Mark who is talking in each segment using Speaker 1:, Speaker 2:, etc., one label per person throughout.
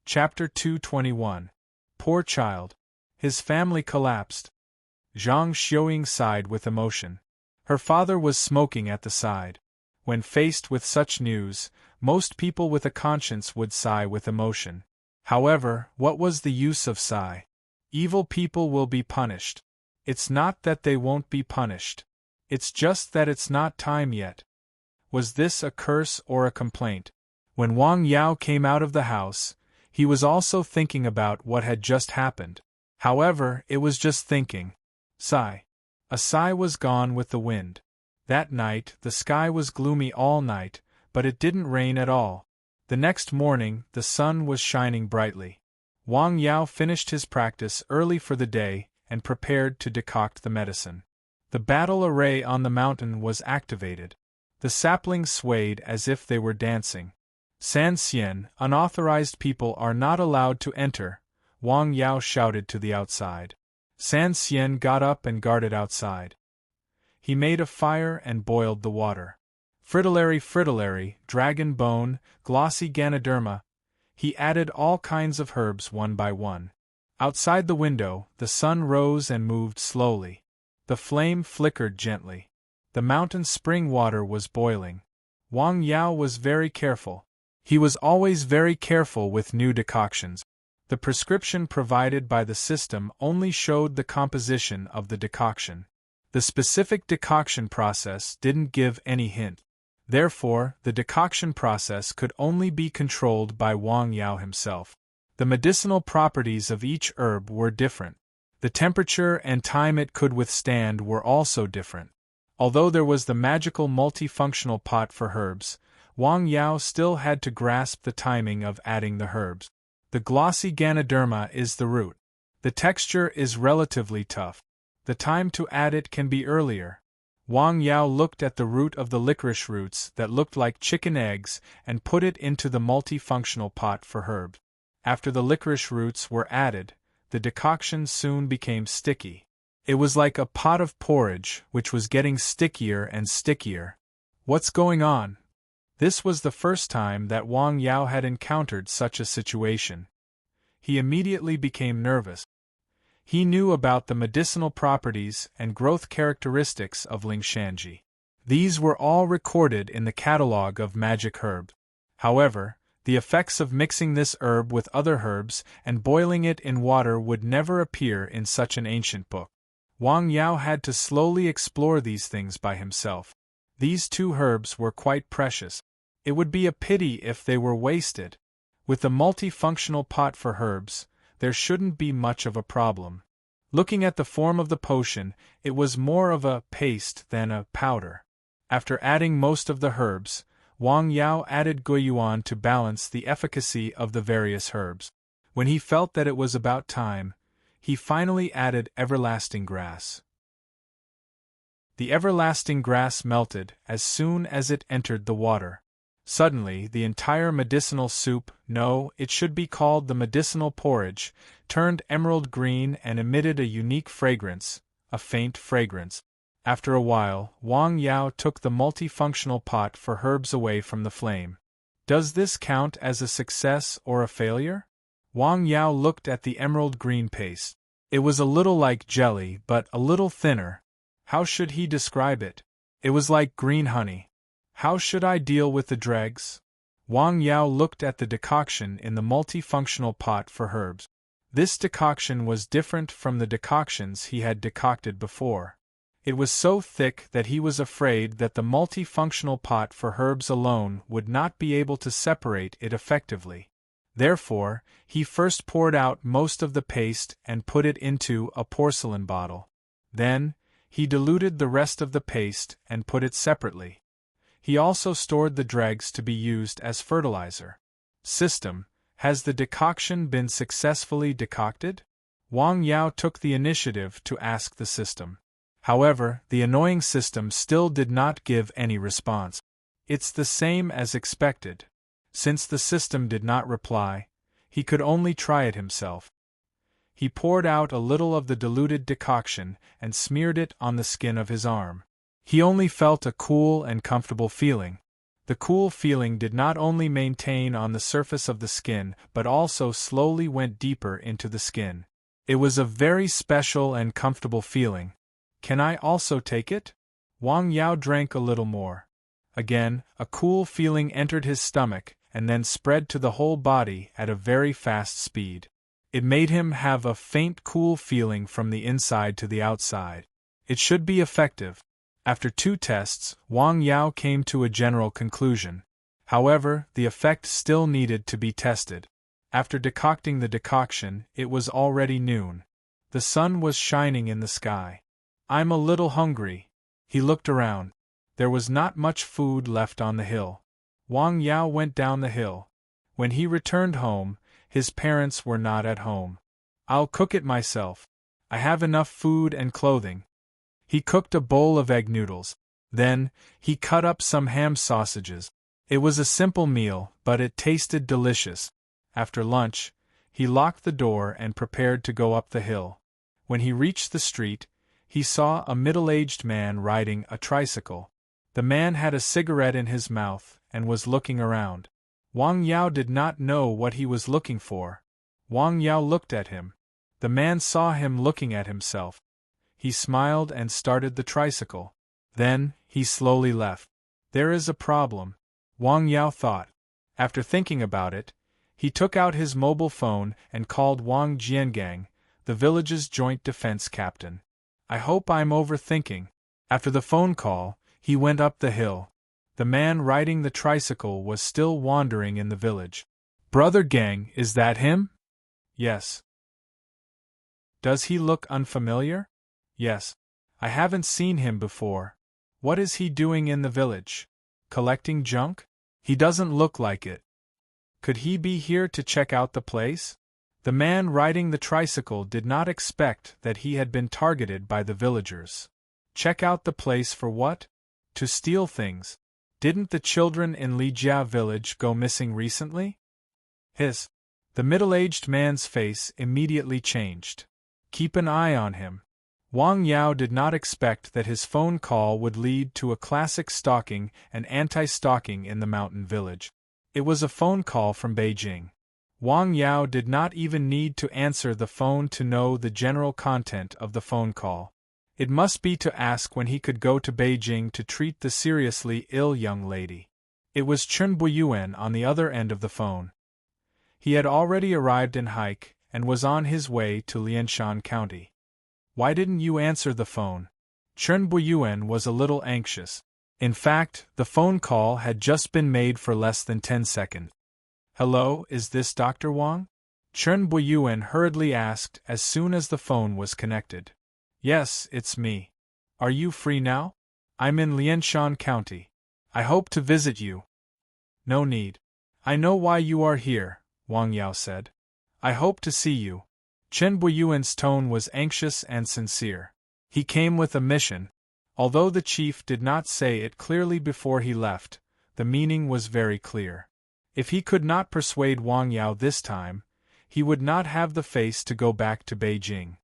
Speaker 1: Chapter 221. Poor child. His family collapsed. Zhang Xiuying sighed with emotion. Her father was smoking at the side. When faced with such news, most people with a conscience would sigh with emotion. However, what was the use of sigh? Evil people will be punished. It's not that they won't be punished. It's just that it's not time yet. Was this a curse or a complaint? When Wang Yao came out of the house, he was also thinking about what had just happened. However, it was just thinking. Sigh. A sigh was gone with the wind. That night, the sky was gloomy all night, but it didn't rain at all. The next morning, the sun was shining brightly. Wang Yao finished his practice early for the day and prepared to decoct the medicine. The battle array on the mountain was activated. The saplings swayed as if they were dancing. San Xian, unauthorized people are not allowed to enter, Wang Yao shouted to the outside. San Xian got up and guarded outside. He made a fire and boiled the water. Fritillary, dragon bone, glossy Ganoderma. He added all kinds of herbs one by one. Outside the window, the sun rose and moved slowly. The flame flickered gently. The mountain spring water was boiling. Wang Yao was very careful. He was always very careful with new decoctions. The prescription provided by the system only showed the composition of the decoction. The specific decoction process didn't give any hint. Therefore, the decoction process could only be controlled by Wang Yao himself. The medicinal properties of each herb were different. The temperature and time it could withstand were also different. Although there was the magical multifunctional pot for herbs, Wang Yao still had to grasp the timing of adding the herbs. The glossy Ganoderma is the root. The texture is relatively tough. The time to add it can be earlier. Wang Yao looked at the root of the licorice roots that looked like chicken eggs and put it into the multifunctional pot for herbs. After the licorice roots were added, the decoction soon became sticky. It was like a pot of porridge which was getting stickier and stickier. What's going on? This was the first time that Wang Yao had encountered such a situation. He immediately became nervous. He knew about the medicinal properties and growth characteristics of Lingshanji. These were all recorded in the catalogue of magic herbs. However, the effects of mixing this herb with other herbs and boiling it in water would never appear in such an ancient book. Wang Yao had to slowly explore these things by himself. These two herbs were quite precious. It would be a pity if they were wasted. With the multifunctional pot for herbs, there shouldn't be much of a problem. Looking at the form of the potion, it was more of a paste than a powder. After adding most of the herbs, Wang Yao added guiyuan to balance the efficacy of the various herbs. When he felt that it was about time, he finally added everlasting grass. The everlasting grass melted as soon as it entered the water. Suddenly, the entire medicinal soup, no, it should be called the medicinal porridge, turned emerald green and emitted a unique fragrance, a faint fragrance. After a while, Wang Yao took the multifunctional pot for herbs away from the flame. Does this count as a success or a failure? Wang Yao looked at the emerald green paste. It was a little like jelly, but a little thinner. How should he describe it? It was like green honey. How should I deal with the dregs? Wang Yao looked at the decoction in the multifunctional pot for herbs. This decoction was different from the decoctions he had decocted before. It was so thick that he was afraid that the multifunctional pot for herbs alone would not be able to separate it effectively. Therefore, he first poured out most of the paste and put it into a porcelain bottle. Then, he diluted the rest of the paste and put it separately. He also stored the dregs to be used as fertilizer. System: has the decoction been successfully decocted? Wang Yao took the initiative to ask the system. However, the annoying system still did not give any response. It's the same as expected. Since the system did not reply, he could only try it himself. He poured out a little of the diluted decoction and smeared it on the skin of his arm. He only felt a cool and comfortable feeling. The cool feeling did not only maintain on the surface of the skin but also slowly went deeper into the skin. It was a very special and comfortable feeling. Can I also take it? Wang Yao drank a little more. Again, a cool feeling entered his stomach and then spread to the whole body at a very fast speed. It made him have a faint cool feeling from the inside to the outside. It should be effective. After 2 tests, Wang Yao came to a general conclusion. However, the effect still needed to be tested. After decocting the decoction, it was already noon. The sun was shining in the sky. I'm a little hungry. He looked around. There was not much food left on the hill. Wang Yao went down the hill. When he returned home, his parents were not at home. I'll cook it myself. I have enough food and clothing. He cooked a bowl of egg noodles. Then, he cut up some ham sausages. It was a simple meal, but it tasted delicious. After lunch, he locked the door and prepared to go up the hill. When he reached the street, he saw a middle-aged man riding a tricycle. The man had a cigarette in his mouth and was looking around. Wang Yao did not know what he was looking for. Wang Yao looked at him. The man saw him looking at himself. He smiled and started the tricycle. Then, he slowly left. There is a problem, Wang Yao thought. After thinking about it, he took out his mobile phone and called Wang Jiangang, the village's joint defense captain. I hope I'm overthinking. After the phone call, he went up the hill. The man riding the tricycle was still wandering in the village. Brother Gang, is that him? Yes. Does he look unfamiliar? Yes. I haven't seen him before. What is he doing in the village? Collecting junk? He doesn't look like it. Could he be here to check out the place? The man riding the tricycle did not expect that he had been targeted by the villagers. Check out the place for what? To steal things. Didn't the children in Lijia village go missing recently? The middle-aged man's face immediately changed. Keep an eye on him. Wang Yao did not expect that his phone call would lead to a classic stalking and anti-stalking in the mountain village. It was a phone call from Beijing. Wang Yao did not even need to answer the phone to know the general content of the phone call. It must be to ask when he could go to Beijing to treat the seriously ill young lady. It was Chen Buyuan on the other end of the phone. He had already arrived in Haik and was on his way to Lianshan County. Why didn't you answer the phone? Chen Buyuan was a little anxious. In fact, the phone call had just been made for less than 10 seconds. Hello, is this Dr. Wang? Chen Buyuan hurriedly asked as soon as the phone was connected. Yes, it's me. Are you free now? I'm in Lianshan County. I hope to visit you. No need. I know why you are here, Wang Yao said. I hope to see you. Chen Buyuan's tone was anxious and sincere. He came with a mission. Although the chief did not say it clearly before he left, the meaning was very clear. If he could not persuade Wang Yao this time, he would not have the face to go back to Beijing.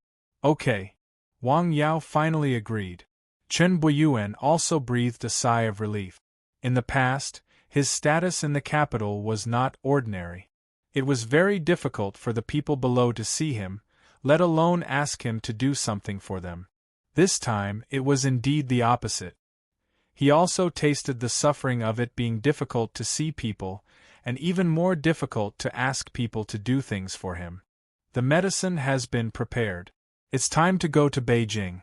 Speaker 1: Okay. Wang Yao finally agreed. Chen Buyuan also breathed a sigh of relief. In the past, his status in the capital was not ordinary. It was very difficult for the people below to see him, let alone ask him to do something for them. This time, it was indeed the opposite. He also tasted the suffering of it being difficult to see people, and even more difficult to ask people to do things for him. The medicine has been prepared. It's time to go to Beijing.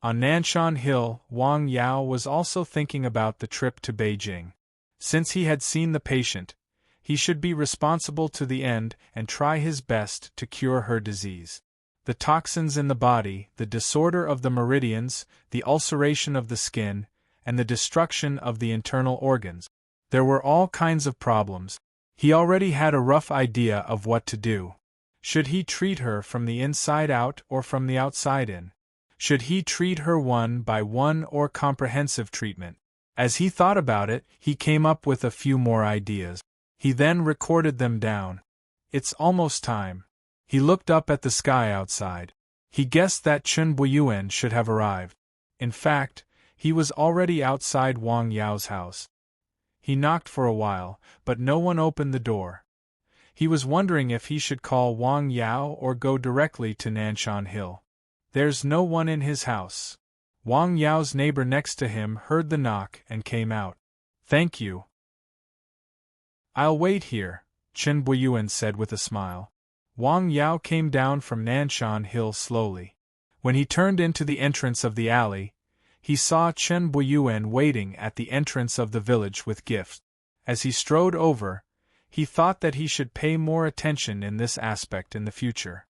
Speaker 1: On Nanshan Hill, Wang Yao was also thinking about the trip to Beijing. Since he had seen the patient, he should be responsible to the end and try his best to cure her disease. The toxins in the body, the disorder of the meridians, the ulceration of the skin, and the destruction of the internal organs. There were all kinds of problems. He already had a rough idea of what to do. Should he treat her from the inside out or from the outside in? Should he treat her one by one or comprehensive treatment? As he thought about it, he came up with a few more ideas. He then recorded them down. It's almost time. He looked up at the sky outside. He guessed that Chen Buyuan should have arrived. In fact, he was already outside Wang Yao's house. He knocked for a while, but no one opened the door. He was wondering if he should call Wang Yao or go directly to Nanshan Hill. There's no one in his house. Wang Yao's neighbor next to him heard the knock and came out. Thank you. I'll wait here, Chen Buiyuan said with a smile. Wang Yao came down from Nanshan Hill slowly. When he turned into the entrance of the alley, he saw Chen Buiyuan waiting at the entrance of the village with gifts. As he strode over, he thought that he should pay more attention in this aspect in the future.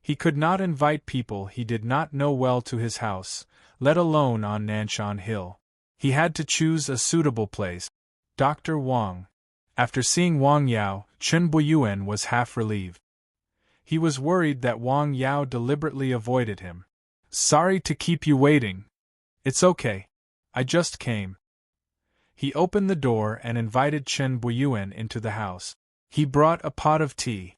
Speaker 1: He could not invite people he did not know well to his house, let alone on Nanshan Hill. He had to choose a suitable place. Dr. Wang. After seeing Wang Yao, Chen Buiyuan was half relieved. He was worried that Wang Yao deliberately avoided him. Sorry to keep you waiting. It's okay. I just came. He opened the door and invited Chen Buiyuan into the house. He brought a pot of tea.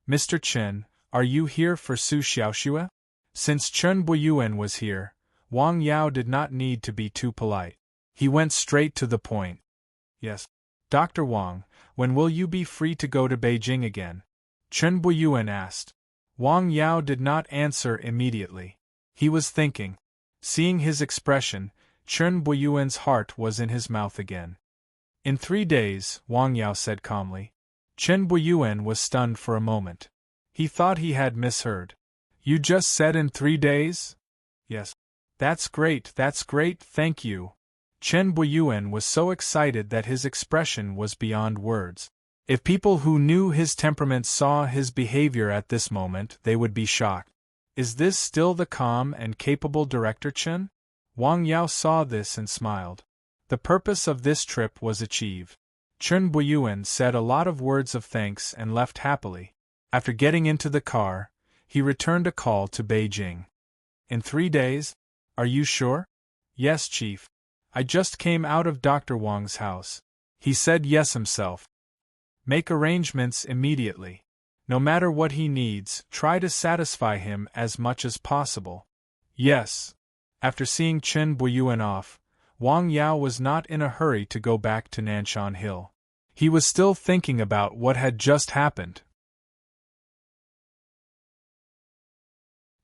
Speaker 1: Mr. Chen, are you here for Su Xiaoxue? Since Chen Buiyuan was here, Wang Yao did not need to be too polite. He went straight to the point. Yes. Dr. Wang, when will you be free to go to Beijing again? Chen Buiyuan asked. Wang Yao did not answer immediately. He was thinking. Seeing his expression, Chen Buiyuan's heart was in his mouth again. In 3 days, Wang Yao said calmly. Chen Buiyuan was stunned for a moment. He thought he had misheard. You just said in 3 days? Yes. That's great, thank you. Chen Buiyuan was so excited that his expression was beyond words. If people who knew his temperament saw his behavior at this moment, they would be shocked. Is this still the calm and capable Director Chen? Wang Yao saw this and smiled. The purpose of this trip was achieved. Chen Buiyuan said a lot of words of thanks and left happily. After getting into the car, he returned a call to Beijing. In 3 days? Are you sure? Yes, Chief. I just came out of Dr. Wang's house. He said yes himself. Make arrangements immediately. No matter what he needs, try to satisfy him as much as possible. Yes. After seeing Chen Buiyuan off, Wang Yao was not in a hurry to go back to Nanshan Hill. He was still thinking about what had just happened.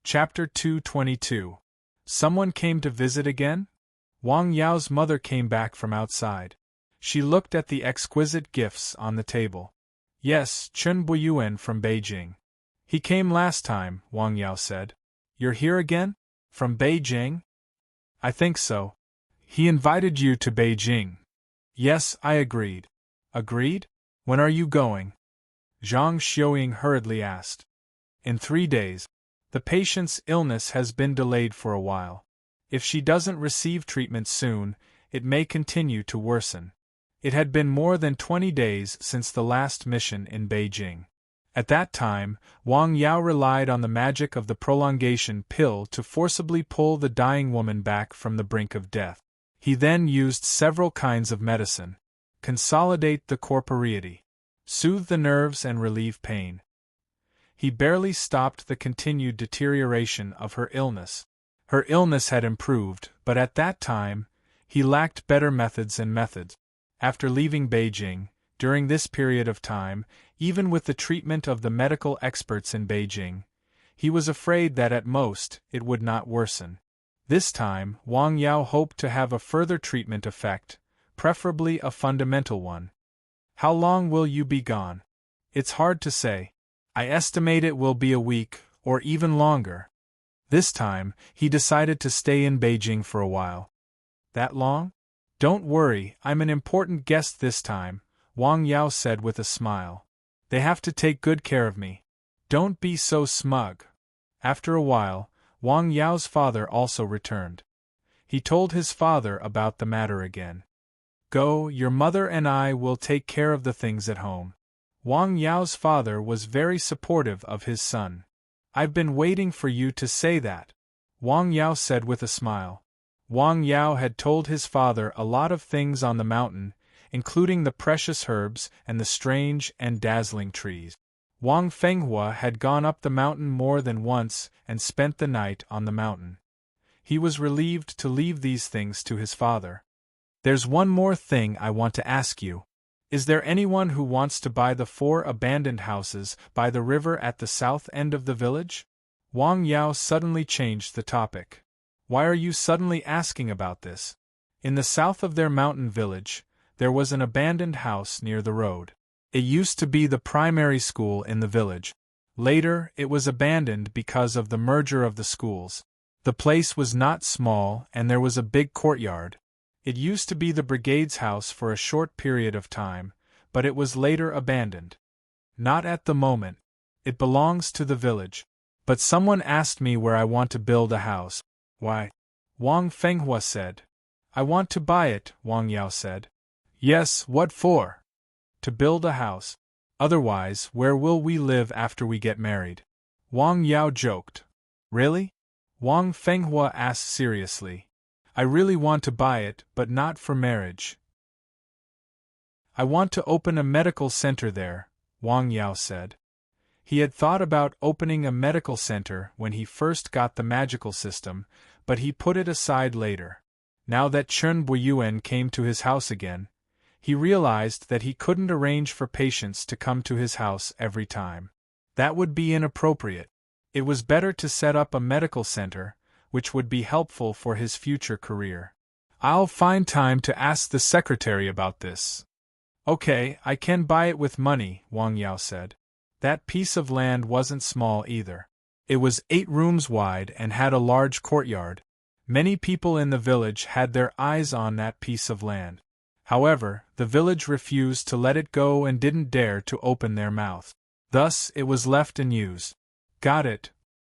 Speaker 1: Chapter 222. Someone came to visit again? Wang Yao's mother came back from outside. She looked at the exquisite gifts on the table. Yes, Chen Buiyuan from Beijing. He came last time, Wang Yao said. You're here again? From Beijing? I think so. He invited you to Beijing. Yes, I agreed. Agreed? When are you going? Zhang Xiaoying hurriedly asked. In 3 days. The patient's illness has been delayed for a while. If she doesn't receive treatment soon, it may continue to worsen. It had been more than 20 days since the last mission in Beijing. At that time, Wang Yao relied on the magic of the prolongation pill to forcibly pull the dying woman back from the brink of death. He then used several kinds of medicine. Consolidate the corporeity. Soothe the nerves and relieve pain. He barely stopped the continued deterioration of her illness. Her illness had improved, but at that time, he lacked better methods. After leaving Beijing, during this period of time, even with the treatment of the medical experts in Beijing, he was afraid that at most, it would not worsen. This time, Wang Yao hoped to have a further treatment effect, preferably a fundamental one. How long will you be gone? It's hard to say. I estimate it will be a week, or even longer. This time, he decided to stay in Beijing for a while. That long? Don't worry, I'm an important guest this time, Wang Yao said with a smile. They have to take good care of me. Don't be so smug. After a while, Wang Yao's father also returned. He told his father about the matter again. Go, your mother and I will take care of the things at home. Wang Yao's father was very supportive of his son. I've been waiting for you to say that, Wang Yao said with a smile. Wang Yao had told his father a lot of things on the mountain, including the precious herbs and the strange and dazzling trees. Wang Fenghua had gone up the mountain more than once and spent the night on the mountain. He was relieved to leave these things to his father. There's one more thing I want to ask you. Is there anyone who wants to buy the 4 abandoned houses by the river at the south end of the village? Wang Yao suddenly changed the topic. Why are you suddenly asking about this? In the south of their mountain village, there was an abandoned house near the road. It used to be the primary school in the village. Later, it was abandoned because of the merger of the schools. The place was not small and there was a big courtyard. It used to be the brigade's house for a short period of time, but it was later abandoned. Not at the moment. It belongs to the village. But someone asked me where I want to build a house. Why? Wang Fenghua said. I want to buy it, Wang Yao said. Yes, what for? To build a house. Otherwise, where will we live after we get married? Wang Yao joked. Really? Wang Fenghua asked seriously. I really want to buy it, but not for marriage. I want to open a medical center there, Wang Yao said. He had thought about opening a medical center when he first got the magical system, but he put it aside later. Now that Chen Buiyuan came to his house again, he realized that he couldn't arrange for patients to come to his house every time. That would be inappropriate. It was better to set up a medical center, which would be helpful for his future career. I'll find time to ask the secretary about this. Okay, I can buy it with money, Wang Yao said. That piece of land wasn't small either. It was 8 rooms wide and had a large courtyard. Many people in the village had their eyes on that piece of land. However, the village refused to let it go and didn't dare to open their mouth. Thus, it was left unused. Got it.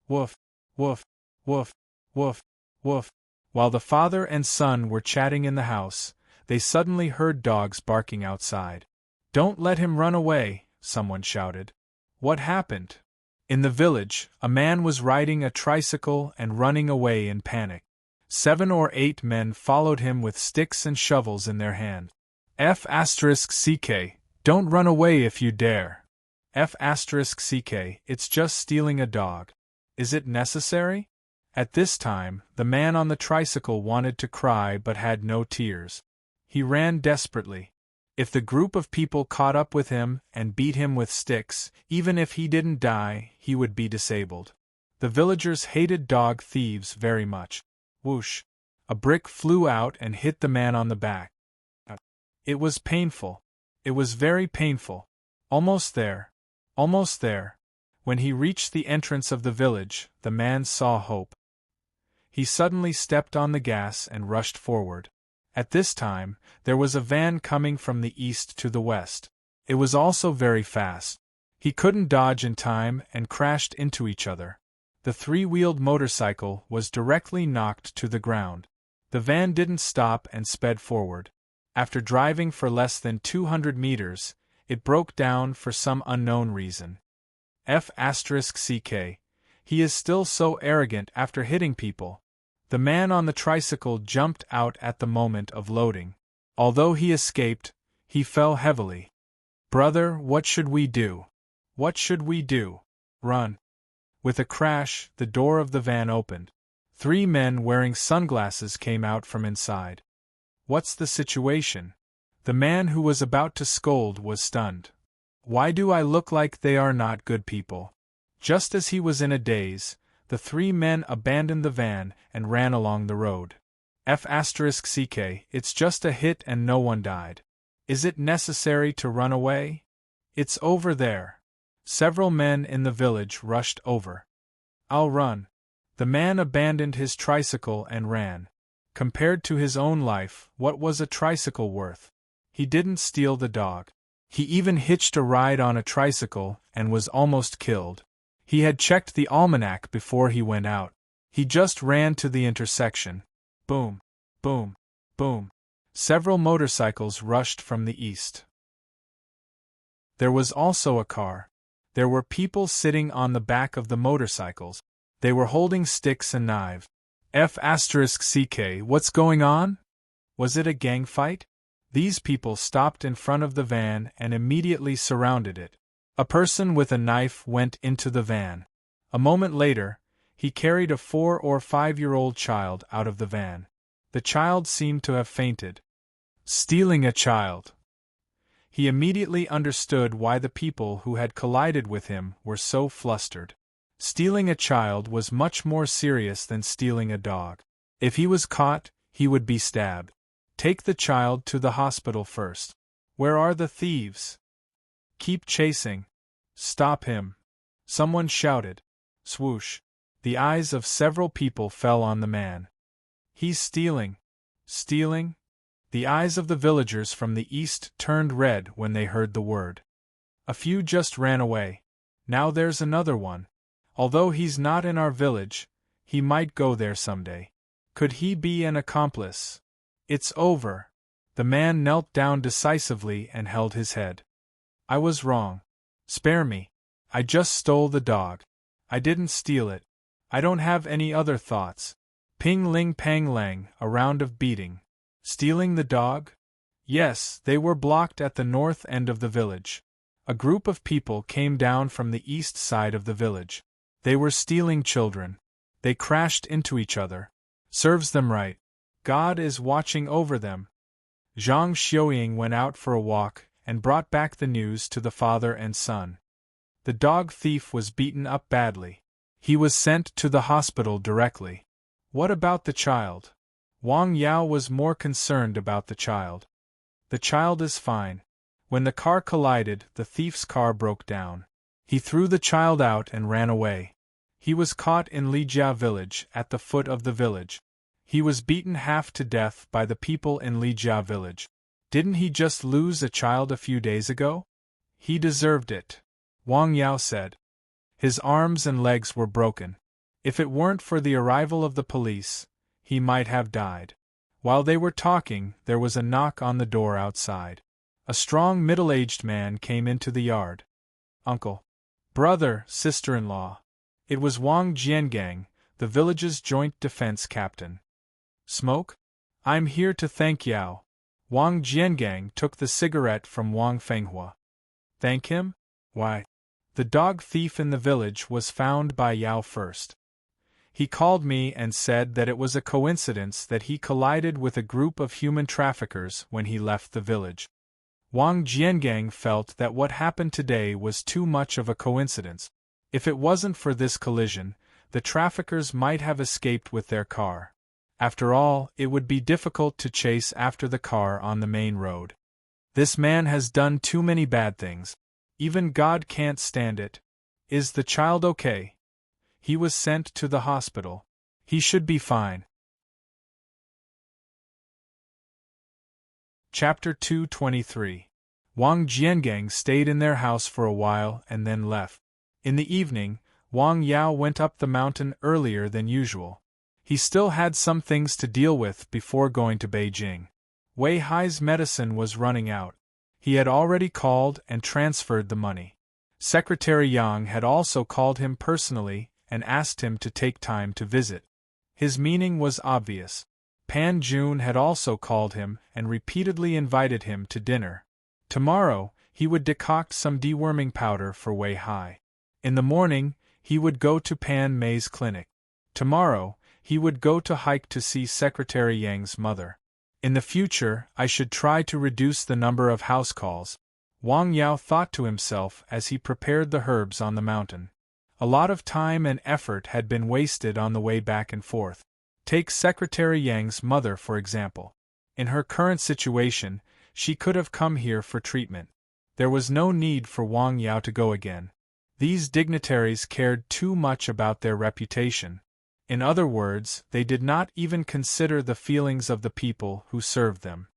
Speaker 1: Woof, woof, woof, woof, woof. While the father and son were chatting in the house, they suddenly heard dogs barking outside. Don't let him run away, someone shouted. What happened? In the village, a man was riding a tricycle and running away in panic. 7 or 8 men followed him with sticks and shovels in their hand. F***ck, don't run away if you dare. F***ck, it's just stealing a dog. Is it necessary? At this time, the man on the tricycle wanted to cry but had no tears. He ran desperately. If the group of people caught up with him and beat him with sticks, even if he didn't die, he would be disabled. The villagers hated dog thieves very much. Whoosh! A brick flew out and hit the man on the back. It was painful. It was very painful. Almost there. Almost there. When he reached the entrance of the village, the man saw hope. He suddenly stepped on the gas and rushed forward. At this time, there was a van coming from the east to the west. It was also very fast. He couldn't dodge in time and crashed into each other. The 3-wheeled motorcycle was directly knocked to the ground. The van didn't stop and sped forward. After driving for less than 200 meters, it broke down for some unknown reason. F***ck. He is still so arrogant after hitting people. The man on the tricycle jumped out at the moment of loading. Although he escaped, he fell heavily. Brother, what should we do? What should we do? Run. With a crash, the door of the van opened. 3 men wearing sunglasses came out from inside. What's the situation? The man who was about to scold was stunned. Why do I look like they are not good people? Just as he was in a daze, the 3 men abandoned the van and ran along the road. F***ck, it's just a hit and no one died. Is it necessary to run away? It's over there. Several men in the village rushed over. I'll run. The man abandoned his tricycle and ran. Compared to his own life, what was a tricycle worth? He didn't steal the dog. He even hitched a ride on a tricycle and was almost killed. He had checked the almanac before he went out. He just ran to the intersection. Boom, boom, boom. Several motorcycles rushed from the east. There was also a car. There were people sitting on the back of the motorcycles. They were holding sticks and knives. F***ck, what's going on? Was it a gang fight? These people stopped in front of the van and immediately surrounded it. A person with a knife went into the van. A moment later, he carried a 4 or 5-year-old child out of the van. The child seemed to have fainted. Stealing a child. He immediately understood why the people who had collided with him were so flustered. Stealing a child was much more serious than stealing a dog. If he was caught, he would be stabbed. Take the child to the hospital first. Where are the thieves? Keep chasing. Stop him. Someone shouted. Swoosh. The eyes of several people fell on the man. He's stealing. Stealing? The eyes of the villagers from the east turned red when they heard the word. A few just ran away. Now there's another one. Although he's not in our village, he might go there someday. Could he be an accomplice? It's over. The man knelt down decisively and held his head. I was wrong. Spare me. I just stole the dog. I didn't steal it. I don't have any other thoughts. Ping ling pang lang, a round of beating. Stealing the dog? Yes, they were blocked at the north end of the village. A group of people came down from the east side of the village. They were stealing children. They crashed into each other. Serves them right. God is watching over them. Zhang Xiuying went out for a walk and brought back the news to the father and son. The dog thief was beaten up badly. He was sent to the hospital directly. What about the child? Wang Yao was more concerned about the child. The child is fine. When the car collided, the thief's car broke down. He threw the child out and ran away. He was caught in Lijia village, at the foot of the village. He was beaten half to death by the people in Lijia village. Didn't he just lose a child a few days ago? He deserved it, Wang Yao said. His arms and legs were broken. If it weren't for the arrival of the police, he might have died. While they were talking, there was a knock on the door outside. A strong middle-aged man came into the yard. Uncle. Brother, sister-in-law. It was Wang Jiangang, the village's joint defense captain. Smoke? I'm here to thank Yao. Wang Jiangang took the cigarette from Wang Fenghua. Thank him? Why? The dog thief in the village was found by Yao first. He called me and said that it was a coincidence that he collided with a group of human traffickers when he left the village. Wang Jiangang felt that what happened today was too much of a coincidence. If it wasn't for this collision, the traffickers might have escaped with their car. After all, it would be difficult to chase after the car on the main road. This man has done too many bad things. Even God can't stand it. Is the child okay? He was sent to the hospital. He should be fine. Chapter 223. Wang Jiangang stayed in their house for a while and then left. In the evening, Wang Yao went up the mountain earlier than usual. He still had some things to deal with before going to Beijing. Wei Hai's medicine was running out. He had already called and transferred the money. Secretary Yang had also called him personally and asked him to take time to visit. His meaning was obvious. Pan Jun had also called him and repeatedly invited him to dinner. Tomorrow, he would decoct some deworming powder for Wei Hai. In the morning, he would go to Pan Mei's clinic. Tomorrow, he would go to hike to see Secretary Yang's mother. In the future, I should try to reduce the number of house calls, Wang Yao thought to himself as he prepared the herbs on the mountain. A lot of time and effort had been wasted on the way back and forth. Take Secretary Yang's mother for example. In her current situation, she could have come here for treatment. There was no need for Wang Yao to go again. These dignitaries cared too much about their reputation. In other words, they did not even consider the feelings of the people who served them.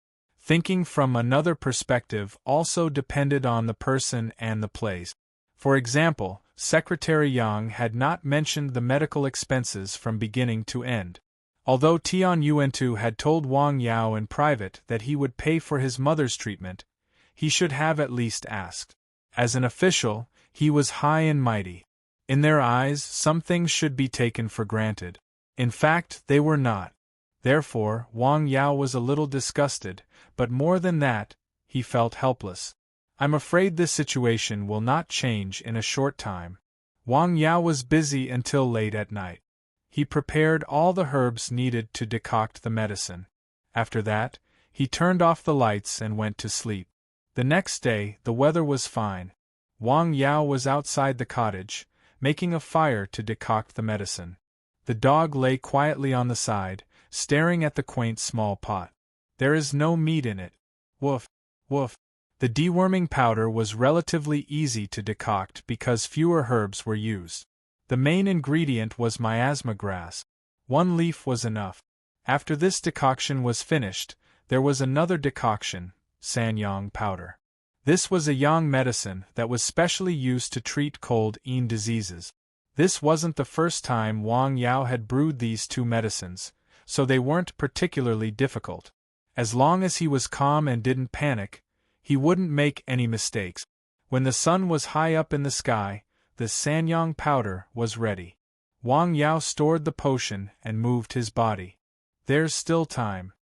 Speaker 1: Thinking from another perspective also depended on the person and the place. For example, Secretary Yang had not mentioned the medical expenses from beginning to end. Although Tian Yuantu had told Wang Yao in private that he would pay for his mother's treatment, he should have at least asked. As an official, he was high and mighty. In their eyes, some things should be taken for granted. In fact, they were not. Therefore, Wang Yao was a little disgusted, but more than that, he felt helpless. I'm afraid this situation will not change in a short time. Wang Yao was busy until late at night. He prepared all the herbs needed to decoct the medicine. After that, He turned off the lights and went to sleep. The next day, the weather was fine. Wang Yao was outside the cottage, making a fire to decoct the medicine. The dog lay quietly on the side, staring at the quaint small pot. There is no meat in it. Woof, woof. The deworming powder was relatively easy to decoct because fewer herbs were used. The main ingredient was miasma grass. 1 leaf was enough. After this decoction was finished, there was another decoction, sanyang powder. This was a yang medicine that was specially used to treat cold-en diseases. This wasn't the first time Wang Yao had brewed these 2 medicines, so they weren't particularly difficult. As long as he was calm and didn't panic, he wouldn't make any mistakes. When the sun was high up in the sky, the sanyang powder was ready. Wang Yao stored the potion and moved his body. There's still time.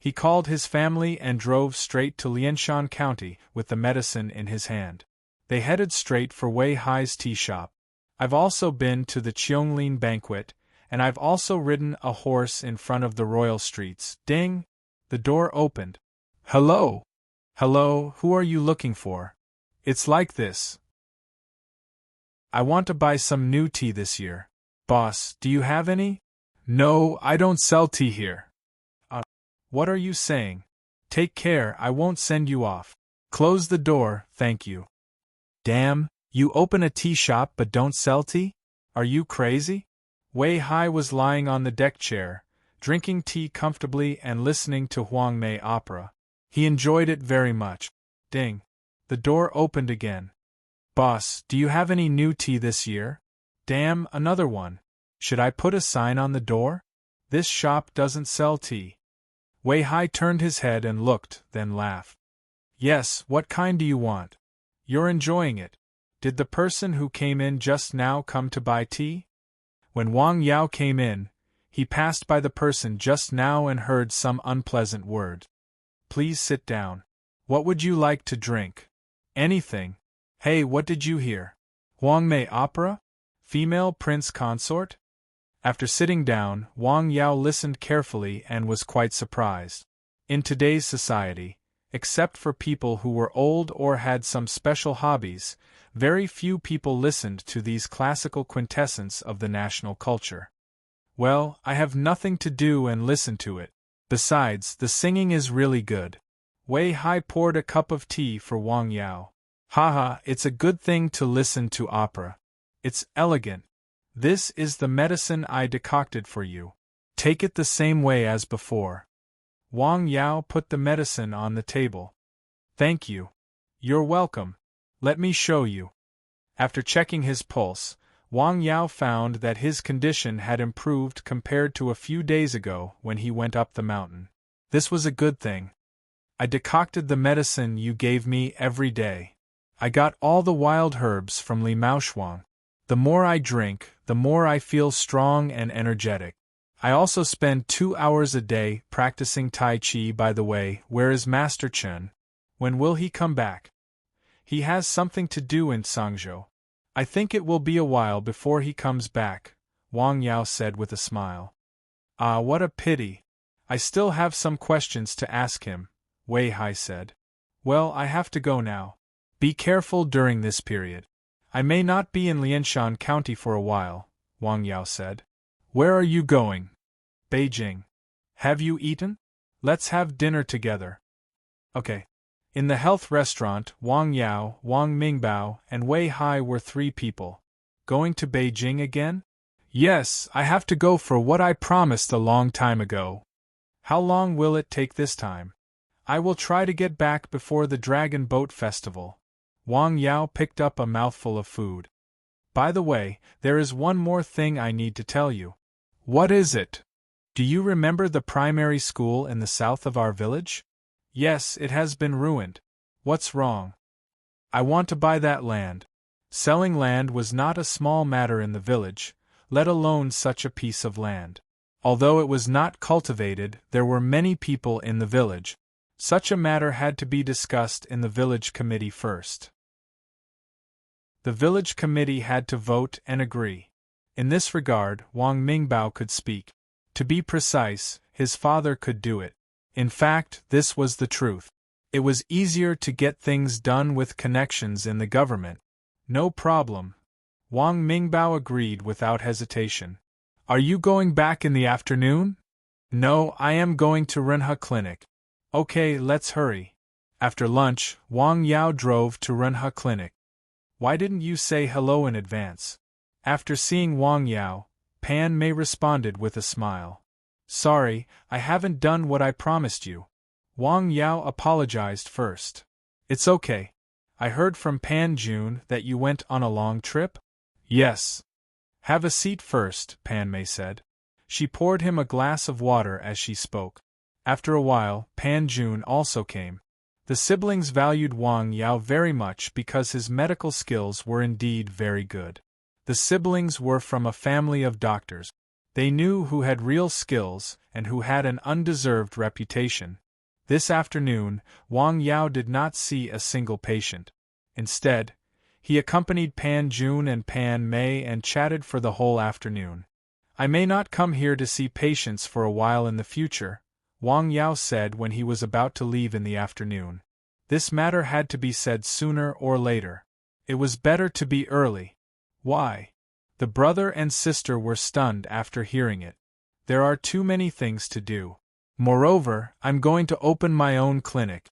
Speaker 1: He called his family and drove straight to Lianshan County with the medicine in his hand. They headed straight for Wei Hai's tea shop. I've also been to the Qianglin banquet, and I've also ridden a horse in front of the royal streets. Ding! The door opened. Hello! Hello, who are you looking for? It's like this. I want to buy some new tea this year. Boss, do you have any? No, I don't sell tea here. What are you saying? Take care, I won't send you off. Close the door, thank you. Damn, you open a tea shop but don't sell tea? Are you crazy? Wei Hai was lying on the deck chair, drinking tea comfortably and listening to Huang Mei opera. He enjoyed it very much. Ding. The door opened again. Boss, do you have any new tea this year? Damn, another one. Should I put a sign on the door? This shop doesn't sell tea. Wei Hai turned his head and looked, then laughed. Yes, what kind do you want? You're enjoying it. Did the person who came in just now come to buy tea? When Wang Yao came in, he passed by the person just now and heard some unpleasant word. Please sit down. What would you like to drink? Anything. Hey, what did you hear? Huang Mei opera? Female prince consort? After sitting down, Wang Yao listened carefully and was quite surprised. In today's society, except for people who were old or had some special hobbies, very few people listened to these classical quintessence of the national culture. Well, I have nothing to do and listen to it. Besides, the singing is really good. Wei Hai poured a cup of tea for Wang Yao. Haha, it's a good thing to listen to opera. It's elegant. This is the medicine I decocted for you. Take it the same way as before. Wang Yao put the medicine on the table. Thank you. You're welcome. Let me show you. After checking his pulse, Wang Yao found that his condition had improved compared to a few days ago when he went up the mountain. This was a good thing. I decocted the medicine you gave me every day. I got all the wild herbs from Li Maoshuang. The more I drink, the more I feel strong and energetic. I also spend 2 hours a day practicing Tai Chi. By the way, where is Master Chen? When will he come back? He has something to do in Sangzhou. I think it will be a while before he comes back, Wang Yao said with a smile. Ah, what a pity. I still have some questions to ask him, Wei Hai said. Well, I have to go now. Be careful during this period. I may not be in Lianshan County for a while, Wang Yao said. Where are you going? Beijing. Have you eaten? Let's have dinner together. Okay. In the health restaurant, Wang Yao, Wang Mingbao, and Wei Hai were 3 people. Going to Beijing again? Yes, I have to go for what I promised a long time ago. How long will it take this time? I will try to get back before the Dragon Boat Festival. Wang Yao picked up a mouthful of food. By the way, there is one more thing I need to tell you. What is it? Do you remember the primary school in the south of our village? Yes, it has been ruined. What's wrong? I want to buy that land. Selling land was not a small matter in the village, let alone such a piece of land. Although it was not cultivated, there were many people in the village. Such a matter had to be discussed in the village committee first. The village committee had to vote and agree. In this regard, Wang Mingbao could speak. To be precise, his father could do it. In fact, this was the truth. It was easier to get things done with connections in the government. No problem. Wang Mingbao agreed without hesitation. Are you going back in the afternoon? No, I am going to Renhe Clinic. Okay, let's hurry. After lunch, Wang Yao drove to Renhe Clinic. Why didn't you say hello in advance? After seeing Wang Yao, Pan Mei responded with a smile. Sorry, I haven't done what I promised you. Wang Yao apologized first. It's okay. I heard from Pan Jun that you went on a long trip? Yes. Have a seat first, Pan Mei said. She poured him a glass of water as she spoke. After a while, Pan Jun also came. The siblings valued Wang Yao very much because his medical skills were indeed very good. The siblings were from a family of doctors. They knew who had real skills and who had an undeserved reputation. This afternoon, Wang Yao did not see a single patient. Instead, he accompanied Pan Jun and Pan Mei and chatted for the whole afternoon. I may not come here to see patients for a while in the future, Wang Yao said when he was about to leave in the afternoon. This matter had to be said sooner or later. It was better to be early. Why? The brother and sister were stunned after hearing it. There are too many things to do. Moreover, I'm going to open my own clinic.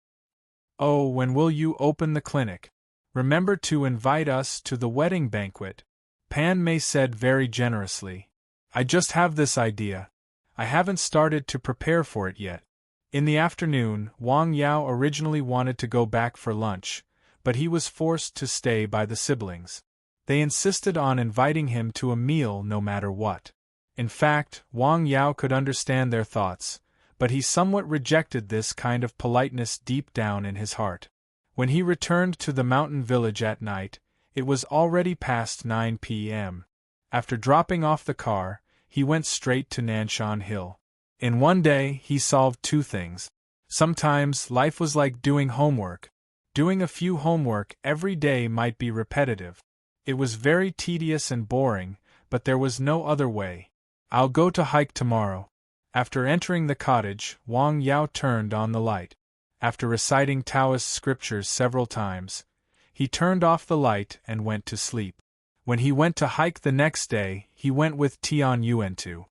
Speaker 1: Oh, when will you open the clinic? Remember to invite us to the wedding banquet, Pan Mei said very generously. I just have this idea. I haven't started to prepare for it yet. In the afternoon, Wang Yao originally wanted to go back for lunch, but he was forced to stay by the siblings. They insisted on inviting him to a meal no matter what. In fact, Wang Yao could understand their thoughts, but he somewhat rejected this kind of politeness deep down in his heart. When he returned to the mountain village at night, it was already past 9 p.m. After dropping off the car, he went straight to Nanshan Hill. In one day, he solved two things. Sometimes, life was like doing homework. Doing a few homework every day might be repetitive. It was very tedious and boring, but there was no other way. I'll go to hike tomorrow. After entering the cottage, Wang Yao turned on the light. After reciting Taoist scriptures several times, he turned off the light and went to sleep. When he went to hike the next day, he went with Tian Yuantu.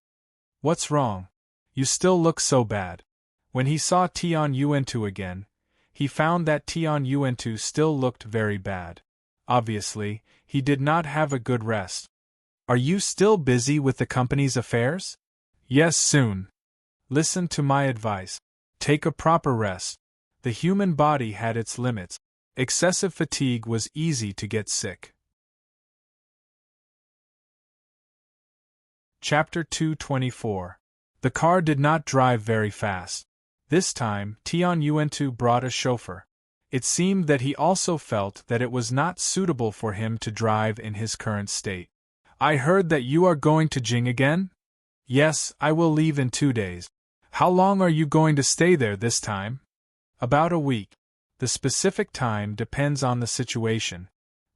Speaker 1: What's wrong? You still look so bad. When he saw Tian Yuantu again, he found that Tian Yuantu still looked very bad. Obviously, he did not have a good rest. Are you still busy with the company's affairs? Yes, soon. Listen to my advice. Take a proper rest. The human body had its limits. Excessive fatigue was easy to get sick. Chapter 224. The car did not drive very fast. This time, Tian Yuantu brought a chauffeur. It seemed that he also felt that it was not suitable for him to drive in his current state. I heard that you are going to Jing again? Yes, I will leave in 2 days. How long are you going to stay there this time? About a week. The specific time depends on the situation.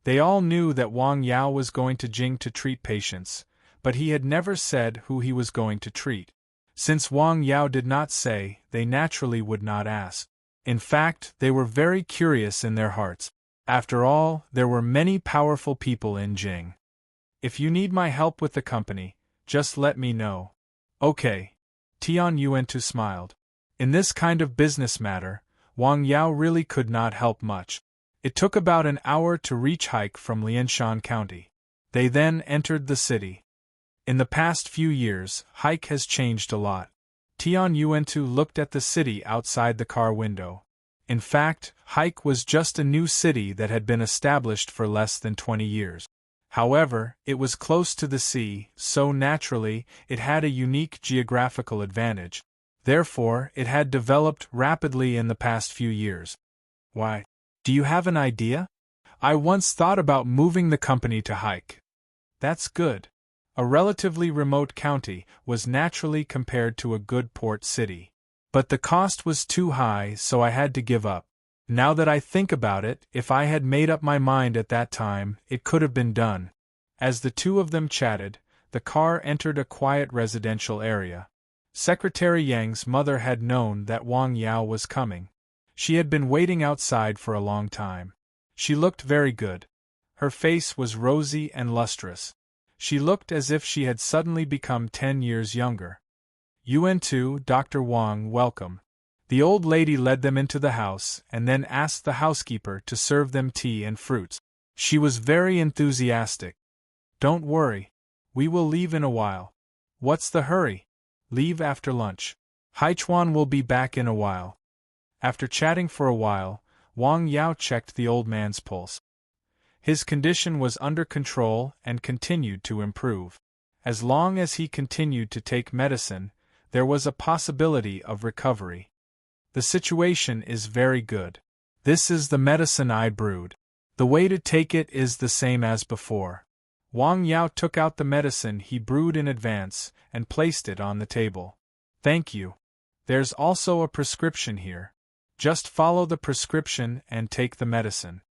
Speaker 1: They all knew that Wang Yao was going to Jing to treat patients, but he had never said who he was going to treat. Since Wang Yao did not say, they naturally would not ask. In fact, they were very curious in their hearts. After all, there were many powerful people in Jing. If you need my help with the company, just let me know. Okay. Tian Yuantu smiled. In this kind of business matter, Wang Yao really could not help much. It took about an hour to reach Hike from Lianshan County. They then entered the city. In the past few years, Hike has changed a lot. Tian Yuantu looked at the city outside the car window. In fact, Hike was just a new city that had been established for less than 20 years. However, it was close to the sea, so naturally, it had a unique geographical advantage. Therefore, it had developed rapidly in the past few years. Why? Do you have an idea? I once thought about moving the company to Hike. That's good. A relatively remote county was naturally compared to a good port city. But the cost was too high, so I had to give up. Now that I think about it, if I had made up my mind at that time, it could have been done. As the two of them chatted, the car entered a quiet residential area. Secretary Yang's mother had known that Wang Yao was coming. She had been waiting outside for a long time. She looked very good. Her face was rosy and lustrous. She looked as if she had suddenly become 10 years younger. UN2, Dr. Wang, welcome. The old lady led them into the house and then asked the housekeeper to serve them tea and fruits. She was very enthusiastic. Don't worry. We will leave in a while. What's the hurry? Leave after lunch. Haichuan will be back in a while. After chatting for a while, Wang Yao checked the old man's pulse. His condition was under control and continued to improve. As long as he continued to take medicine, there was a possibility of recovery. The situation is very good. This is the medicine I brewed. The way to take it is the same as before. Wang Yao took out the medicine he brewed in advance and placed it on the table. Thank you. There's also a prescription here. Just follow the prescription and take the medicine.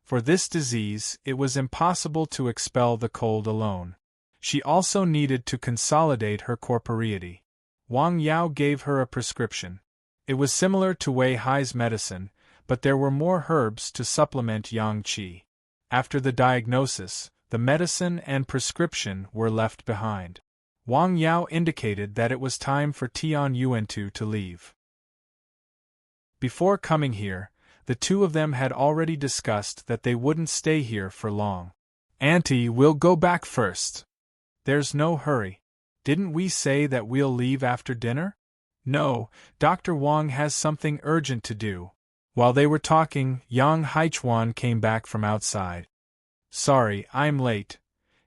Speaker 1: For this disease, it was impossible to expel the cold alone. She also needed to consolidate her corporeity. Wang Yao gave her a prescription. It was similar to Wei Hai's medicine, but there were more herbs to supplement yang qi. After the diagnosis, the medicine and prescription were left behind. Wang Yao indicated that it was time for Tian Yuantu to leave. Before coming here, the two of them had already discussed that they wouldn't stay here for long. Auntie, we'll go back first. There's no hurry. Didn't we say that we'll leave after dinner? No, Dr. Wang has something urgent to do. While they were talking, Yang Haichuan came back from outside. Sorry, I'm late.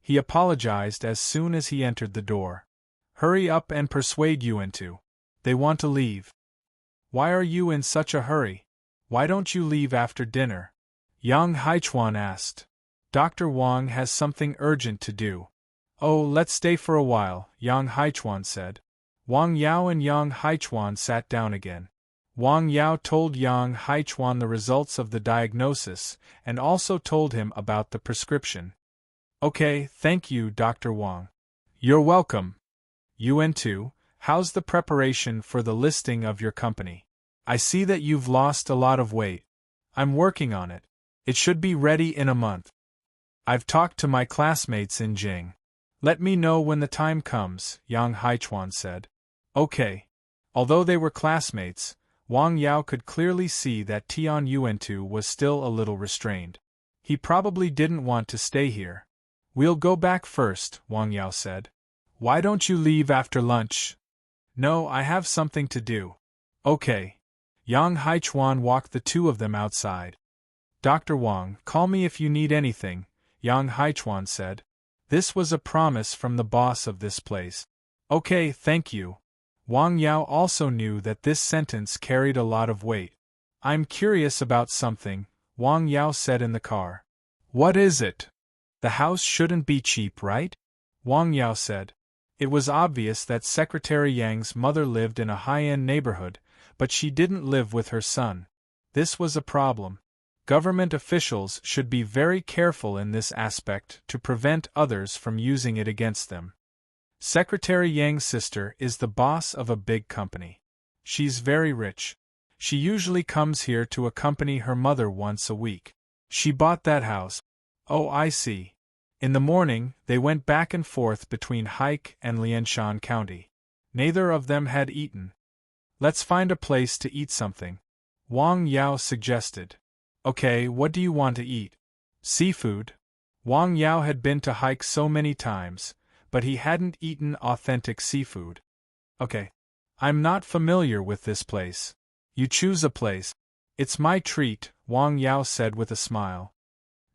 Speaker 1: He apologized as soon as he entered the door. Hurry up and persuade Yuantu. They want to leave. Why are you in such a hurry? Why don't you leave after dinner? Yang Haichuan asked. Dr. Wang has something urgent to do. Oh, let's stay for a while, Yang Haichuan said. Wang Yao and Yang Haichuan sat down again. Wang Yao told Yang Haichuan the results of the diagnosis and also told him about the prescription. Okay, thank you, Dr. Wang. You're welcome. UN2, how's the preparation for the listing of your company? I see that you've lost a lot of weight. I'm working on it. It should be ready in a month. I've talked to my classmates in Jing. Let me know when the time comes, Yang Haichuan said. Okay. Although they were classmates, Wang Yao could clearly see that Tian Yuantu was still a little restrained. He probably didn't want to stay here. We'll go back first, Wang Yao said. Why don't you leave after lunch? No, I have something to do. Okay. Yang Haichuan walked the two of them outside. Dr. Wang, call me if you need anything, Yang Haichuan said. This was a promise from the boss of this place. Okay, thank you. Wang Yao also knew that this sentence carried a lot of weight. I'm curious about something, Wang Yao said in the car. What is it? The house shouldn't be cheap, right? Wang Yao said. It was obvious that Secretary Yang's mother lived in a high-end neighborhood, but she didn't live with her son. This was a problem. Government officials should be very careful in this aspect to prevent others from using it against them. Secretary Yang's sister is the boss of a big company. She's very rich. She usually comes here to accompany her mother once a week. She bought that house. Oh, I see. In the morning, they went back and forth between Haik and Lianshan County. Neither of them had eaten. Let's find a place to eat something, Wang Yao suggested. Okay, what do you want to eat? Seafood. Wang Yao had been to Haik so many times, but he hadn't eaten authentic seafood. Okay. I'm not familiar with this place. You choose a place. It's my treat, Wang Yao said with a smile.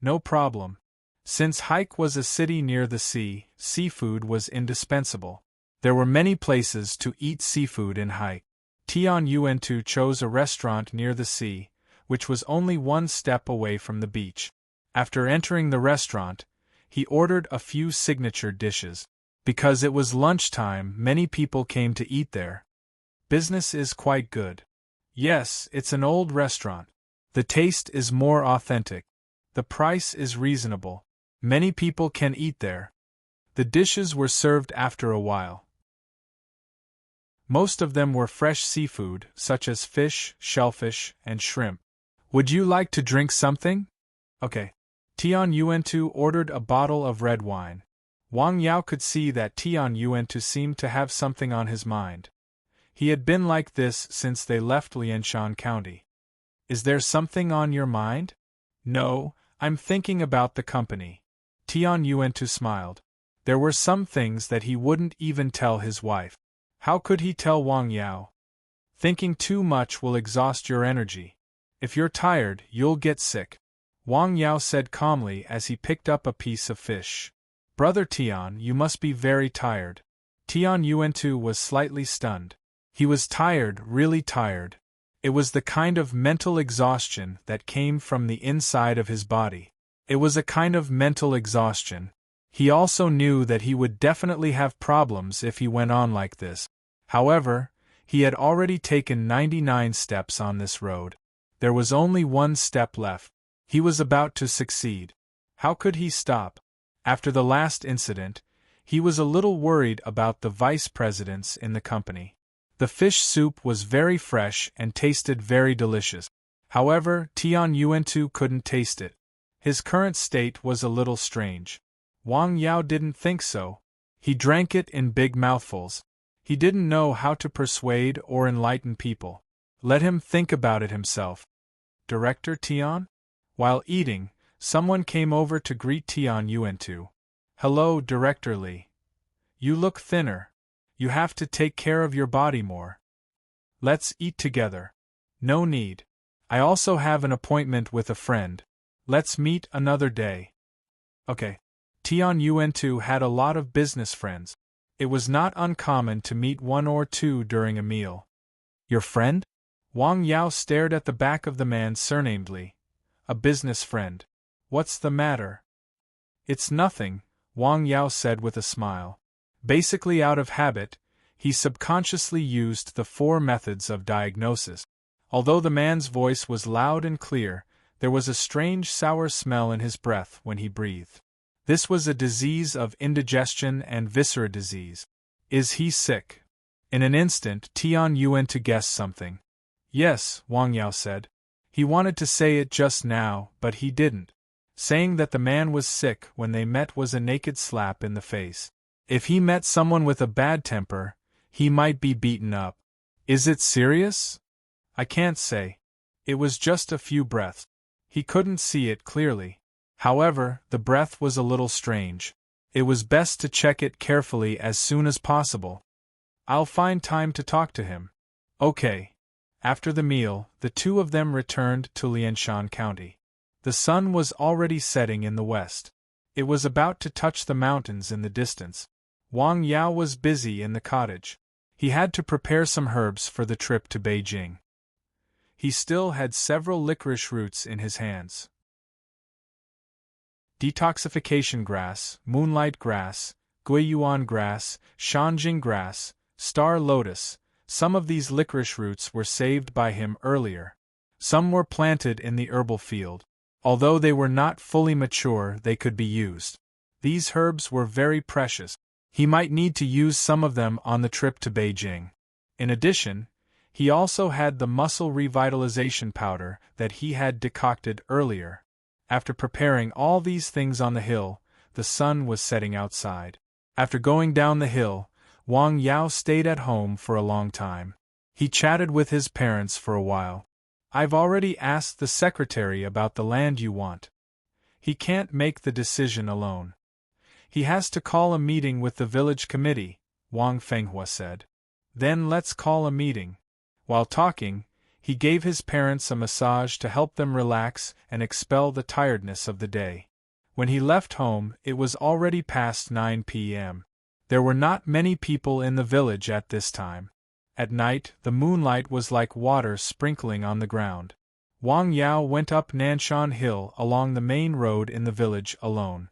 Speaker 1: No problem. Since Haik was a city near the sea, seafood was indispensable. There were many places to eat seafood in Haik. Tian Yuantu chose a restaurant near the sea, which was only one step away from the beach. After entering the restaurant, he ordered a few signature dishes. Because it was lunchtime, many people came to eat there. Business is quite good. Yes, it's an old restaurant. The taste is more authentic. The price is reasonable. Many people can eat there. The dishes were served after a while. Most of them were fresh seafood, such as fish, shellfish, and shrimp. Would you like to drink something? Okay. Tian Yuantu ordered a bottle of red wine. Wang Yao could see that Tian Yuantu seemed to have something on his mind. He had been like this since they left Lianshan County. Is there something on your mind? No, I'm thinking about the company. Tian Yuantu smiled. There were some things that he wouldn't even tell his wife. How could he tell Wang Yao? Thinking too much will exhaust your energy. If you're tired, you'll get sick. Wang Yao said calmly as he picked up a piece of fish. Brother Tian, you must be very tired. Tian Yuantu was slightly stunned. He was tired, really tired. It was the kind of mental exhaustion that came from the inside of his body. It was a kind of mental exhaustion. He also knew that he would definitely have problems if he went on like this. However, he had already taken 99 steps on this road. There was only one step left. He was about to succeed. How could he stop? After the last incident, he was a little worried about the vice presidents in the company. The fish soup was very fresh and tasted very delicious. However, Tian Yuantu couldn't taste it. His current state was a little strange. Wang Yao didn't think so. He drank it in big mouthfuls. He didn't know how to persuade or enlighten people. Let him think about it himself. Director Tian? While eating, someone came over to greet Tian Yuantu. Hello, Director Li. You look thinner. You have to take care of your body more. Let's eat together. No need. I also have an appointment with a friend. Let's meet another day. Okay. Tian Yuantu had a lot of business friends. It was not uncommon to meet one or two during a meal. Your friend? Wang Yao stared at the back of the man surnamedly. A business friend. What's the matter? It's nothing, Wang Yao said with a smile. Basically out of habit, he subconsciously used the 4 methods of diagnosis. Although the man's voice was loud and clear, there was a strange sour smell in his breath when he breathed. This was a disease of indigestion and viscera disease. Is he sick? In an instant, Tian Yuantu guessed something. Yes, Wang Yao said. He wanted to say it just now, but he didn't. Saying that the man was sick when they met was a naked slap in the face. If he met someone with a bad temper, he might be beaten up. Is it serious? I can't say. It was just a few breaths. He couldn't see it clearly. However, the breath was a little strange. It was best to check it carefully as soon as possible. I'll find time to talk to him. Okay. After the meal, the two of them returned to Lianshan County. The sun was already setting in the west. It was about to touch the mountains in the distance. Wang Yao was busy in the cottage. He had to prepare some herbs for the trip to Beijing. He still had several licorice roots in his hands. Detoxification grass, moonlight grass, guiyuan grass, shanjing grass, star lotus. Some of these licorice roots were saved by him earlier. Some were planted in the herbal field. Although they were not fully mature, they could be used. These herbs were very precious. He might need to use some of them on the trip to Beijing. In addition, he also had the muscle revitalization powder that he had decocted earlier. After preparing all these things on the hill, the sun was setting outside. After going down the hill, Wang Yao stayed at home for a long time. He chatted with his parents for a while. I've already asked the secretary about the land you want. He can't make the decision alone. He has to call a meeting with the village committee, Wang Fenghua said. Then let's call a meeting. While talking, he gave his parents a massage to help them relax and expel the tiredness of the day. When he left home, it was already past 9 p.m. There were not many people in the village at this time. At night, the moonlight was like water sprinkling on the ground. Wang Yao went up Nanshan Hill along the main road in the village alone.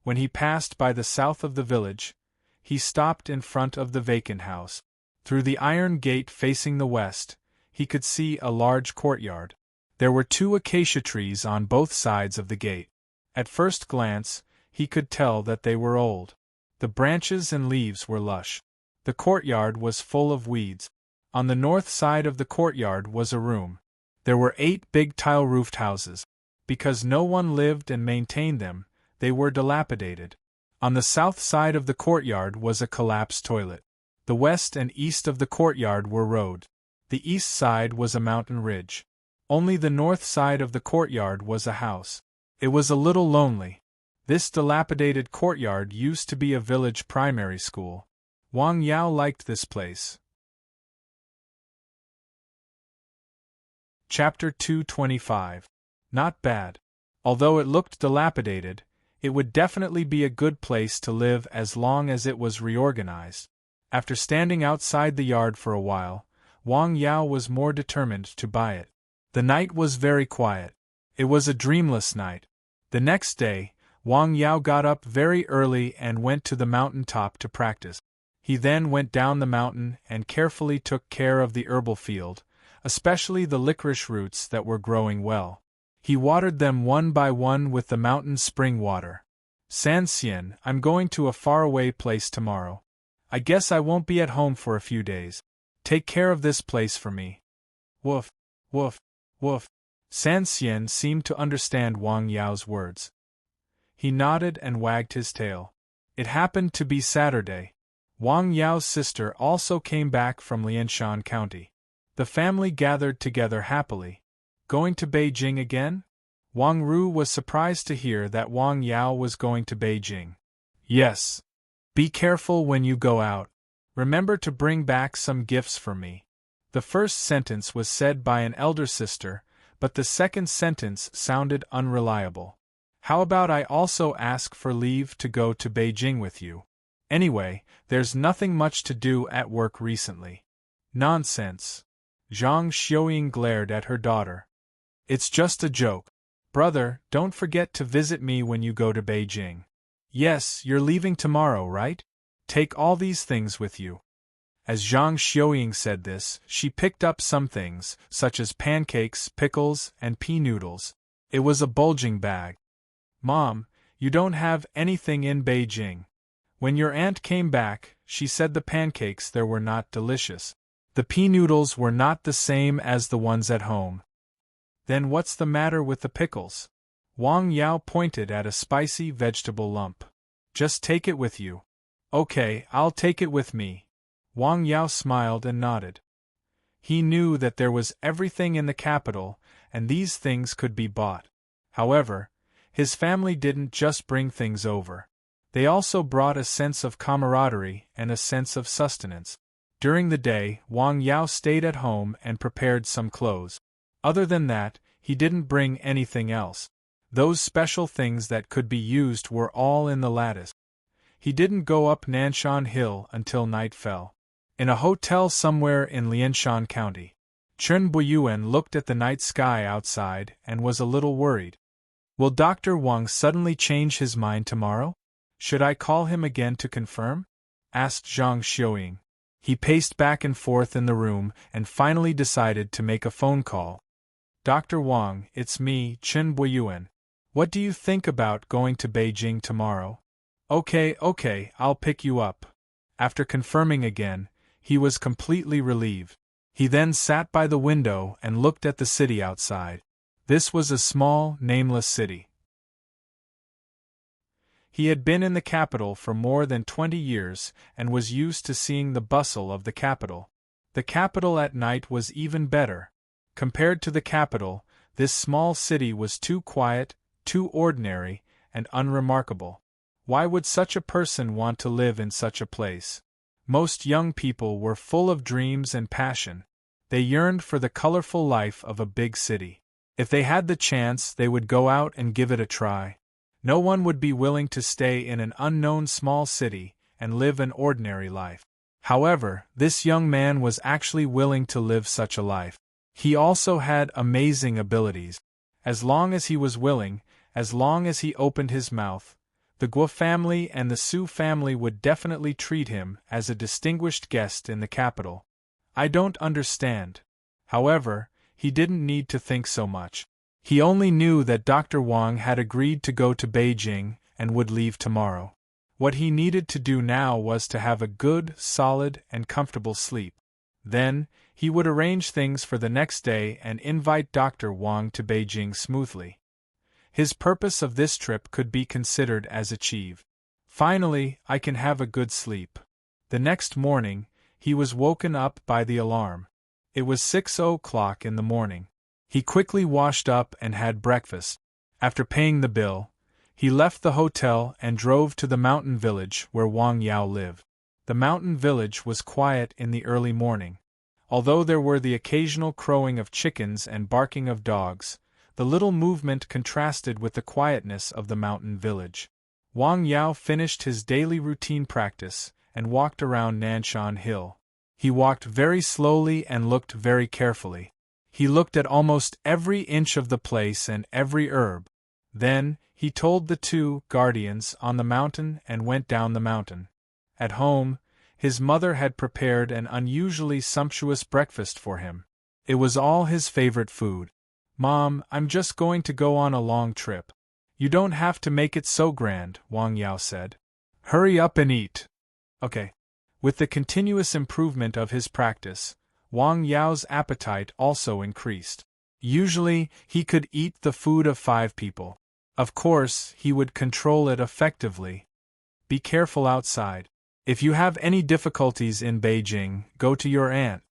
Speaker 1: When he passed by the south of the village, he stopped in front of the vacant house. Through the iron gate facing the west, he could see a large courtyard. There were 2 acacia trees on both sides of the gate. At first glance, he could tell that they were old. The branches and leaves were lush. The courtyard was full of weeds. On the north side of the courtyard was a room. There were 8 big tile-roofed houses. Because no one lived and maintained them, they were dilapidated. On the south side of the courtyard was a collapsed toilet. The west and east of the courtyard were roads. The east side was a mountain ridge. Only the north side of the courtyard was a house. It was a little lonely. This dilapidated courtyard used to be a village primary school. Wang Yao liked this place. Chapter 225. Not bad. Although it looked dilapidated, it would definitely be a good place to live as long as it was reorganized. After standing outside the yard for a while, Wang Yao was more determined to buy it. The night was very quiet. It was a dreamless night. The next day, Wang Yao got up very early and went to the mountain top to practice. He then went down the mountain and carefully took care of the herbal field, especially the licorice roots that were growing well. He watered them one by one with the mountain spring water. Sanxian, I'm going to a faraway place tomorrow. I guess I won't be at home for a few days. Take care of this place for me. Woof, woof, woof. Sanxian seemed to understand Wang Yao's words. He nodded and wagged his tail. It happened to be Saturday. Wang Yao's sister also came back from Lianshan County. The family gathered together happily. Going to Beijing again? Wang Ru was surprised to hear that Wang Yao was going to Beijing. Yes. Be careful when you go out. Remember to bring back some gifts for me. The first sentence was said by an elder sister, but the second sentence sounded unreliable. How about I also ask for leave to go to Beijing with you? Anyway, there's nothing much to do at work recently. Nonsense. Zhang Xiuying glared at her daughter. It's just a joke. Brother, don't forget to visit me when you go to Beijing. Yes, you're leaving tomorrow, right? Take all these things with you. As Zhang Xiuying said this, she picked up some things, such as pancakes, pickles, and pea noodles. It was a bulging bag. Mom, you don't have anything in Beijing. When your aunt came back, she said the pancakes there were not delicious. The pea noodles were not the same as the ones at home. Then what's the matter with the pickles? Wang Yao pointed at a spicy vegetable lump. Just take it with you. Okay, I'll take it with me. Wang Yao smiled and nodded. He knew that there was everything in the capital, and these things could be bought. However, his family didn't just bring things over. They also brought a sense of camaraderie and a sense of sustenance. During the day, Wang Yao stayed at home and prepared some clothes. Other than that, he didn't bring anything else. Those special things that could be used were all in the lattice. He didn't go up Nanshan Hill until night fell. In a hotel somewhere in Lianshan County. Chen Buyuan looked at the night sky outside and was a little worried. Will Dr. Wang suddenly change his mind tomorrow? Should I call him again to confirm? Asked Zhang Xiuying. He paced back and forth in the room and finally decided to make a phone call. Dr. Wang, it's me, Chen Buyuan. What do you think about going to Beijing tomorrow? Okay, I'll pick you up. After confirming again, he was completely relieved. He then sat by the window and looked at the city outside. This was a small, nameless city. He had been in the capital for more than 20 years and was used to seeing the bustle of the capital. The capital at night was even better. Compared to the capital, this small city was too quiet, too ordinary, and unremarkable. Why would such a person want to live in such a place? Most young people were full of dreams and passion. They yearned for the colorful life of a big city. If they had the chance, they would go out and give it a try. No one would be willing to stay in an unknown small city and live an ordinary life. However, this young man was actually willing to live such a life. He also had amazing abilities. As long as he was willing, as long as he opened his mouth, the Guo family and the Su family would definitely treat him as a distinguished guest in the capital. I don't understand. However, he didn't need to think so much. He only knew that Dr. Wang had agreed to go to Beijing and would leave tomorrow. What he needed to do now was to have a good, solid, and comfortable sleep. Then, he would arrange things for the next day and invite Dr. Wang to Beijing smoothly. His purpose of this trip could be considered as achieved. Finally, I can have a good sleep. The next morning, he was woken up by the alarm. It was 6 o'clock in the morning. He quickly washed up and had breakfast. After paying the bill, he left the hotel and drove to the mountain village where Wang Yao lived. The mountain village was quiet in the early morning. Although there were the occasional crowing of chickens and barking of dogs, the little movement contrasted with the quietness of the mountain village. Wang Yao finished his daily routine practice and walked around Nanshan Hill. He walked very slowly and looked very carefully. He looked at almost every inch of the place and every herb. Then, he told the two guardians on the mountain and went down the mountain. At home, his mother had prepared an unusually sumptuous breakfast for him. It was all his favorite food. "Mom, I'm just going to go on a long trip." "You don't have to make it so grand," Wang Yao said. "Hurry up and eat." "Okay." With the continuous improvement of his practice, Wang Yao's appetite also increased. Usually, he could eat the food of 5 people. Of course, he would control it effectively. Be careful outside. If you have any difficulties in Beijing, go to your aunt.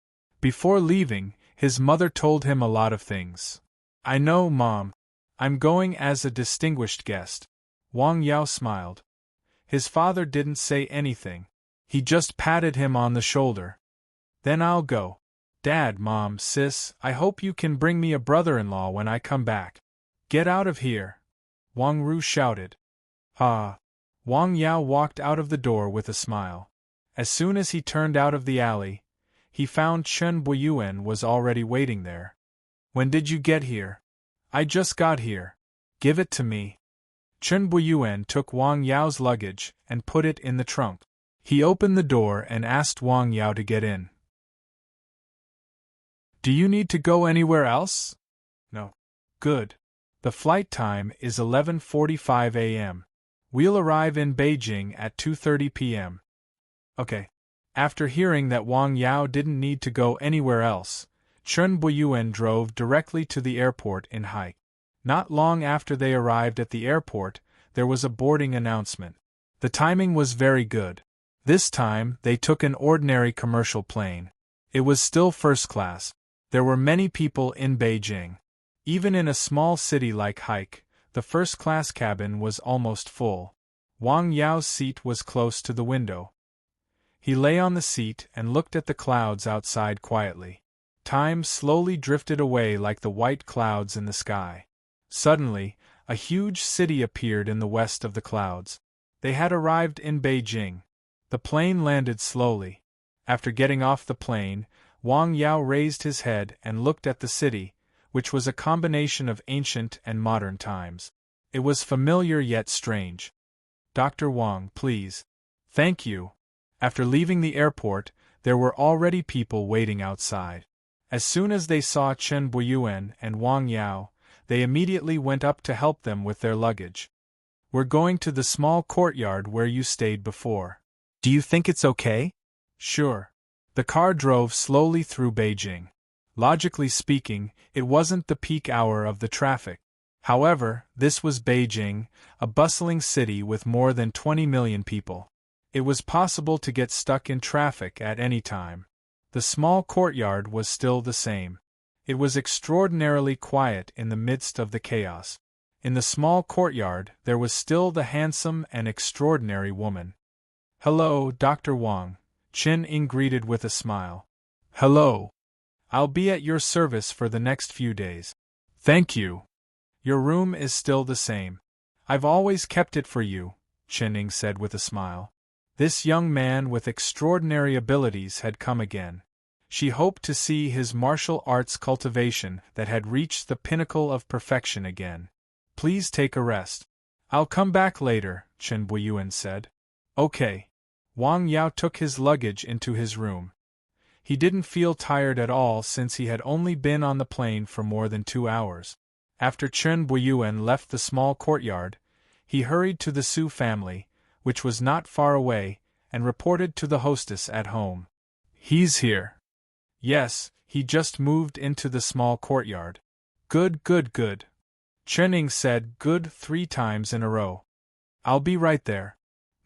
Speaker 1: Before leaving, his mother told him a lot of things. "I know, Mom. I'm going as a distinguished guest." Wang Yao smiled. His father didn't say anything. He just patted him on the shoulder. "Then I'll go." "Dad, Mom, Sis, I hope you can bring me a brother-in-law when I come back." "Get out of here!" Wang Ru shouted. "Ah!" Wang Yao walked out of the door with a smile. As soon as he turned out of the alley, he found Chen Buiyuan was already waiting there. "When did you get here?" "I just got here." "Give it to me." Chen Buiyuan took Wang Yao's luggage and put it in the trunk. He opened the door and asked Wang Yao to get in. "Do you need to go anywhere else?" "No." "Good. The flight time is 11:45 a.m. We'll arrive in Beijing at 2:30 p.m. "Okay." After hearing that Wang Yao didn't need to go anywhere else, Chen Buiyuan drove directly to the airport in Hai. Not long after they arrived at the airport, there was a boarding announcement. The timing was very good. This time, they took an ordinary commercial plane. It was still first class. There were many people in Beijing. Even in a small city like Haik, the first-class cabin was almost full. Wang Yao's seat was close to the window. He lay on the seat and looked at the clouds outside quietly. Time slowly drifted away like the white clouds in the sky. Suddenly, a huge city appeared in the west of the clouds. They had arrived in Beijing. The plane landed slowly. After getting off the plane, Wang Yao raised his head and looked at the city, which was a combination of ancient and modern times. It was familiar yet strange. "Dr. Wang, please." "Thank you." After leaving the airport, there were already people waiting outside. As soon as they saw Chen Buiyuan and Wang Yao, they immediately went up to help them with their luggage. "We're going to the small courtyard where you stayed before. Do you think it's okay?" "Sure." The car drove slowly through Beijing. Logically speaking, it wasn't the peak hour of the traffic. However, this was Beijing, a bustling city with more than 20 million people. It was possible to get stuck in traffic at any time. The small courtyard was still the same. It was extraordinarily quiet in the midst of the chaos. In the small courtyard, there was still the handsome and extraordinary woman. "Hello, Dr. Wang," Chen Ying greeted with a smile. "Hello. I'll be at your service for the next few days." "Thank you. Your room is still the same. I've always kept it for you," Chen Ying said with a smile. This young man with extraordinary abilities had come again. She hoped to see his martial arts cultivation that had reached the pinnacle of perfection again. "Please take a rest." "I'll come back later," Chen Buiyuan said. "Okay." Wang Yao took his luggage into his room. He didn't feel tired at all since he had only been on the plane for more than 2 hours. After Chen Buiyuan left the small courtyard, he hurried to the Su family, which was not far away, and reported to the hostess at home. "He's here." "Yes, he just moved into the small courtyard." "Good, good, good." Chen said good 3 times in a row. "I'll be right there."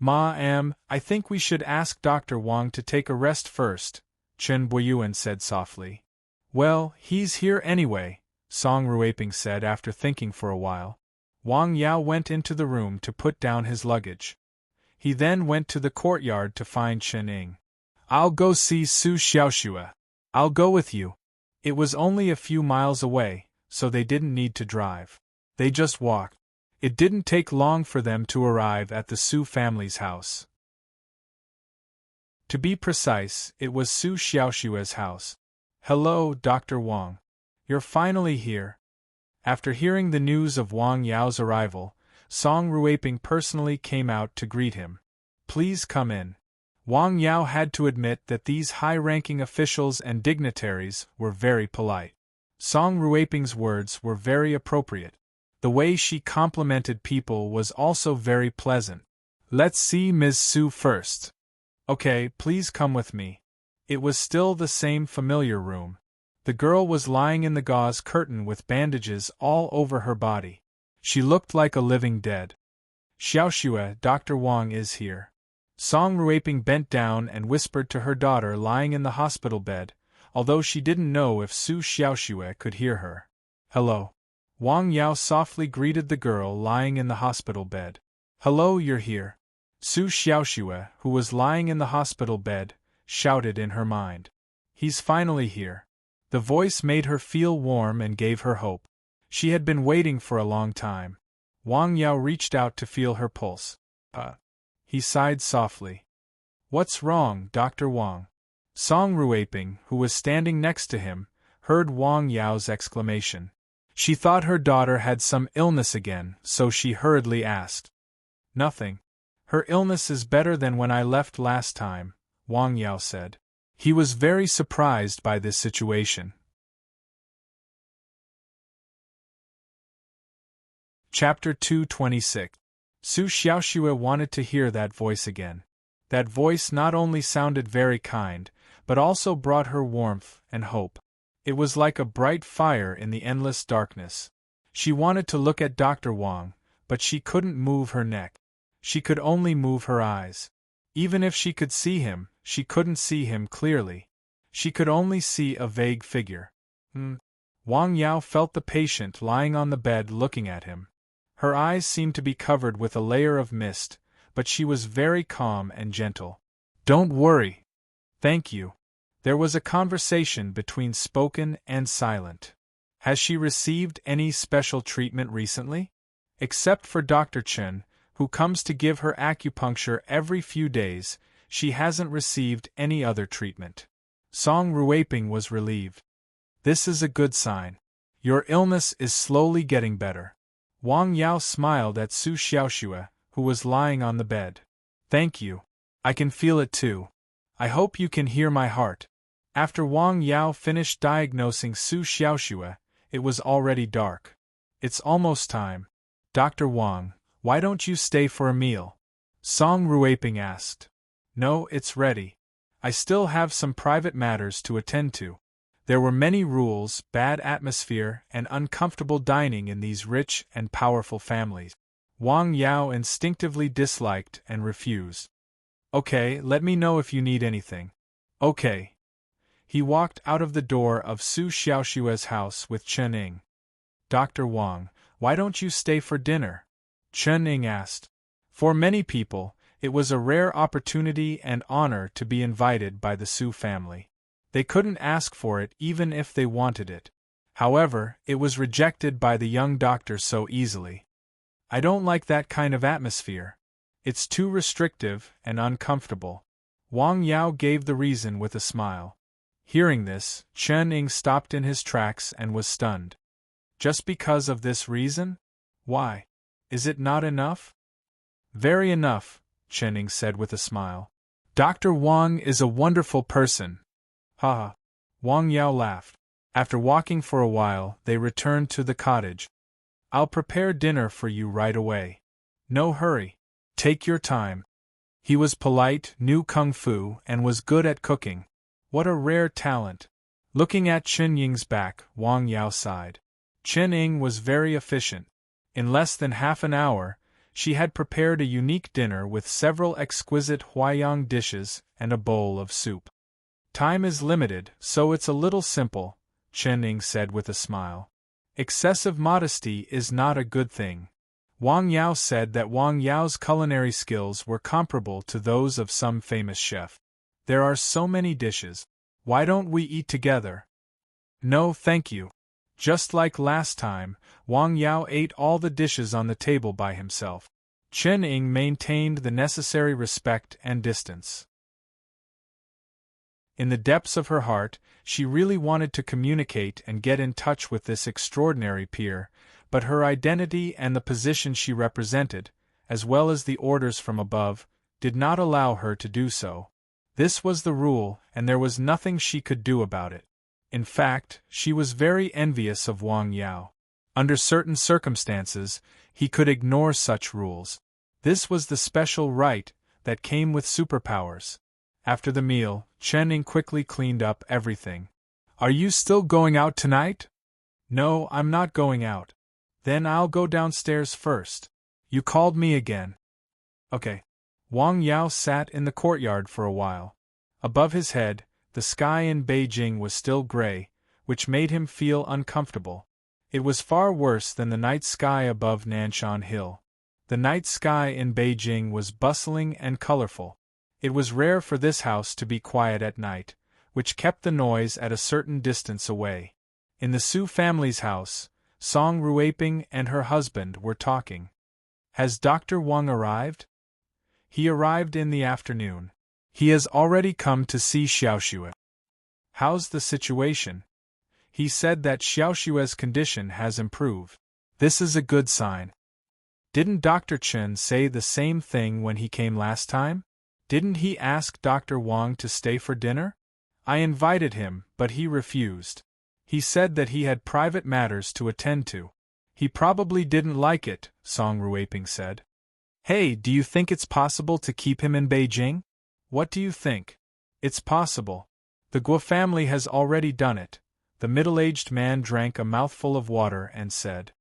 Speaker 1: I think we should ask Dr. Wang to take a rest first," Chen Buiyuan said softly. "Well, he's here anyway," Song Ruiping said after thinking for a while. Wang Yao went into the room to put down his luggage. He then went to the courtyard to find Chen. "I'll go see Su Xiaoxue." "I'll go with you." It was only a few miles away, so they didn't need to drive. They just walked. It didn't take long for them to arrive at the Su family's house. To be precise, it was Su Xiaoxue's house. "Hello, Dr. Wang. You're finally here." After hearing the news of Wang Yao's arrival, Song Ruiping personally came out to greet him. "Please come in." Wang Yao had to admit that these high-ranking officials and dignitaries were very polite. Song Ruiping's words were very appropriate. The way she complimented people was also very pleasant. "Let's see Ms. Su first." "Okay, please come with me." It was still the same familiar room. The girl was lying in the gauze curtain with bandages all over her body. She looked like a living dead. "Xiaoxue, Dr. Wang is here." Song Ruiping bent down and whispered to her daughter lying in the hospital bed, although she didn't know if Su Xiaoxue could hear her. "Hello." Wang Yao softly greeted the girl lying in the hospital bed. "Hello, you're here." Su Xiaoxue, who was lying in the hospital bed, shouted in her mind. "He's finally here." The voice made her feel warm and gave her hope. She had been waiting for a long time. Wang Yao reached out to feel her pulse. He sighed softly. "What's wrong, Dr. Wang?" Song Ruiping, who was standing next to him, heard Wang Yao's exclamation. She thought her daughter had some illness again, so she hurriedly asked. "Nothing. Her illness is better than when I left last time," Wang Yao said. He was very surprised by this situation. Chapter 226. Su Xiaoxue wanted to hear that voice again. That voice not only sounded very kind, but also brought her warmth and hope. It was like a bright fire in the endless darkness. She wanted to look at Dr. Wang, but she couldn't move her neck. She could only move her eyes. Even if she could see him, she couldn't see him clearly. She could only see a vague figure. Wang Yao felt the patient lying on the bed looking at him. Her eyes seemed to be covered with a layer of mist, but she was very calm and gentle. "Don't worry." "Thank you." There was a conversation between spoken and silent. "Has she received any special treatment recently?" "Except for Dr. Chen, who comes to give her acupuncture every few days, she hasn't received any other treatment." Song Ruiping was relieved. "This is a good sign. Your illness is slowly getting better." Wang Yao smiled at Su Xiaoxue, who was lying on the bed. "Thank you. I can feel it too. I hope you can hear my heart." After Wang Yao finished diagnosing Su Xiaoxue, it was already dark. "It's almost time. Dr. Wang, why don't you stay for a meal?" Song Ruiping asked. "No, it's ready. I still have some private matters to attend to." There were many rules, bad atmosphere, and uncomfortable dining in these rich and powerful families. Wang Yao instinctively disliked and refused. "Okay, let me know if you need anything." "Okay." He walked out of the door of Su Xiaoxue's house with Chen. "Dr. Wang, why don't you stay for dinner?" Chen asked. For many people, it was a rare opportunity and honor to be invited by the Su family. They couldn't ask for it even if they wanted it. However, it was rejected by the young doctor so easily. "I don't like that kind of atmosphere. It's too restrictive and uncomfortable." Wang Yao gave the reason with a smile. Hearing this, Chen stopped in his tracks and was stunned. "Just because of this reason? Why? Is it not enough?" "Very enough," Chen said with a smile. "Dr. Wang is a wonderful person." "Ha!" Wang Yao laughed. After walking for a while, they returned to the cottage. "I'll prepare dinner for you right away. No hurry." Take your time. He was polite, knew kung fu, and was good at cooking. What a rare talent. Looking at Chen Ying's back, Wang Yao sighed. Chen Ying was very efficient. In less than half an hour, she had prepared a unique dinner with several exquisite Huaiyang dishes and a bowl of soup. Time is limited, so it's a little simple, Chen Ying said with a smile. Excessive modesty is not a good thing. Wang Yao said that Wang Yao's culinary skills were comparable to those of some famous chef. There are so many dishes. Why don't we eat together? No, thank you. Just like last time, Wang Yao ate all the dishes on the table by himself. Chen Ying maintained the necessary respect and distance. In the depths of her heart, she really wanted to communicate and get in touch with this extraordinary peer, but her identity and the position she represented, as well as the orders from above, did not allow her to do so. This was the rule, and there was nothing she could do about it. In fact, she was very envious of Wang Yao. Under certain circumstances, he could ignore such rules. This was the special right that came with superpowers. After the meal, Chen Ying quickly cleaned up everything. Are you still going out tonight? No, I'm not going out. Then I'll go downstairs first. You called me again. Okay. Wang Yao sat in the courtyard for a while. Above his head, the sky in Beijing was still gray, which made him feel uncomfortable. It was far worse than the night sky above Nanshan Hill. The night sky in Beijing was bustling and colorful. It was rare for this house to be quiet at night, which kept the noise at a certain distance away. In the Su family's house, Song Ruiping and her husband were talking. Has Dr. Wang arrived? He arrived in the afternoon. He has already come to see Xiaoxue. How's the situation? He said that Xiaoxue's condition has improved. This is a good sign. Didn't Dr. Chen say the same thing when he came last time? Didn't he ask Dr. Wang to stay for dinner? I invited him, but he refused. He said that he had private matters to attend to. He probably didn't like it, Song Ruiping said. Hey, do you think it's possible to keep him in Beijing? What do you think? It's possible. The Guo family has already done it. The middle-aged man drank a mouthful of water and said,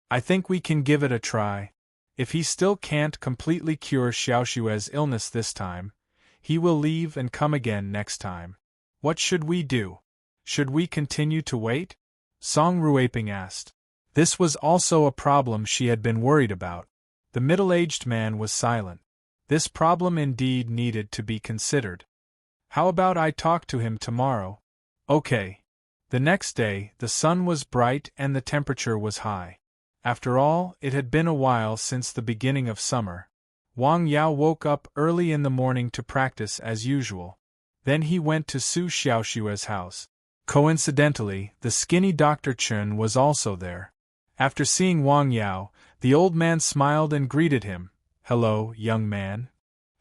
Speaker 1: I think we can give it a try. If he still can't completely cure Xiaoxue's illness this time, he will leave and come again next time. What should we do? Should we continue to wait? Song Ruiping asked. This was also a problem she had been worried about. The middle-aged man was silent. This problem indeed needed to be considered. How about I talk to him tomorrow? Okay. The next day, the sun was bright and the temperature was high. After all, it had been a while since the beginning of summer. Wang Yao woke up early in the morning to practice as usual. Then he went to Su Xiaoxue's house. Coincidentally, the skinny Dr. Chen was also there. After seeing Wang Yao, the old man smiled and greeted him. Hello, young man.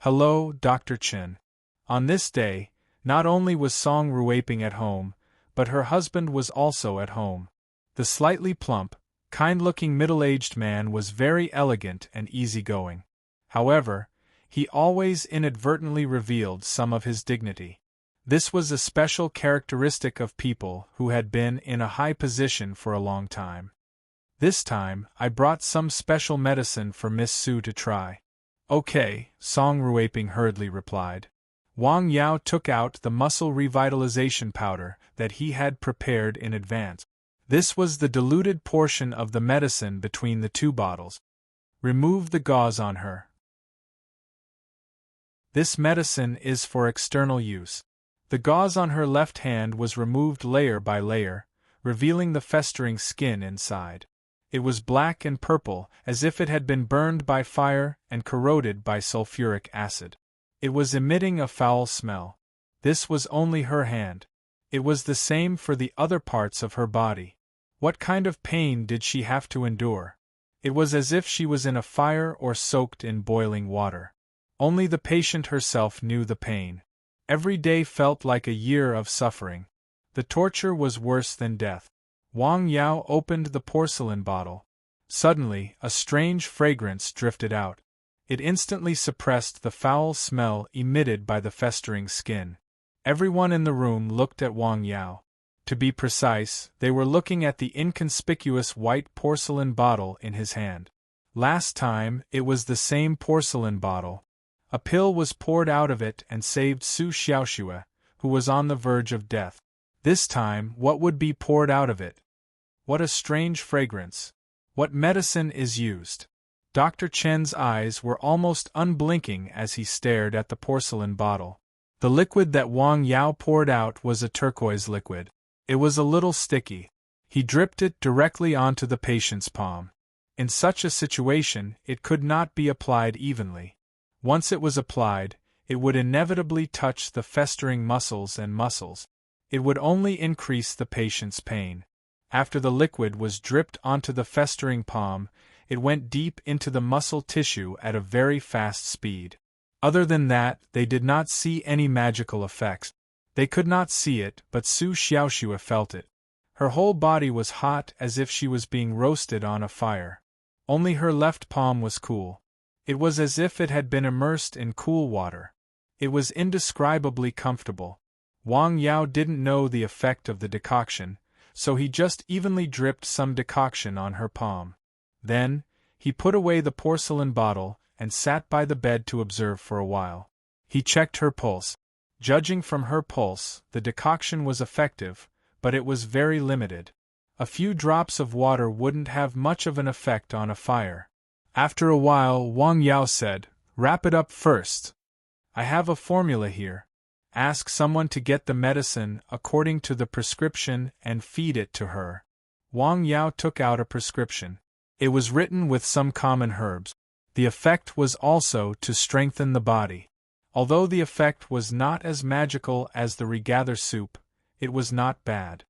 Speaker 1: Hello, Dr. Chen. On this day, not only was Song Ruiping at home, but her husband was also at home. The slightly plump, kind-looking middle-aged man was very elegant and easygoing. However, he always inadvertently revealed some of his dignity. This was a special characteristic of people who had been in a high position for a long time. This time, I brought some special medicine for Miss Su to try. Okay, Song Ruiping hurriedly replied. Wang Yao took out the muscle revitalization powder that he had prepared in advance. This was the diluted portion of the medicine between the two bottles. Remove the gauze on her. This medicine is for external use. The gauze on her left hand was removed layer by layer, revealing the festering skin inside. It was black and purple, as if it had been burned by fire and corroded by sulfuric acid. It was emitting a foul smell. This was only her hand. It was the same for the other parts of her body. What kind of pain did she have to endure? It was as if she was in a fire or soaked in boiling water. Only the patient herself knew the pain. Every day felt like a year of suffering. The torture was worse than death. Wang Yao opened the porcelain bottle. Suddenly, a strange fragrance drifted out. It instantly suppressed the foul smell emitted by the festering skin. Everyone in the room looked at Wang Yao. To be precise, they were looking at the inconspicuous white porcelain bottle in his hand. Last time, it was the same porcelain bottle. A pill was poured out of it and saved Su Xiaoxue, who was on the verge of death. This time, what would be poured out of it? What a strange fragrance. What medicine is used? Dr. Chen's eyes were almost unblinking as he stared at the porcelain bottle. The liquid that Wang Yao poured out was a turquoise liquid. It was a little sticky. He dripped it directly onto the patient's palm. In such a situation, it could not be applied evenly. Once it was applied, it would inevitably touch the festering muscles and muscles. It would only increase the patient's pain. After the liquid was dripped onto the festering palm, it went deep into the muscle tissue at a very fast speed. Other than that, they did not see any magical effects. They could not see it, but Su Xiaoxue felt it. Her whole body was hot as if she was being roasted on a fire. Only her left palm was cool. It was as if it had been immersed in cool water. It was indescribably comfortable. Wang Yao didn't know the effect of the decoction, so he just evenly dripped some decoction on her palm. Then, he put away the porcelain bottle and sat by the bed to observe for a while. He checked her pulse. Judging from her pulse, the decoction was effective, but it was very limited. A few drops of water wouldn't have much of an effect on a fire. After a while, Wang Yao said, "Wrap it up first. I have a formula here. Ask someone to get the medicine according to the prescription and feed it to her." Wang Yao took out a prescription. It was written with some common herbs. The effect was also to strengthen the body. Although the effect was not as magical as the regather soup, it was not bad.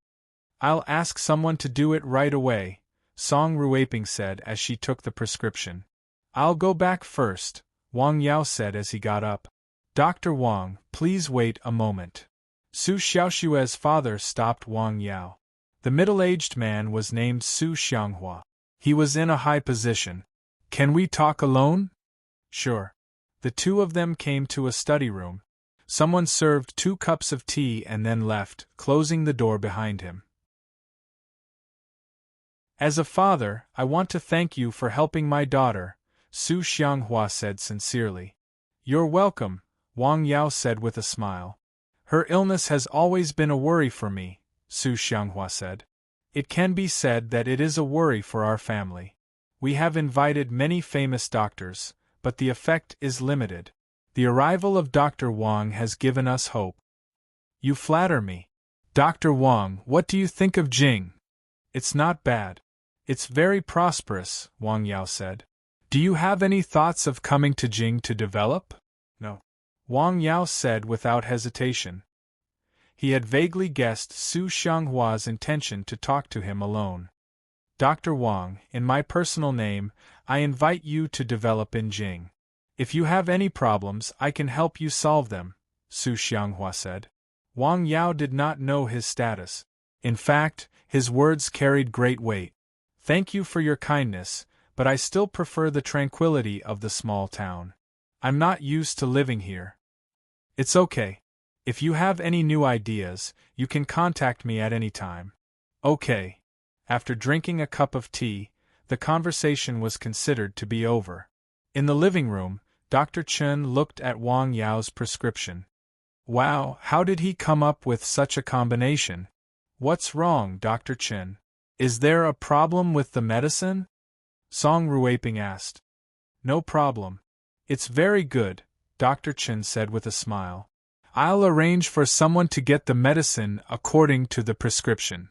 Speaker 1: "I'll ask someone to do it right away," Song Ruiping said as she took the prescription. "I'll go back first," Wang Yao said as he got up. "Dr. Wang, please wait a moment." Su Xiaoxue's father stopped Wang Yao. The middle-aged man was named Su Xianghua. He was in a high position. "Can we talk alone?" "Sure." The two of them came to a study room. Someone served 2 cups of tea and then left, closing the door behind him. "As a father, I want to thank you for helping my daughter," Su Xianghua said sincerely. "You're welcome," Wang Yao said with a smile. "Her illness has always been a worry for me," Su Xianghua said. "It can be said that it is a worry for our family. We have invited many famous doctors, but the effect is limited. The arrival of Dr. Wang has given us hope." "You flatter me. Dr. Wang, what do you think of Jing?" "It's not bad. It's very prosperous," Wang Yao said. "Do you have any thoughts of coming to Jing to develop?" "No," Wang Yao said without hesitation. He had vaguely guessed Su Xianghua's intention to talk to him alone. "Dr. Wang, in my personal name, I invite you to develop in Jing. If you have any problems, I can help you solve them," Su Xianghua said. Wang Yao did not know his status. In fact, his words carried great weight. "Thank you for your kindness, but I still prefer the tranquility of the small town. I'm not used to living here." "It's okay. If you have any new ideas, you can contact me at any time." "Okay." After drinking a cup of tea, the conversation was considered to be over. In the living room, Dr. Chen looked at Wang Yao's prescription. "Wow, how did he come up with such a combination?" "What's wrong, Dr. Chen? Is there a problem with the medicine?" Song Ruiping asked. "No problem. It's very good," Dr. Chen said with a smile. "I'll arrange for someone to get the medicine according to the prescription."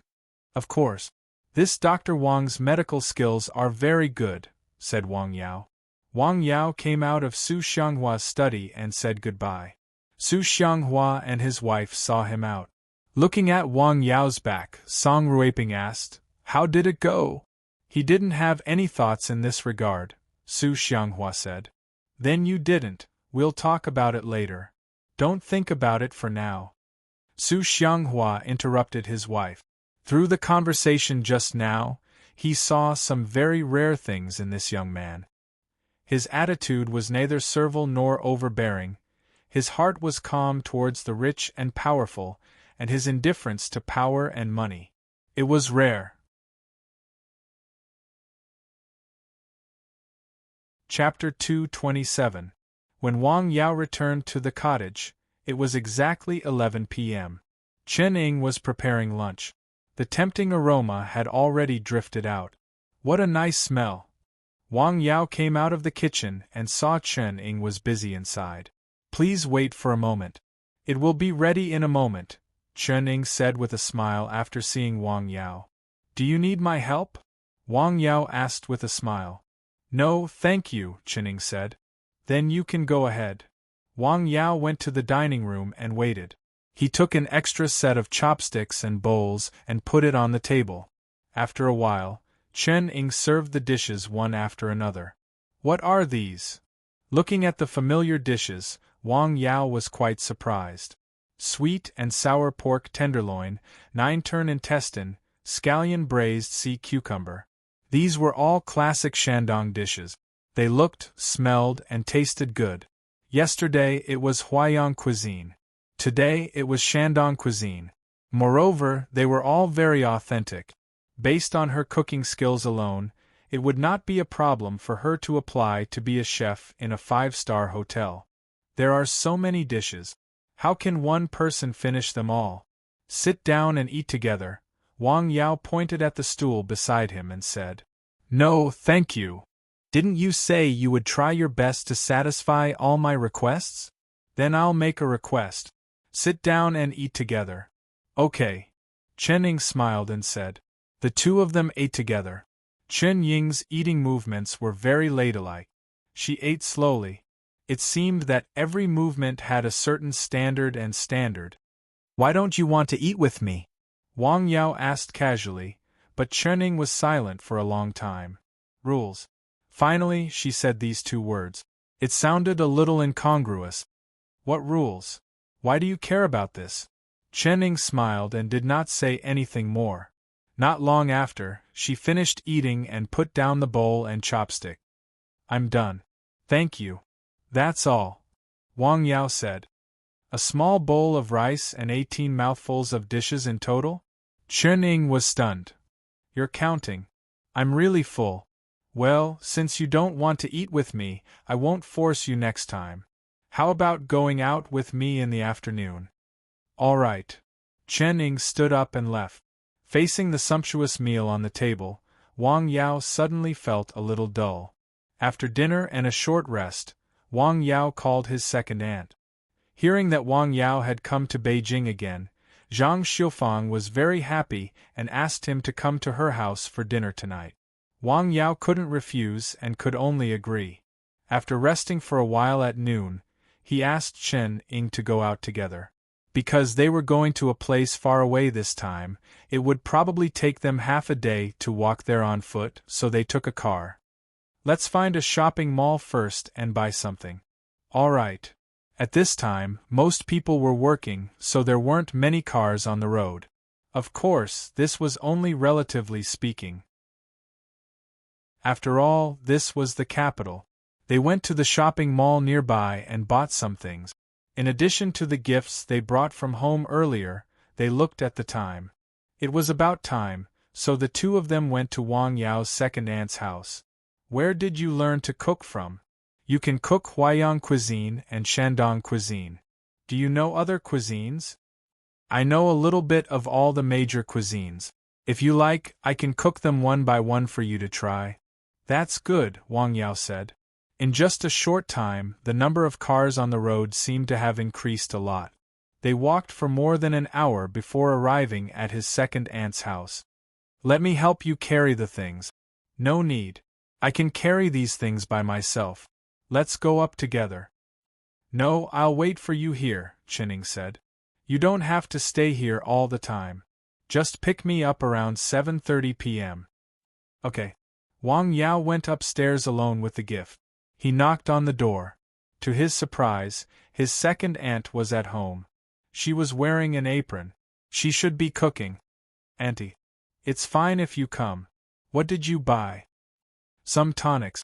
Speaker 1: "Of course. This Dr. Wang's medical skills are very good," said Wang Yao. Wang Yao came out of Su Xianghua's study and said goodbye. Su Xianghua and his wife saw him out. Looking at Wang Yao's back, Song Ruiping asked, "How did it go?" "He didn't have any thoughts in this regard," Su Xianghua said. "Then you didn't. We'll talk about it later. Don't think about it for now." Su Xianghua interrupted his wife. Through the conversation just now, he saw some very rare things in this young man. His attitude was neither servile nor overbearing, his heart was calm towards the rich and powerful, and his indifference to power and money. It was rare. Chapter 227. When Wang Yao returned to the cottage, it was exactly 11 p.m. Chen Ying was preparing lunch. The tempting aroma had already drifted out. What a nice smell! Wang Yao came out of the kitchen and saw Chen Ying was busy inside. Please wait for a moment. It will be ready in a moment, Chen Ying said with a smile after seeing Wang Yao. Do you need my help? Wang Yao asked with a smile. No, thank you, Chen Ying said. Then you can go ahead. Wang Yao went to the dining room and waited. He took an extra set of chopsticks and bowls and put it on the table. After a while, Chen Ying served the dishes one after another. What are these? Looking at the familiar dishes, Wang Yao was quite surprised. Sweet and sour pork tenderloin, 9-tern intestine, scallion braised sea cucumber. These were all classic Shandong dishes. They looked, smelled, and tasted good. Yesterday it was Huaiyang cuisine. Today it was Shandong cuisine. Moreover, they were all very authentic. Based on her cooking skills alone, it would not be a problem for her to apply to be a chef in a 5-star hotel. There are so many dishes. How can one person finish them all? Sit down and eat together. Wang Yao pointed at the stool beside him and said, No, thank you. Didn't you say you would try your best to satisfy all my requests? Then I'll make a request. Sit down and eat together. Okay. Chen Ying smiled and said. The two of them ate together. Chen Ying's eating movements were very ladylike. She ate slowly. It seemed that every movement had a certain standard. Why don't you want to eat with me? Wang Yao asked casually, but Chen Ying was silent for a long time. Rules. Finally, she said these 2 words. It sounded a little incongruous. What rules? Why do you care about this? Chen Ying smiled and did not say anything more. Not long after, she finished eating and put down the bowl and chopstick. I'm done. Thank you. That's all. Wang Yao said. A small bowl of rice and 18 mouthfuls of dishes in total? Chen Ying was stunned. You're counting. I'm really full. Well, since you don't want to eat with me, I won't force you next time. How about going out with me in the afternoon? All right. Chen Ying stood up and left. Facing the sumptuous meal on the table, Wang Yao suddenly felt a little dull. After dinner and a short rest, Wang Yao called his second aunt. Hearing that Wang Yao had come to Beijing again, Zhang Xiufang was very happy and asked him to come to her house for dinner tonight. Wang Yao couldn't refuse and could only agree. After resting for a while at noon, he asked Chen Ying to go out together. Because they were going to a place far away this time, it would probably take them half a day to walk there on foot, so they took a car. Let's find a shopping mall first and buy something. All right. At this time, most people were working, so there weren't many cars on the road. Of course, this was only relatively speaking. After all, this was the capital. They went to the shopping mall nearby and bought some things. In addition to the gifts they brought from home earlier, they looked at the time. It was about time, so the 2 of them went to Wang Yao's second aunt's house. Where did you learn to cook from? You can cook Huaiyang cuisine and Shandong cuisine. Do you know other cuisines? I know a little bit of all the major cuisines. If you like, I can cook them one by one for you to try. That's good, Wang Yao said. In just a short time, the number of cars on the road seemed to have increased a lot. They walked for more than an hour before arriving at his second aunt's house. Let me help you carry the things. No need. I can carry these things by myself. Let's go up together. No, I'll wait for you here, Chen Ying said. You don't have to stay here all the time. Just pick me up around 7:30 p.m. Okay. Wang Yao went upstairs alone with the gift. He knocked on the door. To his surprise, his second aunt was at home. She was wearing an apron. She should be cooking. Auntie. It's fine if you come. What did you buy? Some tonics.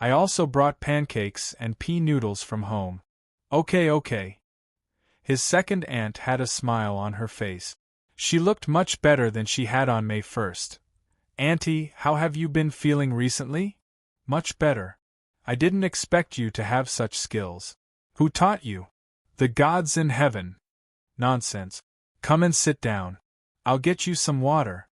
Speaker 1: I also brought pancakes and pea noodles from home. Okay. His second aunt had a smile on her face. She looked much better than she had on May 1st. Auntie, how have you been feeling recently? Much better. I didn't expect you to have such skills. Who taught you? The gods in heaven. Nonsense. Come and sit down. I'll get you some water.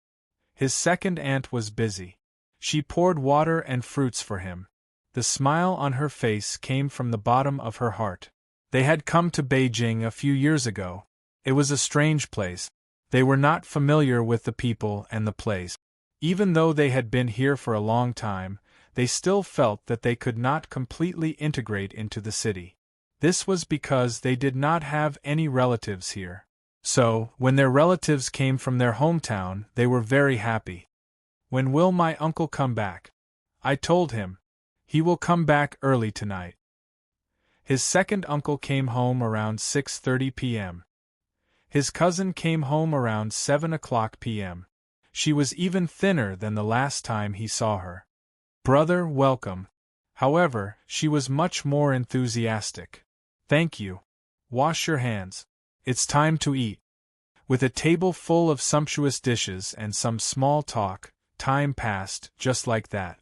Speaker 1: His second aunt was busy. She poured water and fruits for him. The smile on her face came from the bottom of her heart. They had come to Beijing a few years ago. It was a strange place. They were not familiar with the people and the place. Even though they had been here for a long time, they still felt that they could not completely integrate into the city. This was because they did not have any relatives here. So, when their relatives came from their hometown, they were very happy. When will my uncle come back? I told him. He will come back early tonight. His second uncle came home around 6:30 p.m. His cousin came home around 7 o'clock p.m. She was even thinner than the last time he saw her. Brother, welcome. However, she was much more enthusiastic. Thank you. Wash your hands. It's time to eat. With a table full of sumptuous dishes and some small talk, time passed just like that.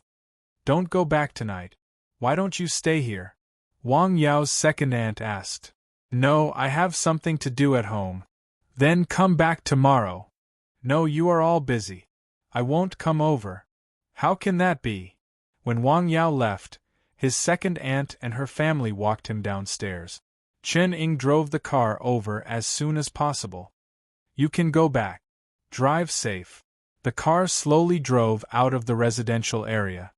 Speaker 1: Don't go back tonight. Why don't you stay here? Wang Yao's second aunt asked. No, I have something to do at home. Then come back tomorrow. No, you are all busy. I won't come over. How can that be? When Wang Yao left, his second aunt and her family walked him downstairs. Chen Ying drove the car over as soon as possible. You can go back. Drive safe. The car slowly drove out of the residential area.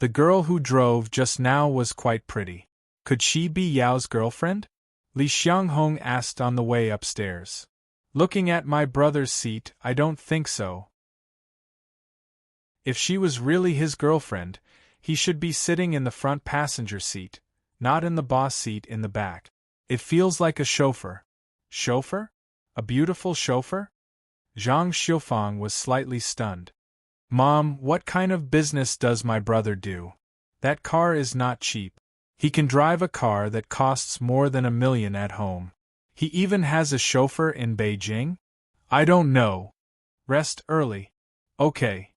Speaker 1: The girl who drove just now was quite pretty. Could she be Yao's girlfriend? Li Xianghong asked on the way upstairs. Looking at my brother's seat, I don't think so. If she was really his girlfriend, he should be sitting in the front passenger seat, not in the boss seat in the back. It feels like a chauffeur. Chauffeur? A beautiful chauffeur? Zhang Xiufang was slightly stunned. Mom, what kind of business does my brother do? That car is not cheap. He can drive a car that costs more than $1 million at home. He even has a chauffeur in Beijing? I don't know. Rest early. Okay.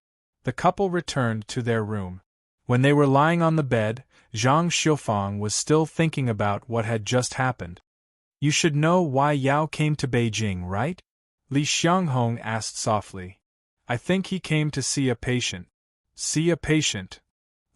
Speaker 1: The couple returned to their room. When they were lying on the bed, Zhang Xiufang was still thinking about what had just happened. You should know why Yao came to Beijing, right? Li Xianghong asked softly. I think he came to see a patient. See a patient?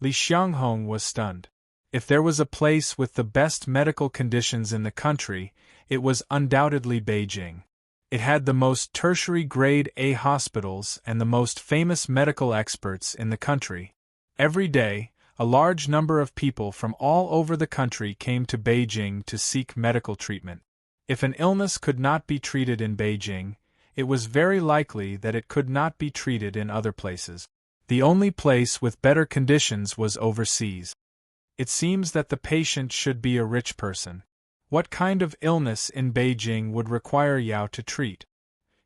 Speaker 1: Li Xianghong was stunned. If there was a place with the best medical conditions in the country, it was undoubtedly Beijing. It had the most tertiary grade A hospitals and the most famous medical experts in the country. Every day, a large number of people from all over the country came to Beijing to seek medical treatment. If an illness could not be treated in Beijing, it was very likely that it could not be treated in other places. The only place with better conditions was overseas. It seems that the patient should be a rich person. What kind of illness in Beijing would require Yao to treat?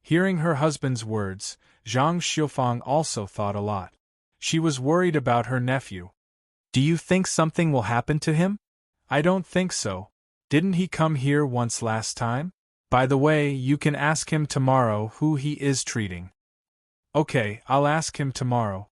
Speaker 1: Hearing her husband's words, Zhang Xiufang also thought a lot. She was worried about her nephew. Do you think something will happen to him? I don't think so. Didn't he come here once last time? By the way, you can ask him tomorrow who he is treating. Okay, I'll ask him tomorrow.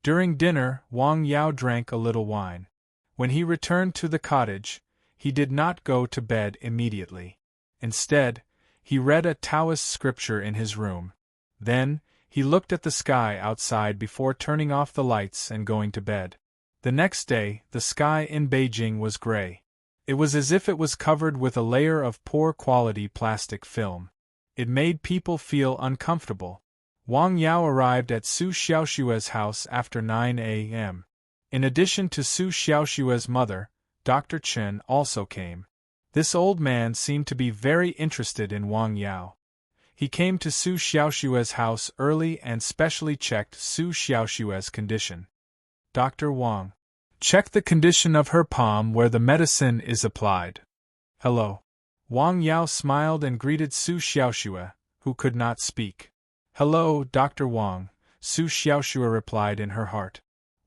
Speaker 1: During dinner, Wang Yao drank a little wine. When he returned to the cottage, he did not go to bed immediately. Instead, he read a Taoist scripture in his room. Then, he looked at the sky outside before turning off the lights and going to bed. The next day, the sky in Beijing was gray. It was as if it was covered with a layer of poor-quality plastic film. It made people feel uncomfortable. Wang Yao arrived at Su Xiaoshue's house after 9 a.m. In addition to Su Xiaoshue's mother, Dr. Chen also came. This old man seemed to be very interested in Wang Yao. He came to Su Xiaoshue's house early and specially checked Su Xiaoshue's condition. Dr. Wang, check the condition of her palm where the medicine is applied. Hello. Wang Yao smiled and greeted Su Xiaoshue, who could not speak. Hello, Dr. Wang, Su Xiaoshue replied in her heart.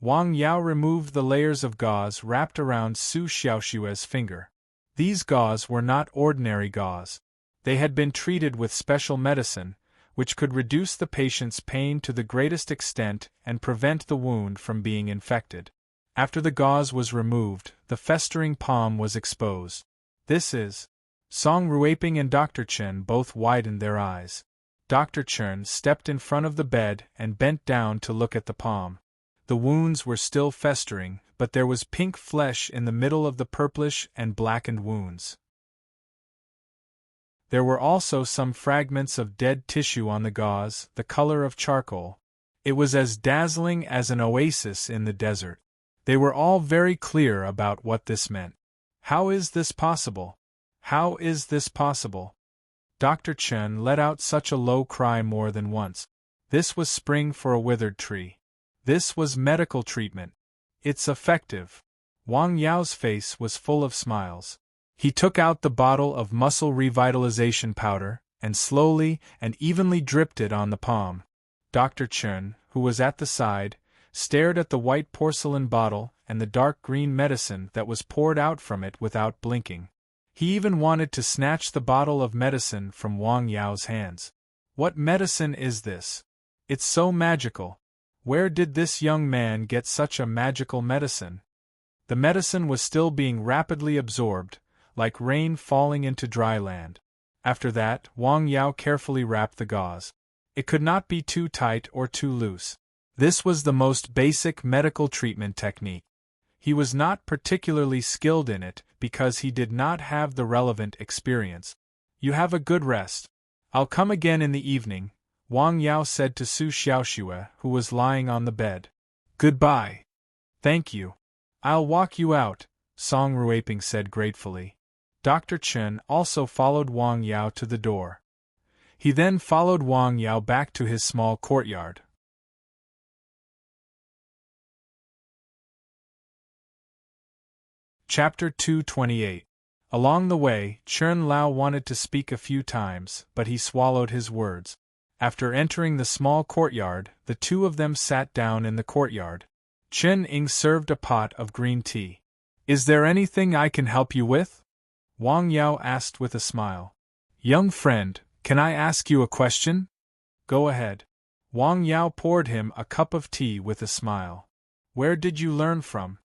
Speaker 1: Wang Yao removed the layers of gauze wrapped around Su Xiaoshue's finger. These gauze were not ordinary gauze. They had been treated with special medicine, which could reduce the patient's pain to the greatest extent and prevent the wound from being infected. After the gauze was removed, the festering palm was exposed. This is. Song Ruiping and Dr. Chen both widened their eyes. Dr. Chen stepped in front of the bed and bent down to look at the palm. The wounds were still festering, but there was pink flesh in the middle of the purplish and blackened wounds. There were also some fragments of dead tissue on the gauze, the color of charcoal. It was as dazzling as an oasis in the desert. They were all very clear about what this meant. How is this possible? How is this possible? Dr. Chen let out such a low cry more than once. This was spring for a withered tree. This was medical treatment. It's effective. Wang Yao's face was full of smiles. He took out the bottle of muscle revitalization powder, and slowly and evenly dripped it on the palm. Dr. Chen, who was at the side, stared at the white porcelain bottle and the dark green medicine that was poured out from it without blinking. He even wanted to snatch the bottle of medicine from Wang Yao's hands. What medicine is this? It's so magical. Where did this young man get such a magical medicine? The medicine was still being rapidly absorbed, like rain falling into dry land. After that, Wang Yao carefully wrapped the gauze. It could not be too tight or too loose. This was the most basic medical treatment technique. He was not particularly skilled in it because he did not have the relevant experience. You have a good rest. I'll come again in the evening, Wang Yao said to Su Xiaoxue, who was lying on the bed. Goodbye. Thank you. I'll walk you out, Song Ruiping said gratefully. Dr. Chen also followed Wang Yao to the door. He then followed Wang Yao back to his small courtyard. Chapter 228. Along the way, Chen Lao wanted to speak a few times, but he swallowed his words. After entering the small courtyard, the two of them sat down in the courtyard. Chen Ying served a pot of green tea. Is there anything I can help you with? Wang Yao asked with a smile. Young friend, can I ask you a question? Go ahead. Wang Yao poured him a cup of tea with a smile. Where did you learn from?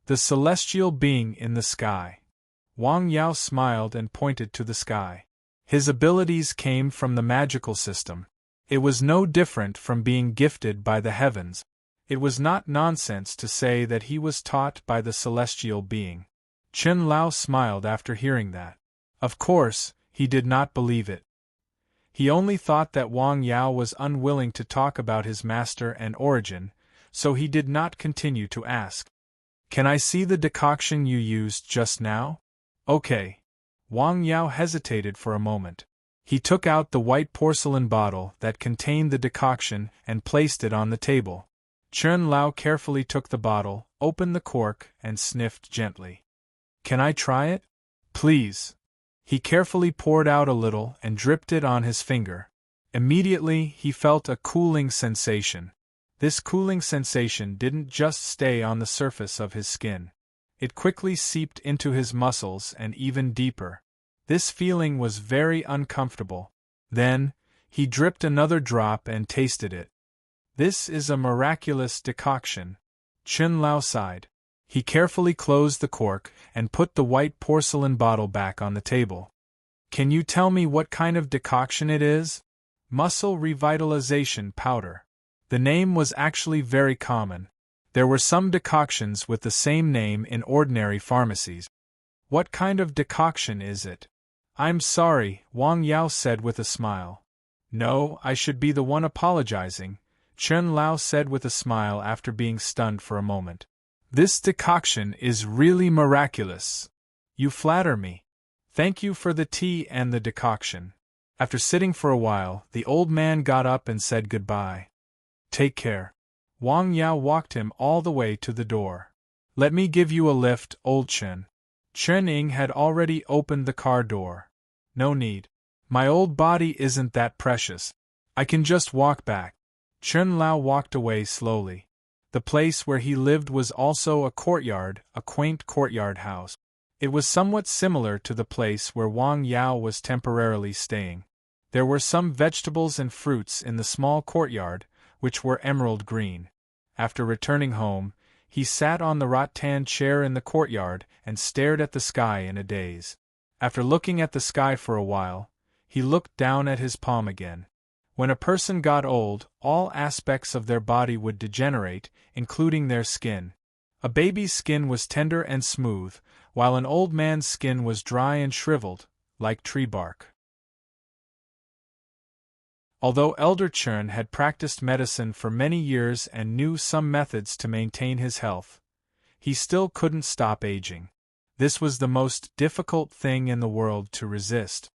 Speaker 1: The celestial being in the sky. Wang Yao smiled and pointed to the sky. His abilities came from the magical system. It was no different from being gifted by the heavens. It was not nonsense to say that he was taught by the celestial being. Chen Lao smiled after hearing that. Of course, he did not believe it. He only thought that Wang Yao was unwilling to talk about his master and origin, so he did not continue to ask. Can I see the decoction you used just now? Okay. Wang Yao hesitated for a moment. He took out the white porcelain bottle that contained the decoction and placed it on the table. Chen Lao carefully took the bottle, opened the cork, and sniffed gently. Can I try it? Please. He carefully poured out a little and dripped it on his finger. Immediately, he felt a cooling sensation. This cooling sensation didn't just stay on the surface of his skin. It quickly seeped into his muscles and even deeper. This feeling was very uncomfortable. Then, he dripped another drop and tasted it. This is a miraculous decoction. Chen Lao sighed. He carefully closed the cork and put the white porcelain bottle back on the table. Can you tell me what kind of decoction it is? Muscle revitalization powder. The name was actually very common. There were some decoctions with the same name in ordinary pharmacies. What kind of decoction is it? I'm sorry, Wang Yao said with a smile. No, I should be the one apologizing, Chen Lao said with a smile after being stunned for a moment. This decoction is really miraculous. You flatter me. Thank you for the tea and the decoction. After sitting for a while, the old man got up and said goodbye. Take care. Wang Yao walked him all the way to the door. Let me give you a lift, old Chen. Chen Ying had already opened the car door. No need. My old body isn't that precious. I can just walk back. Chen Lao walked away slowly. The place where he lived was also a courtyard, a quaint courtyard house. It was somewhat similar to the place where Wang Yao was temporarily staying. There were some vegetables and fruits in the small courtyard, which were emerald green. After returning home, he sat on the rattan chair in the courtyard and stared at the sky in a daze. After looking at the sky for a while, he looked down at his palm again. When a person got old, all aspects of their body would degenerate, including their skin. A baby's skin was tender and smooth, while an old man's skin was dry and shriveled, like tree bark. Although Elder Chen had practiced medicine for many years and knew some methods to maintain his health, he still couldn't stop aging. This was the most difficult thing in the world to resist.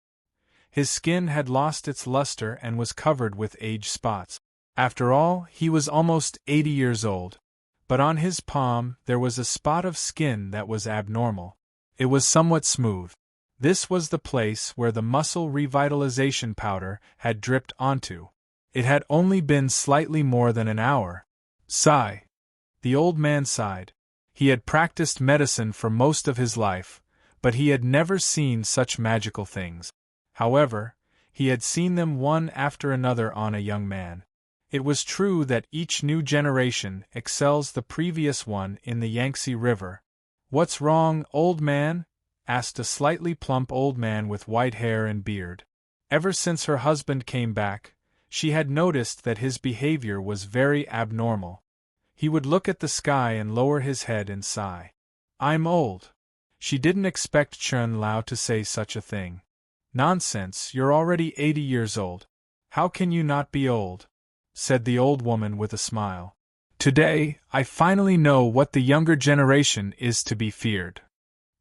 Speaker 1: His skin had lost its luster and was covered with age spots. After all, he was almost 80 years old. But on his palm there was a spot of skin that was abnormal. It was somewhat smooth. This was the place where the muscle revitalization powder had dripped onto. It had only been slightly more than an hour. Sigh. The old man sighed. He had practiced medicine for most of his life, but he had never seen such magical things. However, he had seen them one after another on a young man. It was true that each new generation excels the previous one in the Yangtze River. "What's wrong, old man?" asked a slightly plump old man with white hair and beard. Ever since her husband came back, she had noticed that his behavior was very abnormal. He would look at the sky and lower his head and sigh. "I'm old." She didn't expect Chen Lao to say such a thing. "Nonsense, you're already 80 years old. How can you not be old?" said the old woman with a smile. "Today, I finally know what the younger generation is to be feared."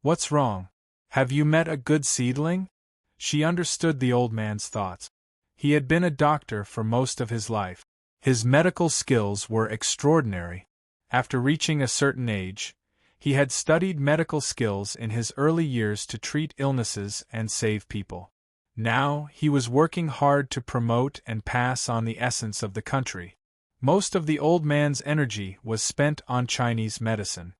Speaker 1: "What's wrong? Have you met a good seedling?" She understood the old man's thoughts. He had been a doctor for most of his life. His medical skills were extraordinary. After reaching a certain age, he had studied medical skills in his early years to treat illnesses and save people. Now, he was working hard to promote and pass on the essence of the country. Most of the old man's energy was spent on Chinese medicine.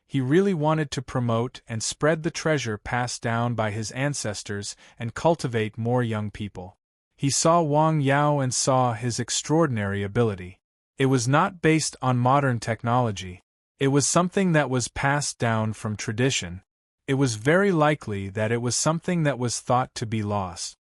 Speaker 1: He really wanted to promote and spread the treasure passed down by his ancestors and cultivate more young people. He saw Wang Yao and saw his extraordinary ability. It was not based on modern technology. It was something that was passed down from tradition. It was very likely that it was something that was thought to be lost.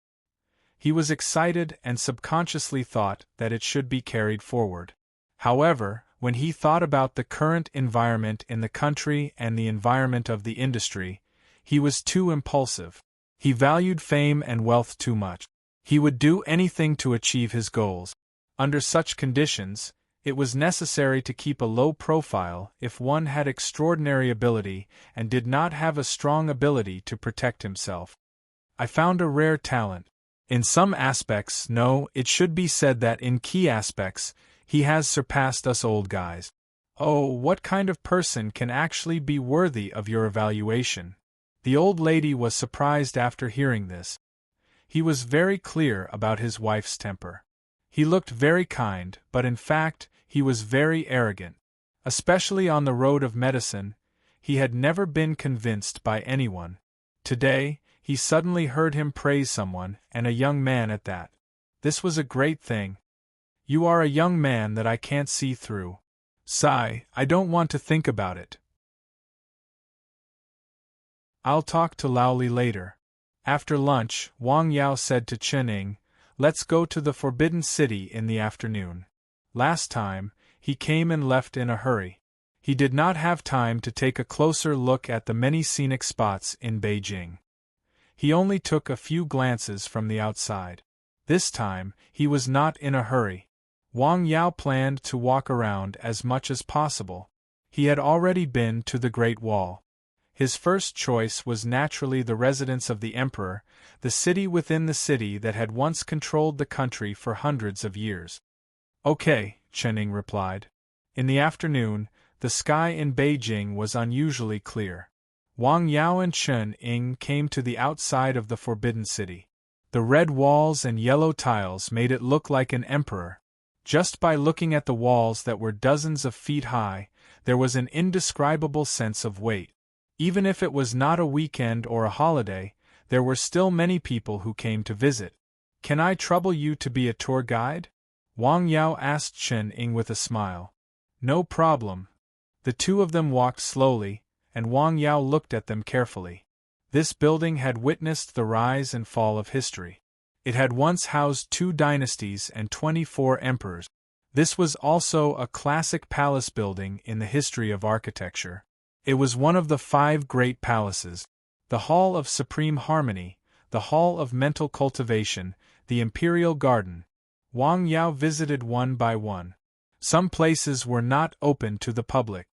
Speaker 1: He was excited and subconsciously thought that it should be carried forward. However, when he thought about the current environment in the country and the environment of the industry, he was too impulsive. He valued fame and wealth too much. He would do anything to achieve his goals. Under such conditions, it was necessary to keep a low profile if one had extraordinary ability and did not have a strong ability to protect himself. "I found a rare talent. In some aspects, no, it should be said that in key aspects, he has surpassed us old guys." "Oh, what kind of person can actually be worthy of your evaluation?" The old lady was surprised after hearing this. He was very clear about his wife's temper. He looked very kind, but in fact, he was very arrogant. Especially on the road of medicine, he had never been convinced by anyone. Today, he suddenly heard him praise someone, and a young man at that. This was a great thing. "You are a young man that I can't see through." Sigh, "I don't want to think about it. I'll talk to Laoli later." After lunch, Wang Yao said to Chen Ying, "Let's go to the Forbidden City in the afternoon." Last time, he came and left in a hurry. He did not have time to take a closer look at the many scenic spots in Beijing. He only took a few glances from the outside. This time, he was not in a hurry. Wang Yao planned to walk around as much as possible. He had already been to the Great Wall. His first choice was naturally the residence of the emperor, the city within the city that had once controlled the country for hundreds of years. "Okay," Chen Ying replied. In the afternoon, the sky in Beijing was unusually clear. Wang Yao and Chen Ying came to the outside of the Forbidden City. The red walls and yellow tiles made it look like an emperor. Just by looking at the walls that were dozens of feet high, there was an indescribable sense of weight. Even if it was not a weekend or a holiday, there were still many people who came to visit. "Can I trouble you to be a tour guide?" Wang Yao asked Chen Ying with a smile. "No problem." The two of them walked slowly, and Wang Yao looked at them carefully. This building had witnessed the rise and fall of history. It had once housed 2 dynasties and 24 emperors. This was also a classic palace building in the history of architecture. It was one of the 5 great palaces: the Hall of Supreme Harmony, the Hall of Mental Cultivation, the Imperial Garden. Wang Yao visited one by one. Some places were not open to the public.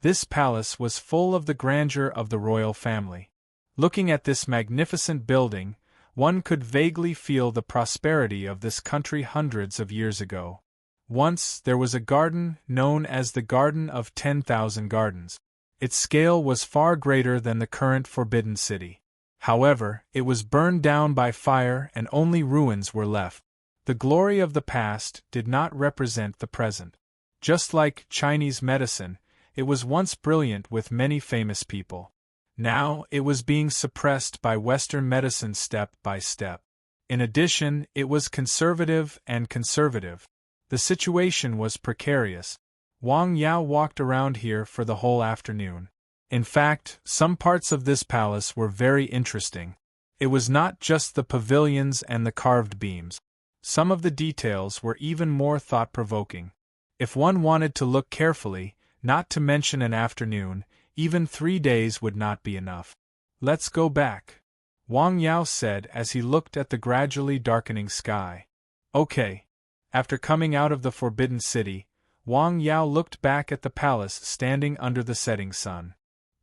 Speaker 1: This palace was full of the grandeur of the royal family. Looking at this magnificent building, one could vaguely feel the prosperity of this country hundreds of years ago. Once there was a garden known as the Garden of 10,000 Gardens. Its scale was far greater than the current Forbidden City. However, it was burned down by fire and only ruins were left. The glory of the past did not represent the present. Just like Chinese medicine, it was once brilliant with many famous people. Now it was being suppressed by Western medicine step by step. In addition, it was conservative and conservative. The situation was precarious. Wang Yao walked around here for the whole afternoon. In fact, some parts of this palace were very interesting. It was not just the pavilions and the carved beams. Some of the details were even more thought-provoking. If one wanted to look carefully, not to mention an afternoon, even 3 days would not be enough. "Let's go back," Wang Yao said as he looked at the gradually darkening sky. "Okay." After coming out of the Forbidden City, Wang Yao looked back at the palace standing under the setting sun.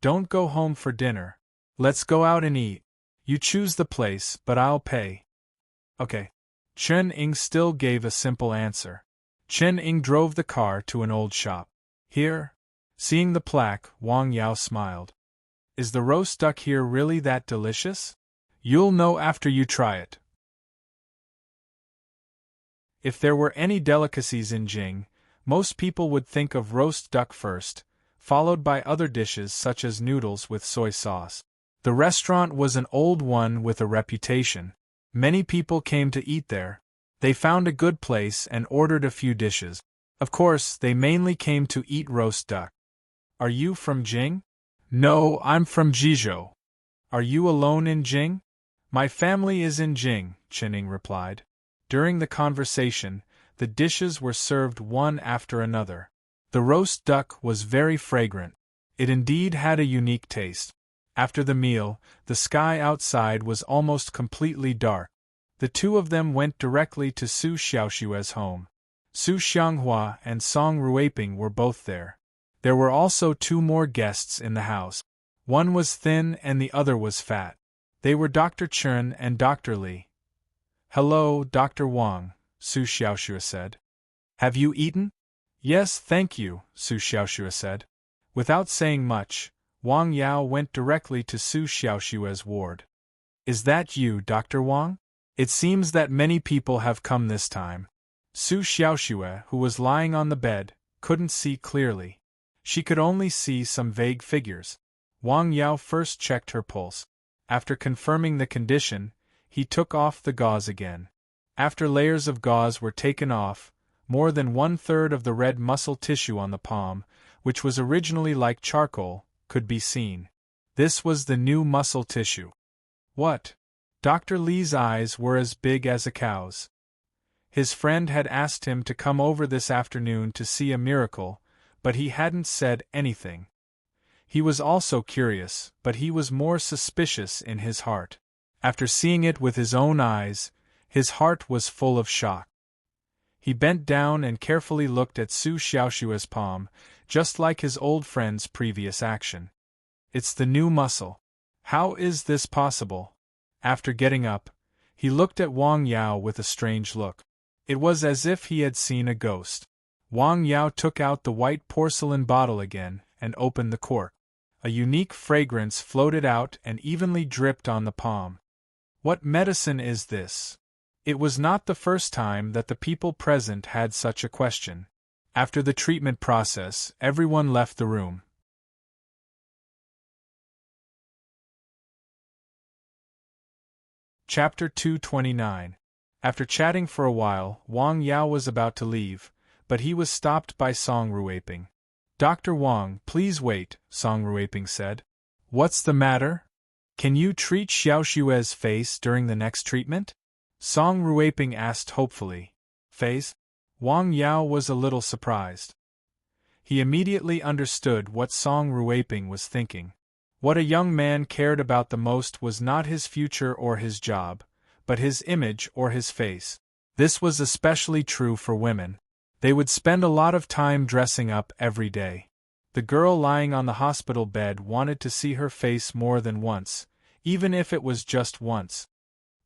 Speaker 1: "Don't go home for dinner. Let's go out and eat. You choose the place, but I'll pay." "Okay." Chen Ying still gave a simple answer. Chen Ying drove the car to an old shop. "Here?" Seeing the plaque, Wang Yao smiled. "Is the roast duck here really that delicious? You'll know after you try it." If there were any delicacies in Jing, most people would think of roast duck first, followed by other dishes such as noodles with soy sauce. The restaurant was an old one with a reputation. Many people came to eat there. They found a good place and ordered a few dishes. Of course, they mainly came to eat roast duck. "Are you from Jing?" "No, I'm from Jizhou." "Are you alone in Jing?" "My family is in Jing," Chen Ying replied. During the conversation, the dishes were served one after another. The roast duck was very fragrant. It indeed had a unique taste. After the meal, the sky outside was almost completely dark. The two of them went directly to Su Xiaoshue's home. Su Xianghua and Song Ruiping were both there. There were also 2 more guests in the house. One was thin and the other was fat. They were Dr. Chen and Dr. Li. "Hello, Dr. Wang," Su Xiaoshue said. "Have you eaten?" "Yes, thank you," Su Xiaoshue said. Without saying much, Wang Yao went directly to Su Xiaoshue's ward. "Is that you, Dr. Wang? It seems that many people have come this time." Su Xiaoshue, who was lying on the bed, couldn't see clearly. She could only see some vague figures. Wang Yao first checked her pulse. After confirming the condition, he took off the gauze again. After layers of gauze were taken off, more than 1/3 of the red muscle tissue on the palm, which was originally like charcoal, could be seen. This was the new muscle tissue. "What?" Dr. Li's eyes were as big as a cow's. His friend had asked him to come over this afternoon to see a miracle, but he hadn't said anything. He was also curious, but he was more suspicious in his heart. After seeing it with his own eyes, his heart was full of shock. He bent down and carefully looked at Su Xiaoshue's palm, just like his old friend's previous action. "It's the new muscle. How is this possible?" After getting up, he looked at Wang Yao with a strange look. It was as if he had seen a ghost. Wang Yao took out the white porcelain bottle again and opened the cork. A unique fragrance floated out and evenly dripped on the palm. "What medicine is this? It was not the first time that the people present had such a question. After the treatment process, everyone left the room. Chapter 229. After chatting for a while, Wang Yao was about to leave, but he was stopped by Song Ruiping. "Dr. Wang, please wait," Song Ruiping said. "What's the matter? Can you treat Xiaoshue's face during the next treatment?" Song Ruiping asked hopefully. Face? Wang Yao was a little surprised. He immediately understood what Song Ruiping was thinking. What a young man cared about the most was not his future or his job, but his image or his face. This was especially true for women. They would spend a lot of time dressing up every day. The girl lying on the hospital bed wanted to see her face more than once, even if it was just once.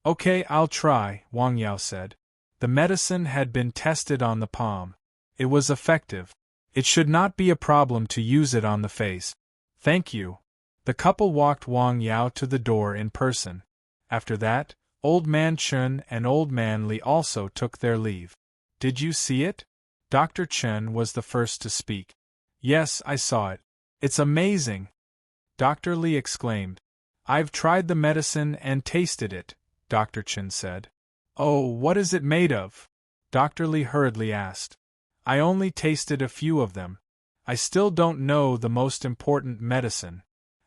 Speaker 1: "Okay, I'll try," Wang Yao said. The medicine had been tested on the palm. It was effective. It should not be a problem to use it on the face. "Thank you." The couple walked Wang Yao to the door in person. After that, Old Man Chen and Old Man Li also took their leave. "Did you see it?" Dr. Chen was the first to speak. "Yes, I saw it. It's amazing!" Dr. Li exclaimed. "I've tried the medicine and tasted it," Dr. Chen said. "Oh, what is it made of?" Dr. Li hurriedly asked. "I only tasted a few of them. I still don't know the most important medicine.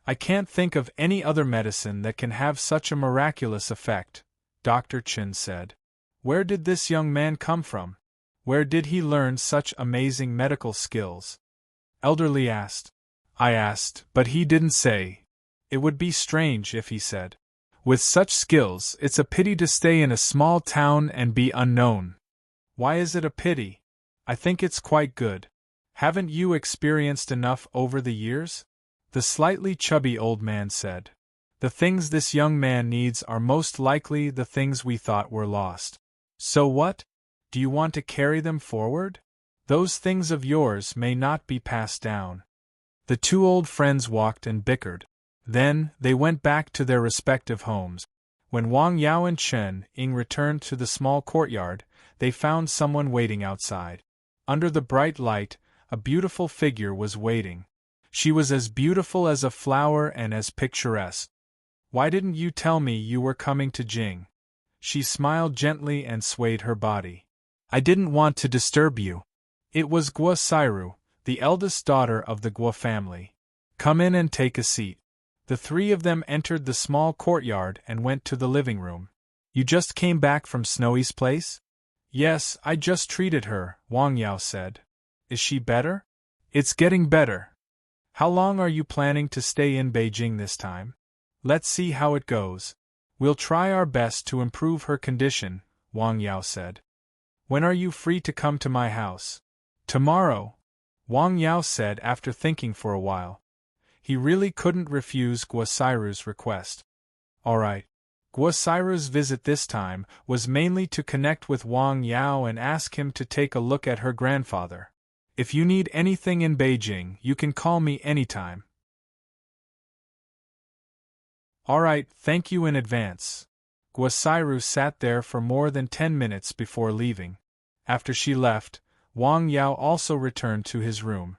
Speaker 1: I can't think of any other medicine that can have such a miraculous effect," Dr. Chen said. "Where did this young man come from? Where did he learn such amazing medical skills?" Elderly asked. "I asked, but he didn't say. It would be strange if he said. With such skills, it's a pity to stay in a small town and be unknown." "Why is it a pity? I think it's quite good. Haven't you experienced enough over the years?" The slightly chubby old man said. "The things this young man needs are most likely the things we thought were lost." "So what? Do you want to carry them forward? Those things of yours may not be passed down." The two old friends walked and bickered. Then, they went back to their respective homes. When Wang Yao and Chen Ying returned to the small courtyard, they found someone waiting outside. Under the bright light, a beautiful figure was waiting. She was as beautiful as a flower and as picturesque. "Why didn't you tell me you were coming to Jing?" She smiled gently and swayed her body. "I didn't want to disturb you." It was Guo Sairu, the eldest daughter of the Guo family. "Come in and take a seat." The three of them entered the small courtyard and went to the living room. "You just came back from Snowy's place?" "Yes, I just treated her," Wang Yao said. "Is she better?" "It's getting better." "How long are you planning to stay in Beijing this time?" "Let's see how it goes. We'll try our best to improve her condition," Wang Yao said. "When are you free to come to my house?" "Tomorrow," Wang Yao said after thinking for a while. He really couldn't refuse Guo Sairu's request. All right. Guo Sairu's visit this time was mainly to connect with Wang Yao and ask him to take a look at her grandfather. "If you need anything in Beijing, you can call me anytime." "All right, thank you in advance." Guo Sairu sat there for more than 10 minutes before leaving. After she left, Wang Yao also returned to his room.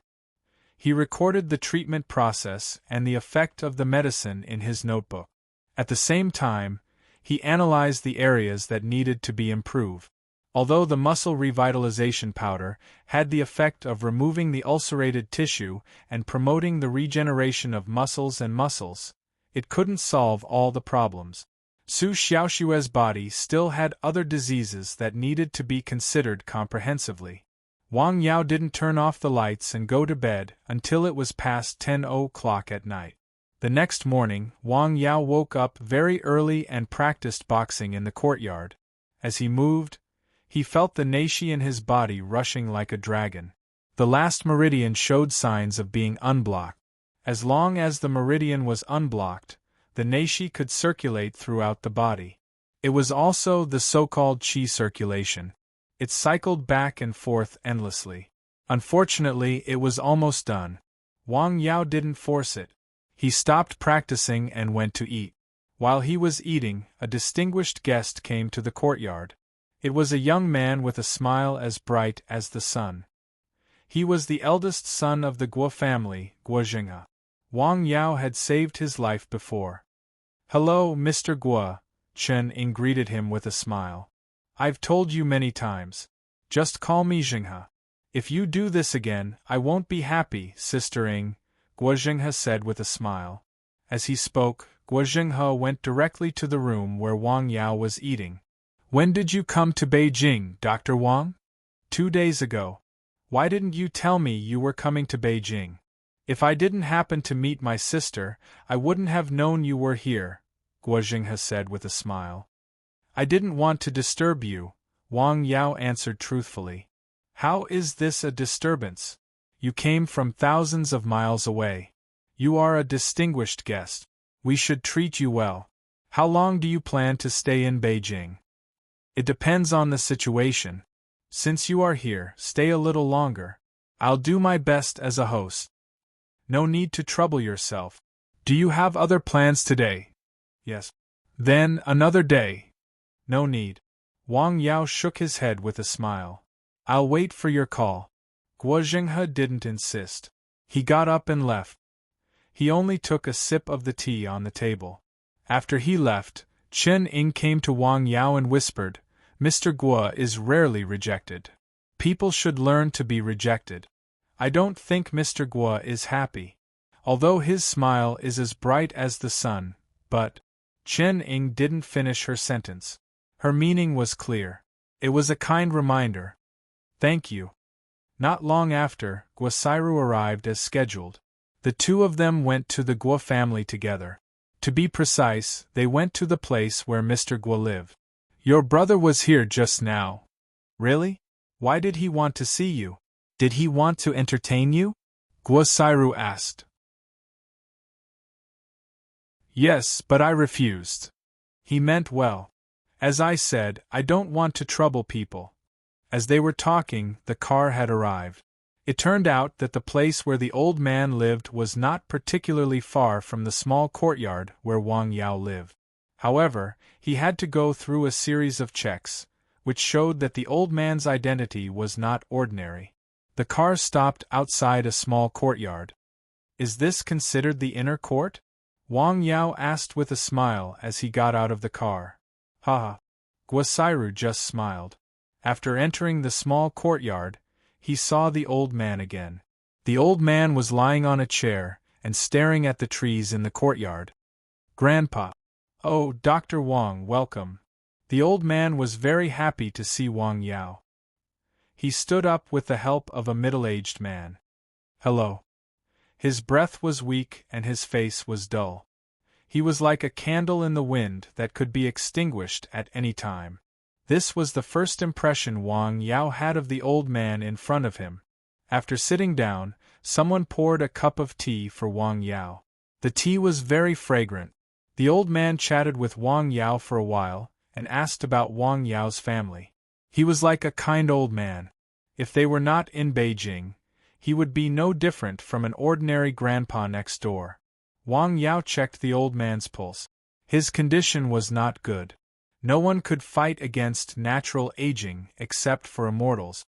Speaker 1: He recorded the treatment process and the effect of the medicine in his notebook. At the same time, he analyzed the areas that needed to be improved. Although the muscle revitalization powder had the effect of removing the ulcerated tissue and promoting the regeneration of muscles, it couldn't solve all the problems. Su Xiaoshue's body still had other diseases that needed to be considered comprehensively. Wang Yao didn't turn off the lights and go to bed until it was past 10 o'clock at night. The next morning, Wang Yao woke up very early and practiced boxing in the courtyard. As he moved, he felt the Neishi in his body rushing like a dragon. The last meridian showed signs of being unblocked. As long as the meridian was unblocked, the Neishi could circulate throughout the body. It was also the so-called qi circulation. It cycled back and forth endlessly. Unfortunately, it was almost done. Wang Yao didn't force it. He stopped practicing and went to eat. While he was eating, a distinguished guest came to the courtyard. It was a young man with a smile as bright as the sun. He was the eldest son of the Guo family, Guo Jinghe. Wang Yao had saved his life before. "Hello, Mr. Guo," Chen Ying greeted him with a smile. "I've told you many times. Just call me Jinghe. If you do this again, I won't be happy, Sister Ying," Guo Jinghe said with a smile. As he spoke, Guo Jinghe went directly to the room where Wang Yao was eating. "When did you come to Beijing, Dr. Wang?" "2 days ago." "Why didn't you tell me you were coming to Beijing? If I didn't happen to meet my sister, I wouldn't have known you were here," Guo Jinghe said with a smile. "I didn't want to disturb you," Wang Yao answered truthfully. "How is this a disturbance? You came from thousands of miles away. You are a distinguished guest. We should treat you well. How long do you plan to stay in Beijing?" "It depends on the situation. Since you are here, stay a little longer. I'll do my best as a host." "No need to trouble yourself. Do you have other plans today?" "Yes." "Then, another day." "No need." Wang Yao shook his head with a smile. "I'll wait for your call." Guo Jinghe didn't insist. He got up and left. He only took a sip of the tea on the table. After he left, Chen Ying came to Wang Yao and whispered, "Mr. Guo is rarely rejected. People should learn to be rejected. I don't think Mr. Guo is happy. Although his smile is as bright as the sun, but—" Chen Ying didn't finish her sentence. Her meaning was clear. It was a kind reminder. "Thank you." Not long after, Guo Sairu arrived as scheduled. The two of them went to the Guo family together. To be precise, they went to the place where Mr. Guo lived. "Your brother was here just now." "Really? Why did he want to see you? Did he want to entertain you?" Guo Sairu asked. "Yes, but I refused. He meant well. As I said, I don't want to trouble people." As they were talking, the car had arrived. It turned out that the place where the old man lived was not particularly far from the small courtyard where Wang Yao lived. However, he had to go through a series of checks, which showed that the old man's identity was not ordinary. The car stopped outside a small courtyard. "Is this considered the inner court?" Wang Yao asked with a smile as he got out of the car. "Ha!" Guo Sairu just smiled. After entering the small courtyard, he saw the old man again. The old man was lying on a chair and staring at the trees in the courtyard. "Grandpa." "Oh, Dr. Wang, welcome." The old man was very happy to see Wang Yao. He stood up with the help of a middle-aged man. "Hello." His breath was weak and his face was dull. He was like a candle in the wind that could be extinguished at any time. This was the first impression Wang Yao had of the old man in front of him. After sitting down, someone poured a cup of tea for Wang Yao. The tea was very fragrant. The old man chatted with Wang Yao for a while, and asked about Wang Yao's family. He was like a kind old man. If they were not in Beijing, he would be no different from an ordinary grandpa next door. Wang Yao checked the old man's pulse. His condition was not good. No one could fight against natural aging except for immortals.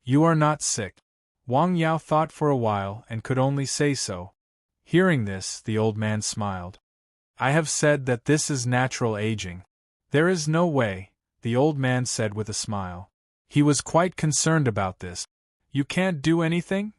Speaker 1: "You are not sick." Wang Yao thought for a while and could only say so. Hearing this, the old man smiled. "I have said that this is natural aging." "There is no way," the old man said with a smile. He was quite concerned about this. "You can't do anything?"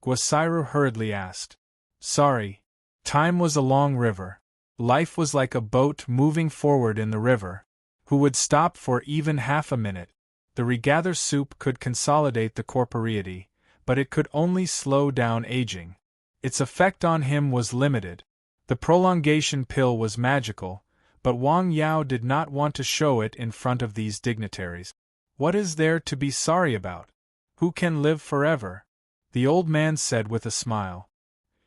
Speaker 1: Guo Sairu hurriedly asked. "Sorry. Time was a long river. Life was like a boat moving forward in the river. Who would stop for even half a minute? The regather soup could consolidate the corporeity, but it could only slow down aging. Its effect on him was limited. The prolongation pill was magical, but Wang Yao did not want to show it in front of these dignitaries. What is there to be sorry about? Who can live forever? The old man said with a smile.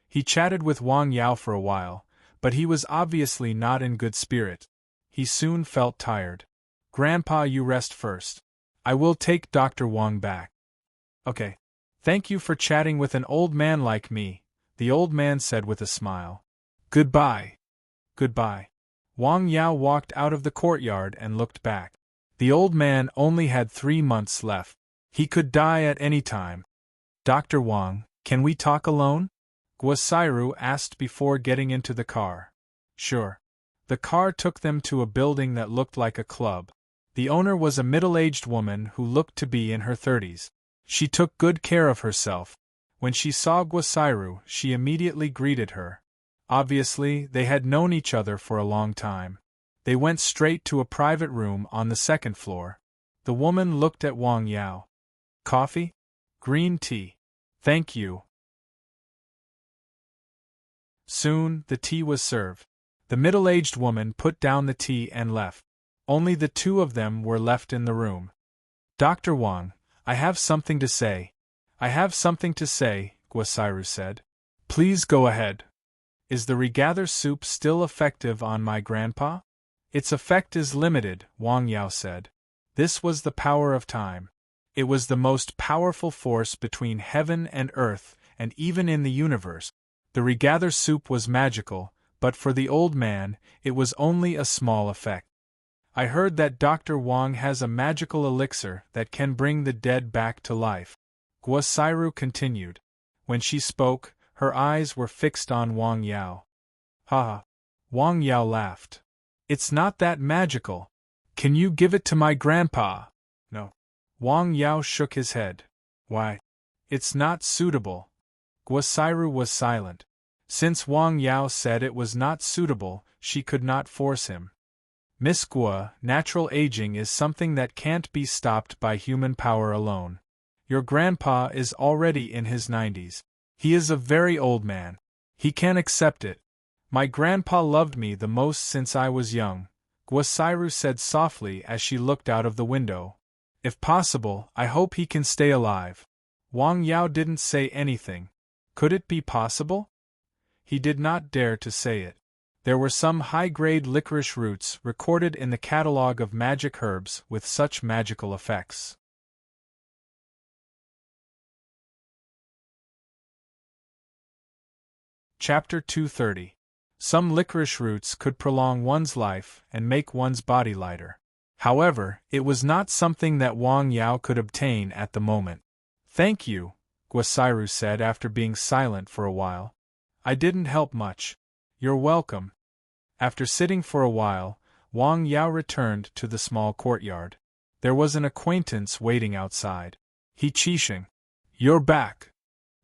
Speaker 1: He chatted with Wang Yao for a while, but he was obviously not in good spirit. He soon felt tired. "Grandpa, you rest first. I will take Dr. Wang back." "Okay. Thank you for chatting with an old man like me," the old man said with a smile. "Goodbye." "Goodbye." Wang Yao walked out of the courtyard and looked back. The old man only had 3 months left. He could die at any time. Dr. Wang, can we talk alone? Guosairu asked before getting into the car. Sure. The car took them to a building that looked like a club. The owner was a middle-aged woman who looked to be in her 30s. She took good care of herself. When she saw Guosairu, she immediately greeted her. Obviously, they had known each other for a long time. They went straight to a private room on the 2nd floor. The woman looked at Wang Yao. Coffee? Green tea. Thank you. Soon, the tea was served. The middle-aged woman put down the tea and left. Only the two of them were left in the room. Dr. Wang, I have something to say. I have something to say, Guosairu said. Please go ahead. Is the regather soup still effective on my grandpa? Its effect is limited, Wang Yao said. This was the power of time. It was the most powerful force between heaven and earth, and even in the universe. The regather soup was magical, but for the old man, it was only a small effect. I heard that Dr. Wang has a magical elixir that can bring the dead back to life. Guosairu continued. When she spoke, her eyes were fixed on Wang Yao. Ha! Wang Yao laughed. It's not that magical. Can you give it to my grandpa? No. Wang Yao shook his head. Why? It's not suitable. Guosairu was silent. Since Wang Yao said it was not suitable, she could not force him. Miss Guo, natural aging is something that can't be stopped by human power alone. Your grandpa is already in his 90s. He is a very old man. He can accept it. My grandpa loved me the most since I was young, Guosairu said softly as she looked out of the window. If possible, I hope he can stay alive. Wang Yao didn't say anything. Could it be possible? He did not dare to say it. There were some high-grade licorice roots recorded in the catalogue of magic herbs with such magical effects. Chapter 230. Some licorice roots could prolong one's life and make one's body lighter. However, it was not something that Wang Yao could obtain at the moment. Thank you, Guosairu said after being silent for a while. I didn't help much. You're welcome. After sitting for a while, Wang Yao returned to the small courtyard. There was an acquaintance waiting outside. He Qixing. You're back.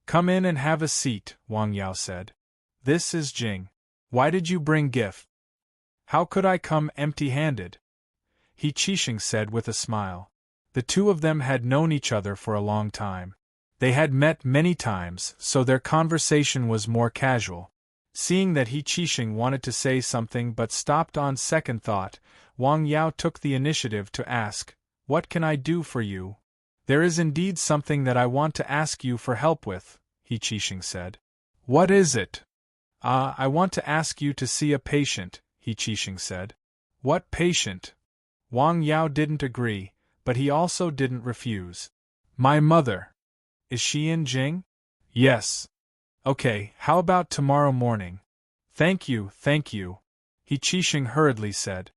Speaker 1: Come in and have a seat, Wang Yao said. This is Jing. Why did you bring gift? How could I come empty-handed? He Qixing said with a smile. The two of them had known each other for a long time. They had met many times, so their conversation was more casual. Seeing that He Qixing wanted to say something but stopped on second thought, Wang Yao took the initiative to ask, What can I do for you? There is indeed something that I want to ask you for help with, He Qixing said. What is it? I want to ask you to see a patient, He Qixing said. What patient? Wang Yao didn't agree, but he also didn't refuse. My mother. Is she in Jing? Yes. Okay, how about tomorrow morning? Thank you, He Qixing hurriedly said.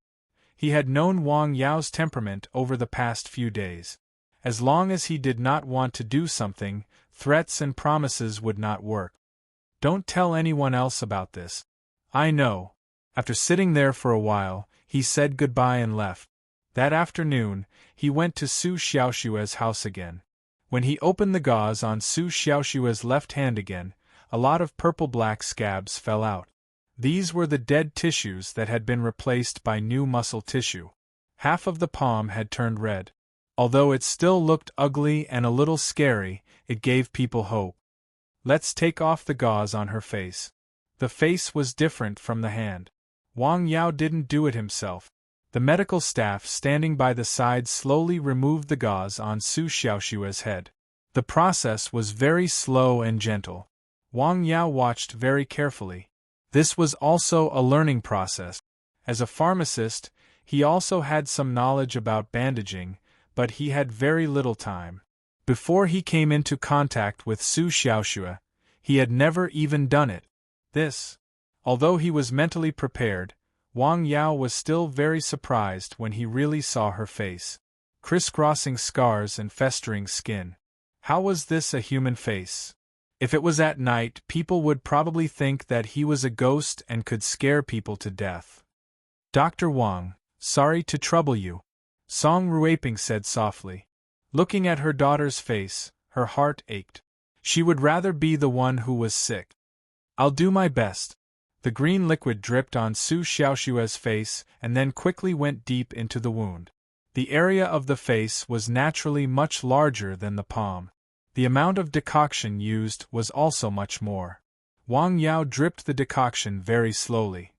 Speaker 1: He had known Wang Yao's temperament over the past few days. As long as he did not want to do something, threats and promises would not work. Don't tell anyone else about this. I know. After sitting there for a while, he said goodbye and left. That afternoon, he went to Su Xiaoshue's house again. When he opened the gauze on Su Xiaoshue's left hand again, a lot of purple-black scabs fell out. These were the dead tissues that had been replaced by new muscle tissue. Half of the palm had turned red. Although it still looked ugly and a little scary, it gave people hope. Let's take off the gauze on her face. The face was different from the hand. Wang Yao didn't do it himself. The medical staff standing by the side slowly removed the gauze on Su Xiaoshue's head. The process was very slow and gentle. Wang Yao watched very carefully. This was also a learning process. As a pharmacist, he also had some knowledge about bandaging, but he had very little time. Before he came into contact with Su Xiaoshue, he had never even done it. Although he was mentally prepared, Wang Yao was still very surprised when he really saw her face. Crisscrossing scars and festering skin. How was this a human face? If it was at night, people would probably think that he was a ghost and could scare people to death. Dr. Wang, sorry to trouble you, Song Ruiping said softly. Looking at her daughter's face, her heart ached. She would rather be the one who was sick. I'll do my best. The green liquid dripped on Su Xiaoshue's face and then quickly went deep into the wound. The area of the face was naturally much larger than the palm. The amount of decoction used was also much more. Wang Yao dripped the decoction very slowly.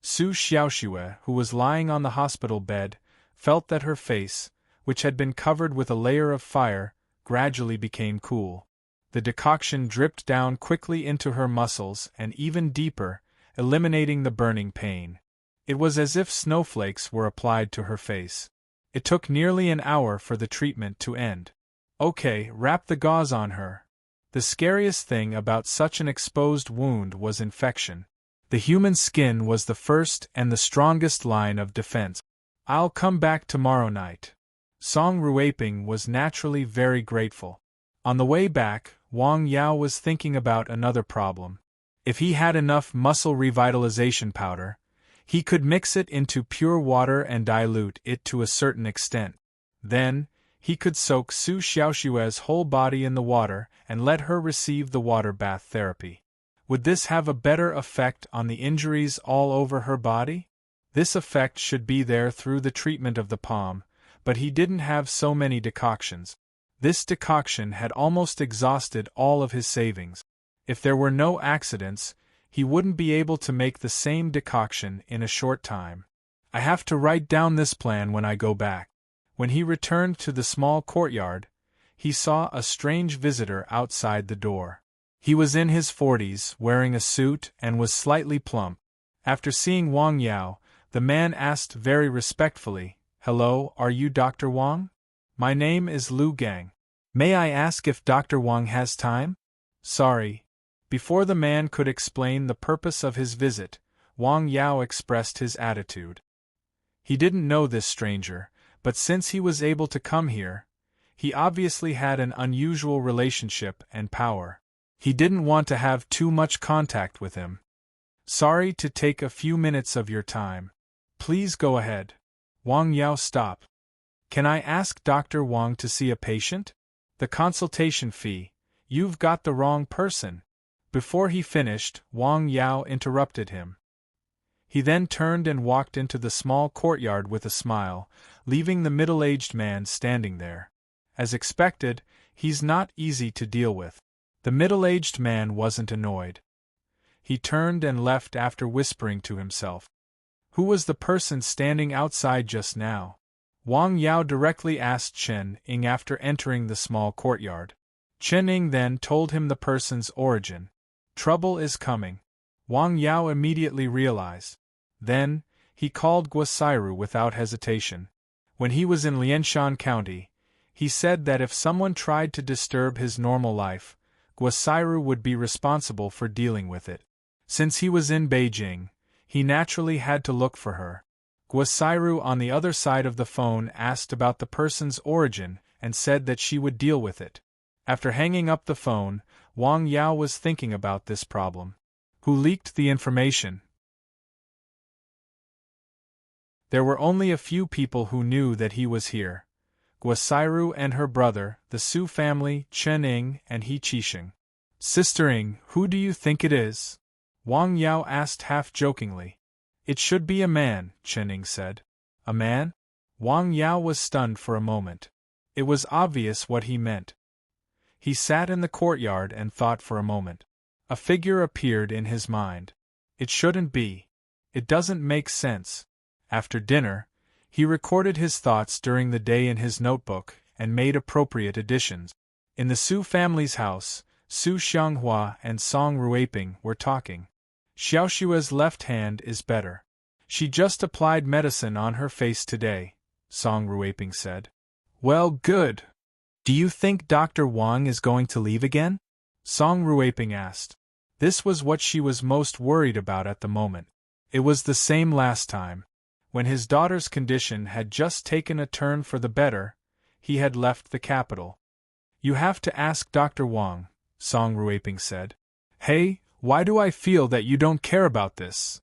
Speaker 1: Su Xiaoxue, who was lying on the hospital bed, felt that her face, which had been covered with a layer of fire, gradually became cool. The decoction dripped down quickly into her muscles and even deeper, eliminating the burning pain. It was as if snowflakes were applied to her face. It took nearly an hour for the treatment to end. Okay, wrap the gauze on her. The scariest thing about such an exposed wound was infection. The human skin was the first and the strongest line of defense. I'll come back tomorrow night. Song Ruiping was naturally very grateful. On the way back, Wang Yao was thinking about another problem. If he had enough muscle revitalization powder, he could mix it into pure water and dilute it to a certain extent. Then, he could soak Su Xiaoshue's whole body in the water and let her receive the water bath therapy. Would this have a better effect on the injuries all over her body? This effect should be there through the treatment of the palm, but he didn't have so many decoctions. This decoction had almost exhausted all of his savings. If there were no accidents, he wouldn't be able to make the same decoction in a short time. I have to write down this plan when I go back. When he returned to the small courtyard, he saw a strange visitor outside the door. He was in his 40s, wearing a suit, and was slightly plump. After seeing Wang Yao, the man asked very respectfully, "Hello, are you Dr. Wang? My name is Lu Gang. May I ask if Dr. Wang has time?" "Sorry." Before the man could explain the purpose of his visit, Wang Yao expressed his attitude. He didn't know this stranger, but since he was able to come here, he obviously had an unusual relationship and power. He didn't want to have too much contact with him. "Sorry to take a few minutes of your time. Please go ahead." Wang Yao stopped. "Can I ask Dr. Wang to see a patient? The consultation fee. You've got the wrong person." Before he finished, Wang Yao interrupted him. He then turned and walked into the small courtyard with a smile, leaving the middle-aged man standing there. As expected, he's not easy to deal with. The middle-aged man wasn't annoyed. He turned and left after whispering to himself. Who was the person standing outside just now? Wang Yao directly asked Chen Ying after entering the small courtyard. Chen Ying then told him the person's origin. Trouble is coming. Wang Yao immediately realized. Then, he called Guosairu without hesitation. When he was in Lianshan County, he said that if someone tried to disturb his normal life, Guosairu would be responsible for dealing with it. Since he was in Beijing, he naturally had to look for her. Guosairu on the other side of the phone asked about the person's origin and said that she would deal with it. After hanging up the phone, Wang Yao was thinking about this problem. Who leaked the information? There were only a few people who knew that he was here. Guosairu and her brother, the Su family, Chen Ying and He Qisheng. "Sister Ying, who do you think it is?" Wang Yao asked half-jokingly. "It should be a man," Chen Ying said. "A man?" Wang Yao was stunned for a moment. It was obvious what he meant. He sat in the courtyard and thought for a moment. A figure appeared in his mind. It shouldn't be. It doesn't make sense. After dinner, he recorded his thoughts during the day in his notebook and made appropriate additions. In the Su family's house, Su Xianghua and Song Ruiping were talking. Xiaoshua's left hand is better. She just applied medicine on her face today, Song Ruiping said. Well, good. Do you think Dr. Wang is going to leave again? Song Ruiping asked. This was what she was most worried about at the moment. It was the same last time. When his daughter's condition had just taken a turn for the better, he had left the capital. "You have to ask Dr. Wang," Song Ruiping said. "Hey, why do I feel that you don't care about this?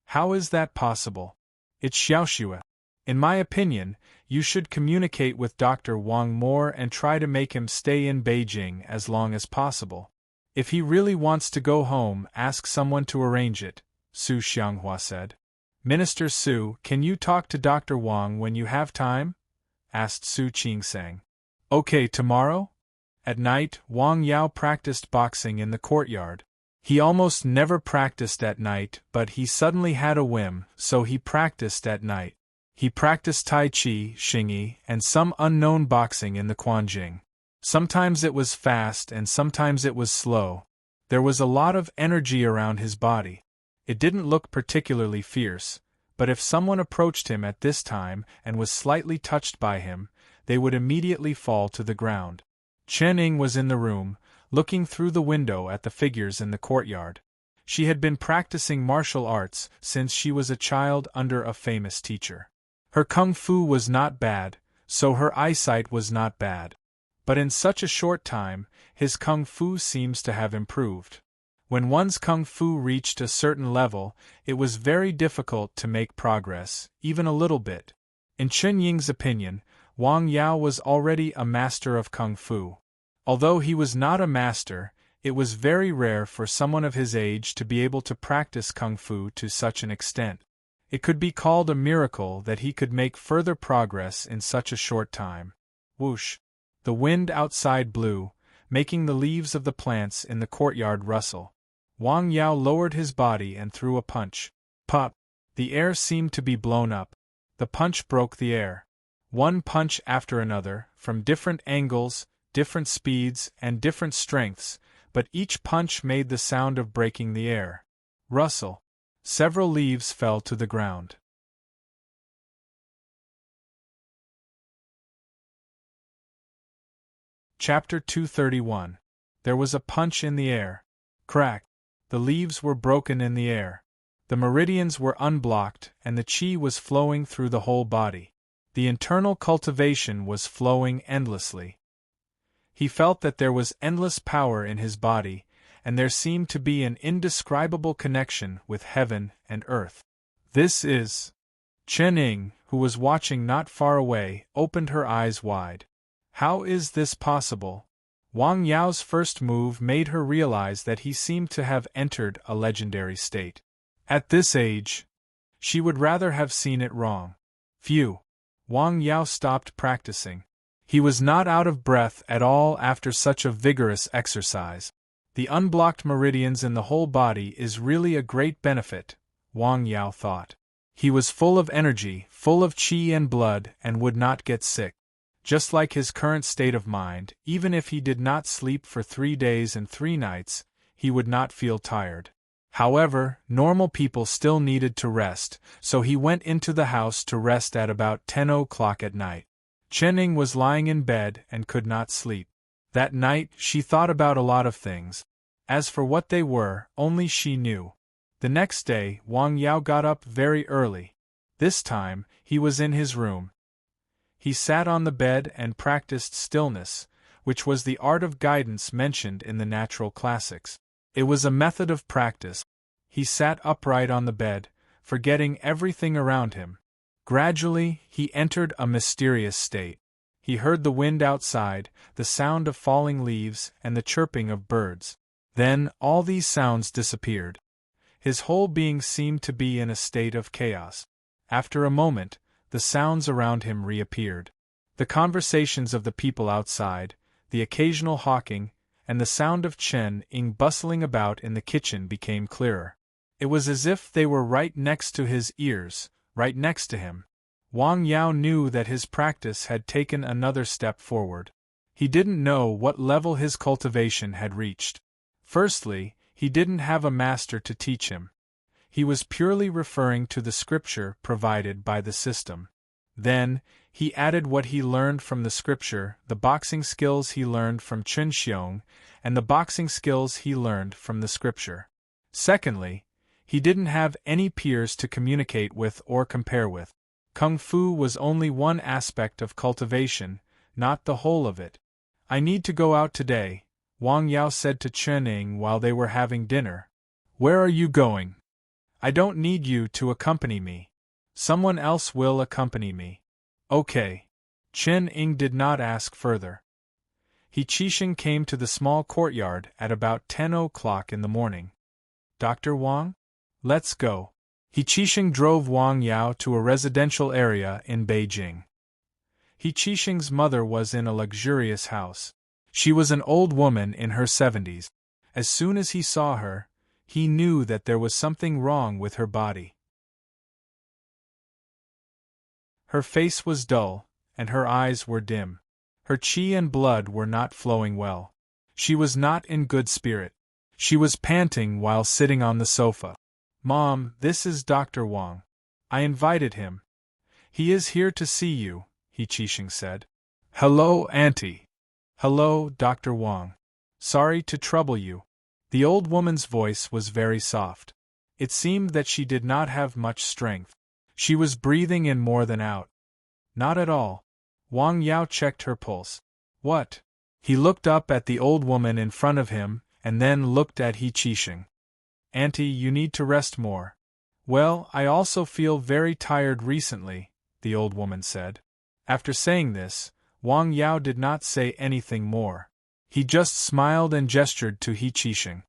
Speaker 1: How is that possible? It's Xiaoxue. In my opinion, you should communicate with Dr. Wang more and try to make him stay in Beijing as long as possible. If he really wants to go home, ask someone to arrange it," Su Xianghua said. "Minister Su, can you talk to Dr. Wang when you have time?" asked Su Qingsang. "Okay, tomorrow?" At night, Wang Yao practiced boxing in the courtyard. He almost never practiced at night, but he suddenly had a whim, so he practiced at night. He practiced Tai Chi, Xingyi, and some unknown boxing in the Quanjing. Sometimes it was fast and sometimes it was slow. There was a lot of energy around his body. It didn't look particularly fierce, but if someone approached him at this time and was slightly touched by him, they would immediately fall to the ground. Chen Ying was in the room, looking through the window at the figures in the courtyard. She had been practicing martial arts since she was a child under a famous teacher. Her kung fu was not bad, so her eyesight was not bad. But in such a short time, his kung fu seems to have improved. When one's kung fu reached a certain level, it was very difficult to make progress, even a little bit. In Chen Ying's opinion, Wang Yao was already a master of kung fu. Although he was not a master, it was very rare for someone of his age to be able to practice kung fu to such an extent. It could be called a miracle that he could make further progress in such a short time. Whoosh! The wind outside blew, making the leaves of the plants in the courtyard rustle. Wang Yao lowered his body and threw a punch. Pop! The air seemed to be blown up. The punch broke the air. One punch after another, from different angles, different speeds, and different strengths, but each punch made the sound of breaking the air. Rustle. Several leaves fell to the ground. Chapter 231. There was a punch in the air. Crack! The leaves were broken in the air. The meridians were unblocked and the qi was flowing through the whole body. The internal cultivation was flowing endlessly. He felt that there was endless power in his body, and there seemed to be an indescribable connection with heaven and earth. "This is..." Chen Ying, who was watching not far away, opened her eyes wide. How is this possible? Wang Yao's first move made her realize that he seemed to have entered a legendary state. At this age, she would rather have seen it wrong. Phew! Wang Yao stopped practicing. He was not out of breath at all after such a vigorous exercise. The unblocked meridians in the whole body is really a great benefit, Wang Yao thought. He was full of energy, full of qi and blood, and would not get sick. Just like his current state of mind, even if he did not sleep for 3 days and 3 nights, he would not feel tired. However, normal people still needed to rest, so he went into the house to rest at about 10 o'clock at night. Chen Ying was lying in bed and could not sleep. That night, she thought about a lot of things. As for what they were, only she knew. The next day, Wang Yao got up very early. This time, he was in his room. He sat on the bed and practiced stillness, which was the art of guidance mentioned in the natural classics. It was a method of practice. He sat upright on the bed, forgetting everything around him. Gradually, he entered a mysterious state. He heard the wind outside, the sound of falling leaves, and the chirping of birds. Then, all these sounds disappeared. His whole being seemed to be in a state of chaos. After a moment, the sounds around him reappeared. The conversations of the people outside, the occasional hawking, and the sound of Chen Ying bustling about in the kitchen became clearer. It was as if they were right next to his ears, right next to him. Wang Yao knew that his practice had taken another step forward. He didn't know what level his cultivation had reached. Firstly, he didn't have a master to teach him. He was purely referring to the scripture provided by the system. Then, he added what he learned from the scripture, the boxing skills he learned from Chun Xiong, and the boxing skills he learned from the scripture. Secondly, he didn't have any peers to communicate with or compare with. Kung Fu was only one aspect of cultivation, not the whole of it. I need to go out today, Wang Yao said to Chen Ing while they were having dinner. Where are you going? I don't need you to accompany me. Someone else will accompany me. Okay. Chen Ing did not ask further. He Qixing came to the small courtyard at about 10 o'clock in the morning. Dr. Wang? Let's go. He Qixing drove Wang Yao to a residential area in Beijing. He Qixing's mother was in a luxurious house. She was an old woman in her 70s. As soon as he saw her, he knew that there was something wrong with her body. Her face was dull, and her eyes were dim. Her qi and blood were not flowing well. She was not in good spirit. She was panting while sitting on the sofa. Mom, this is Dr. Wang. I invited him. He is here to see you, He Qixing said. Hello, Auntie. Hello, Dr. Wang. Sorry to trouble you. The old woman's voice was very soft. It seemed that she did not have much strength. She was breathing in more than out. Not at all. Wang Yao checked her pulse. What? He looked up at the old woman in front of him, and then looked at He Qixing. Auntie, you need to rest more. Well, I also feel very tired recently, the old woman said. After saying this, Wang Yao did not say anything more. He just smiled and gestured to He Qixing.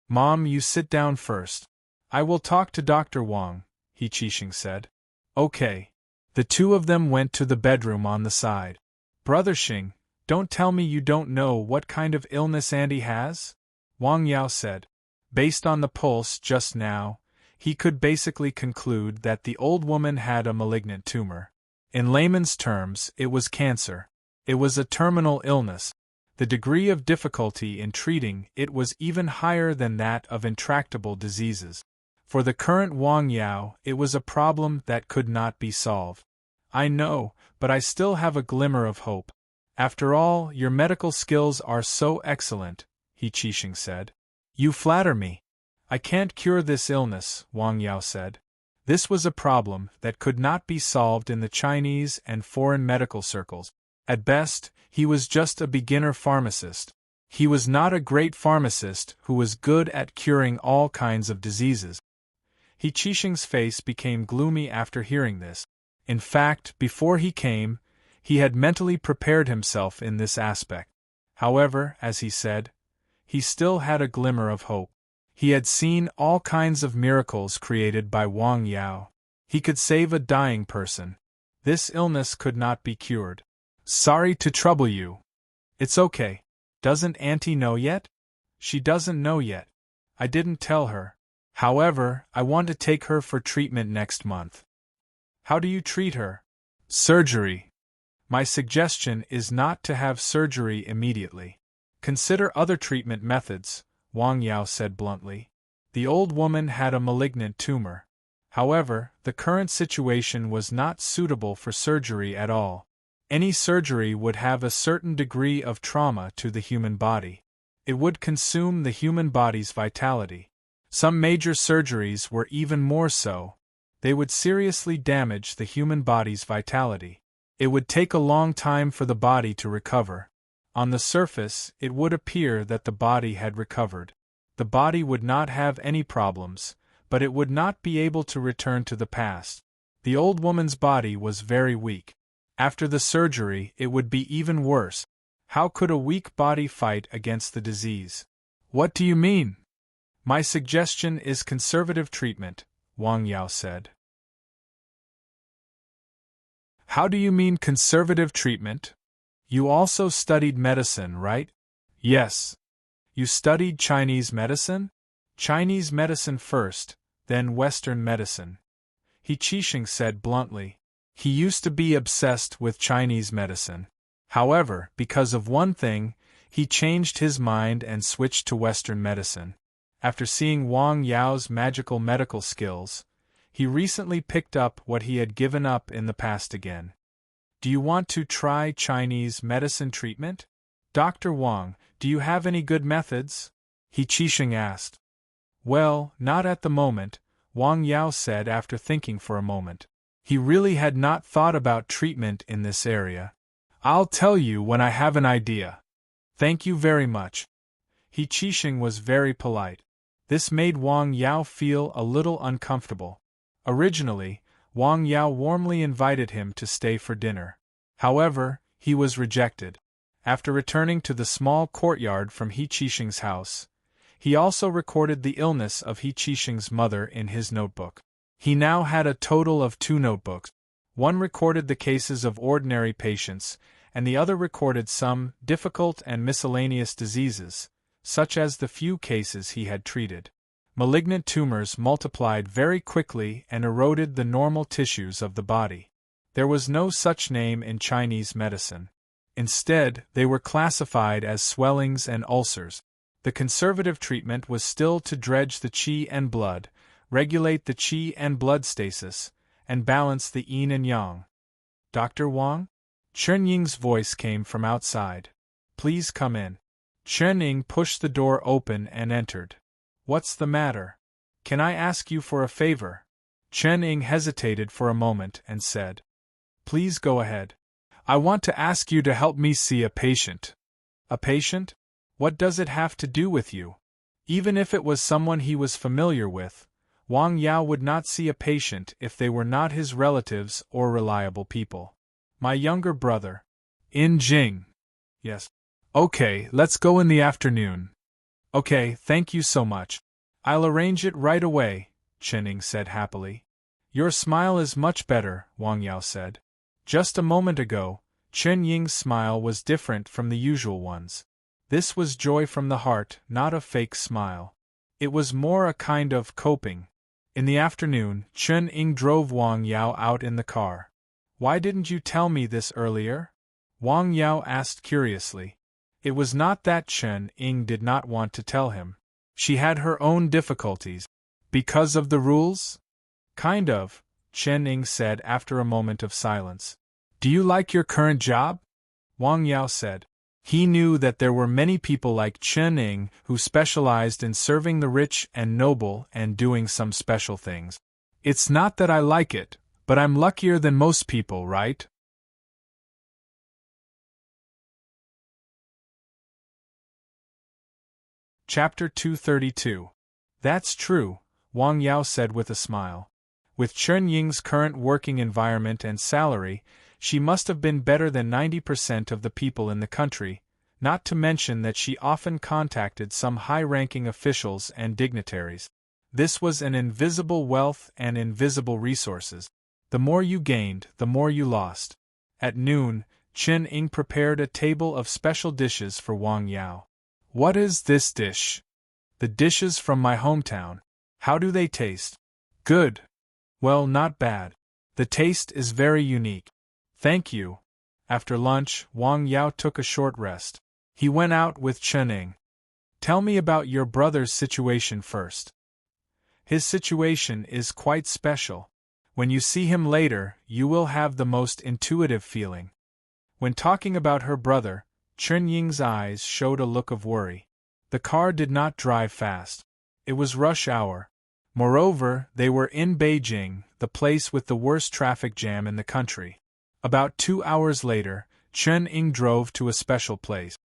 Speaker 1: Mom, you sit down first. I will talk to Dr. Wang, He Qixing said. Okay. The two of them went to the bedroom on the side. Brother Xing, don't tell me you don't know what kind of illness Auntie has? Wang Yao said. Based on the pulse just now, he could basically conclude that the old woman had a malignant tumor. In layman's terms, it was cancer. It was a terminal illness. The degree of difficulty in treating it was even higher than that of intractable diseases. For the current Wang Yao, it was a problem that could not be solved. I know, but I still have a glimmer of hope. After all, your medical skills are so excellent, He Qixing said. You flatter me. I can't cure this illness, Wang Yao said. This was a problem that could not be solved in the Chinese and foreign medical circles. At best, he was just a beginner pharmacist. He was not a great pharmacist who was good at curing all kinds of diseases. He Qixing's face became gloomy after hearing this. In fact, before he came, he had mentally prepared himself in this aspect. However, as he said, he still had a glimmer of hope. He had seen all kinds of miracles created by Wang Yao. He could save a dying person. This illness could not be cured. Sorry to trouble you. It's okay. Doesn't Auntie know yet? She doesn't know yet. I didn't tell her. However, I want to take her for treatment next month. How do you treat her? Surgery. My suggestion is not to have surgery immediately. Consider other treatment methods, Wang Yao said bluntly. The old woman had a malignant tumor. However, the current situation was not suitable for surgery at all. Any surgery would have a certain degree of trauma to the human body. It would consume the human body's vitality. Some major surgeries were even more so. They would seriously damage the human body's vitality. It would take a long time for the body to recover. On the surface, it would appear that the body had recovered. The body would not have any problems, but it would not be able to return to the past. The old woman's body was very weak. After the surgery, it would be even worse. How could a weak body fight against the disease? What do you mean? My suggestion is conservative treatment, Wang Yao said. How do you mean conservative treatment? You also studied medicine, right? Yes. You studied Chinese medicine? Chinese medicine first, then Western medicine. He Qixing said bluntly. He used to be obsessed with Chinese medicine. However, because of one thing, he changed his mind and switched to Western medicine. After seeing Wang Yao's magical medical skills, He recently picked up what he had given up in the past again. Do you want to try Chinese medicine treatment? Dr. Wang, do you have any good methods? He Qixing asked. Well, not at the moment, Wang Yao said after thinking for a moment. He really had not thought about treatment in this area. I'll tell you when I have an idea. Thank you very much. He Qixing was very polite. This made Wang Yao feel a little uncomfortable. Originally, Wang Yao warmly invited him to stay for dinner. However, he was rejected. After returning to the small courtyard from He Qixing's house, he also recorded the illness of He Qixing's mother in his notebook. He now had a total of 2 notebooks. One recorded the cases of ordinary patients, and the other recorded some difficult and miscellaneous diseases, such as the few cases he had treated. Malignant tumors multiplied very quickly and eroded the normal tissues of the body. There was no such name in Chinese medicine. Instead, they were classified as swellings and ulcers. The conservative treatment was still to dredge the qi and blood, regulate the qi and blood stasis, and balance the yin and yang. Dr. Wang? Chen Ying's voice came from outside. Please come in. Chen Ying pushed the door open and entered. What's the matter? Can I ask you for a favor? Chen Ying hesitated for a moment and said. Please go ahead. I want to ask you to help me see a patient. A patient? What does it have to do with you? Even if it was someone he was familiar with, Wang Yao would not see a patient if they were not his relatives or reliable people. My younger brother. In Jing. Yes. Okay, let's go in the afternoon. Okay, thank you so much. I'll arrange it right away, Chen Ying said happily. Your smile is much better, Wang Yao said. Just a moment ago, Chen Ying's smile was different from the usual ones. This was joy from the heart, not a fake smile. It was more a kind of coping. In the afternoon, Chen Ying drove Wang Yao out in the car. Why didn't you tell me this earlier? Wang Yao asked curiously. It was not that Chen Ying did not want to tell him. She had her own difficulties. Because of the rules? Kind of, Chen Ying said after a moment of silence. Do you like your current job? Wang Yao said. He knew that there were many people like Chen Ying who specialized in serving the rich and noble and doing some special things. It's not that I like it, but I'm luckier than most people, right? Chapter 232. That's true, Wang Yao said with a smile. With Chen Ying's current working environment and salary, she must have been better than 90% of the people in the country, not to mention that she often contacted some high-ranking officials and dignitaries. This was an invisible wealth and invisible resources. The more you gained, the more you lost. At noon, Chen Ying prepared a table of special dishes for Wang Yao. What is this dish? The dishes from my hometown. How do they taste? Good. Well, not bad. The taste is very unique. Thank you. After lunch, Wang Yao took a short rest. He went out with Chen Ying. Tell me about your brother's situation first. His situation is quite special. When you see him later, you will have the most intuitive feeling. When talking about her brother, Chen Ying's eyes showed a look of worry. The car did not drive fast. It was rush hour. Moreover, they were in Beijing, the place with the worst traffic jam in the country. About 2 hours later, Chen Ying drove to a special place.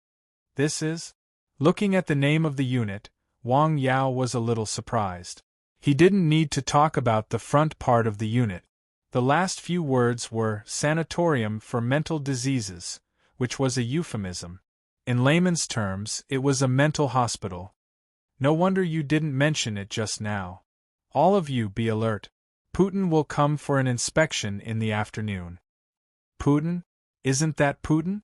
Speaker 1: This is? Looking at the name of the unit, Wang Yao was a little surprised. He didn't need to talk about the front part of the unit. The last few words were sanatorium for mental diseases, which was a euphemism. In layman's terms, it was a mental hospital. No wonder you didn't mention it just now. All of you be alert. Putin will come for an inspection in the afternoon. Putin? Isn't that Putin?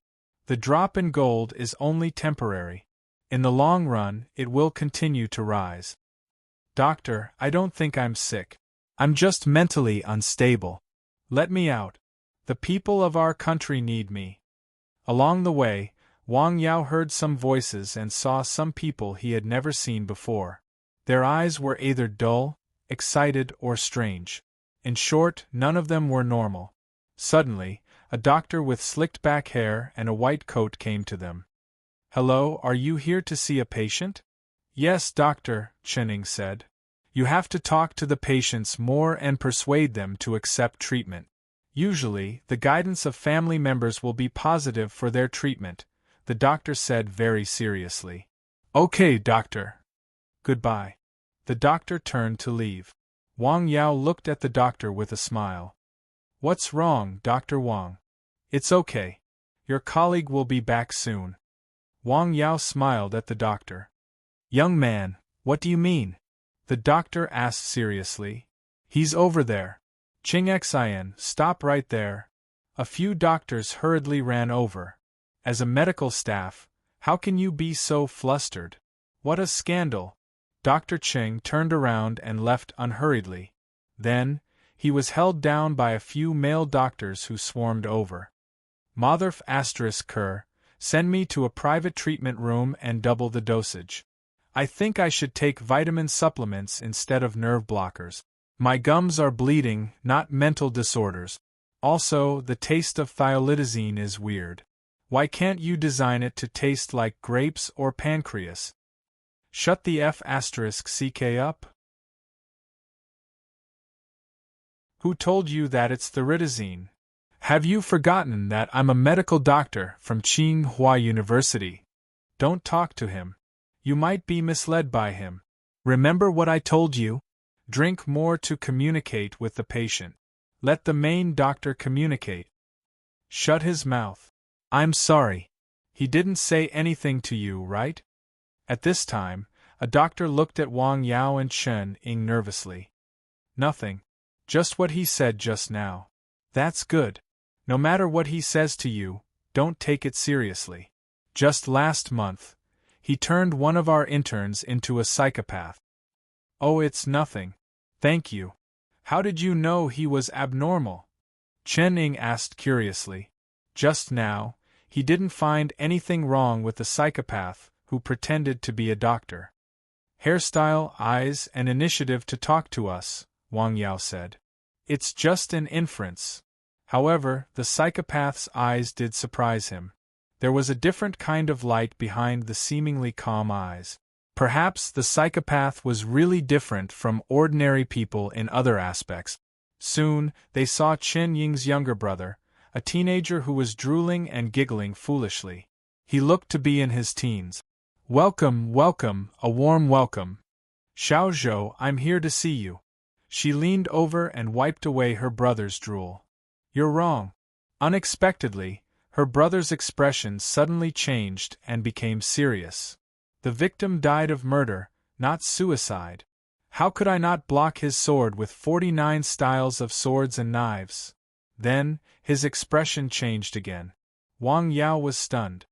Speaker 1: The drop in gold is only temporary. In the long run, it will continue to rise. Doctor, I don't think I'm sick. I'm just mentally unstable. Let me out. The people of our country need me. Along the way, Wang Yao heard some voices and saw some people he had never seen before. Their eyes were either dull, excited, or strange. In short, none of them were normal. Suddenly, a doctor with slicked back hair and a white coat came to them. "Hello, are you here to see a patient?" "Yes, doctor," Chenning said. "You have to talk to the patients more and persuade them to accept treatment. Usually, the guidance of family members will be positive for their treatment," the doctor said very seriously. "Okay, doctor. Goodbye." The doctor turned to leave. Wang Yao looked at the doctor with a smile. "What's wrong, Dr. Wang?" "It's okay. Your colleague will be back soon." Wang Yao smiled at the doctor. "Young man, what do you mean?" the doctor asked seriously. "He's over there. Ching Xin, stop right there." A few doctors hurriedly ran over. "As a medical staff, how can you be so flustered? What a scandal!" Dr. Ching turned around and left unhurriedly. Then, he was held down by a few male doctors who swarmed over. "Motherf *Ker, send me to a private treatment room and double the dosage. I think I should take vitamin supplements instead of nerve blockers. My gums are bleeding, not mental disorders. Also, the taste of thiolidazine is weird. Why can't you design it to taste like grapes or pancreas? Shut the *ck up. Who told you that it's thiolidazine? Have you forgotten that I'm a medical doctor from Tsinghua University? Don't talk to him. You might be misled by him. Remember what I told you? Drink more to communicate with the patient. Let the main doctor communicate. Shut his mouth. I'm sorry. He didn't say anything to you, right?" At this time, a doctor looked at Wang Yao and Chen Ying nervously. "Nothing. Just what he said just now." "That's good. No matter what he says to you, don't take it seriously. Just last month, he turned one of our interns into a psychopath." "Oh, it's nothing. Thank you. How did you know he was abnormal?" Chen Ying asked curiously. Just now, he didn't find anything wrong with the psychopath who pretended to be a doctor. "Hairstyle, eyes, and initiative to talk to us," Wang Yao said. "It's just an inference." However, the psychopath's eyes did surprise him. There was a different kind of light behind the seemingly calm eyes. Perhaps the psychopath was really different from ordinary people in other aspects. Soon, they saw Chen Ying's younger brother, a teenager who was drooling and giggling foolishly. He looked to be in his teens. "Welcome, welcome, a warm welcome. Xiaozhou, I'm here to see you." She leaned over and wiped away her brother's drool. "You're wrong." Unexpectedly, her brother's expression suddenly changed and became serious. "The victim died of murder, not suicide. How could I not block his sword with 49 styles of swords and knives?" Then, his expression changed again. Wang Yao was stunned.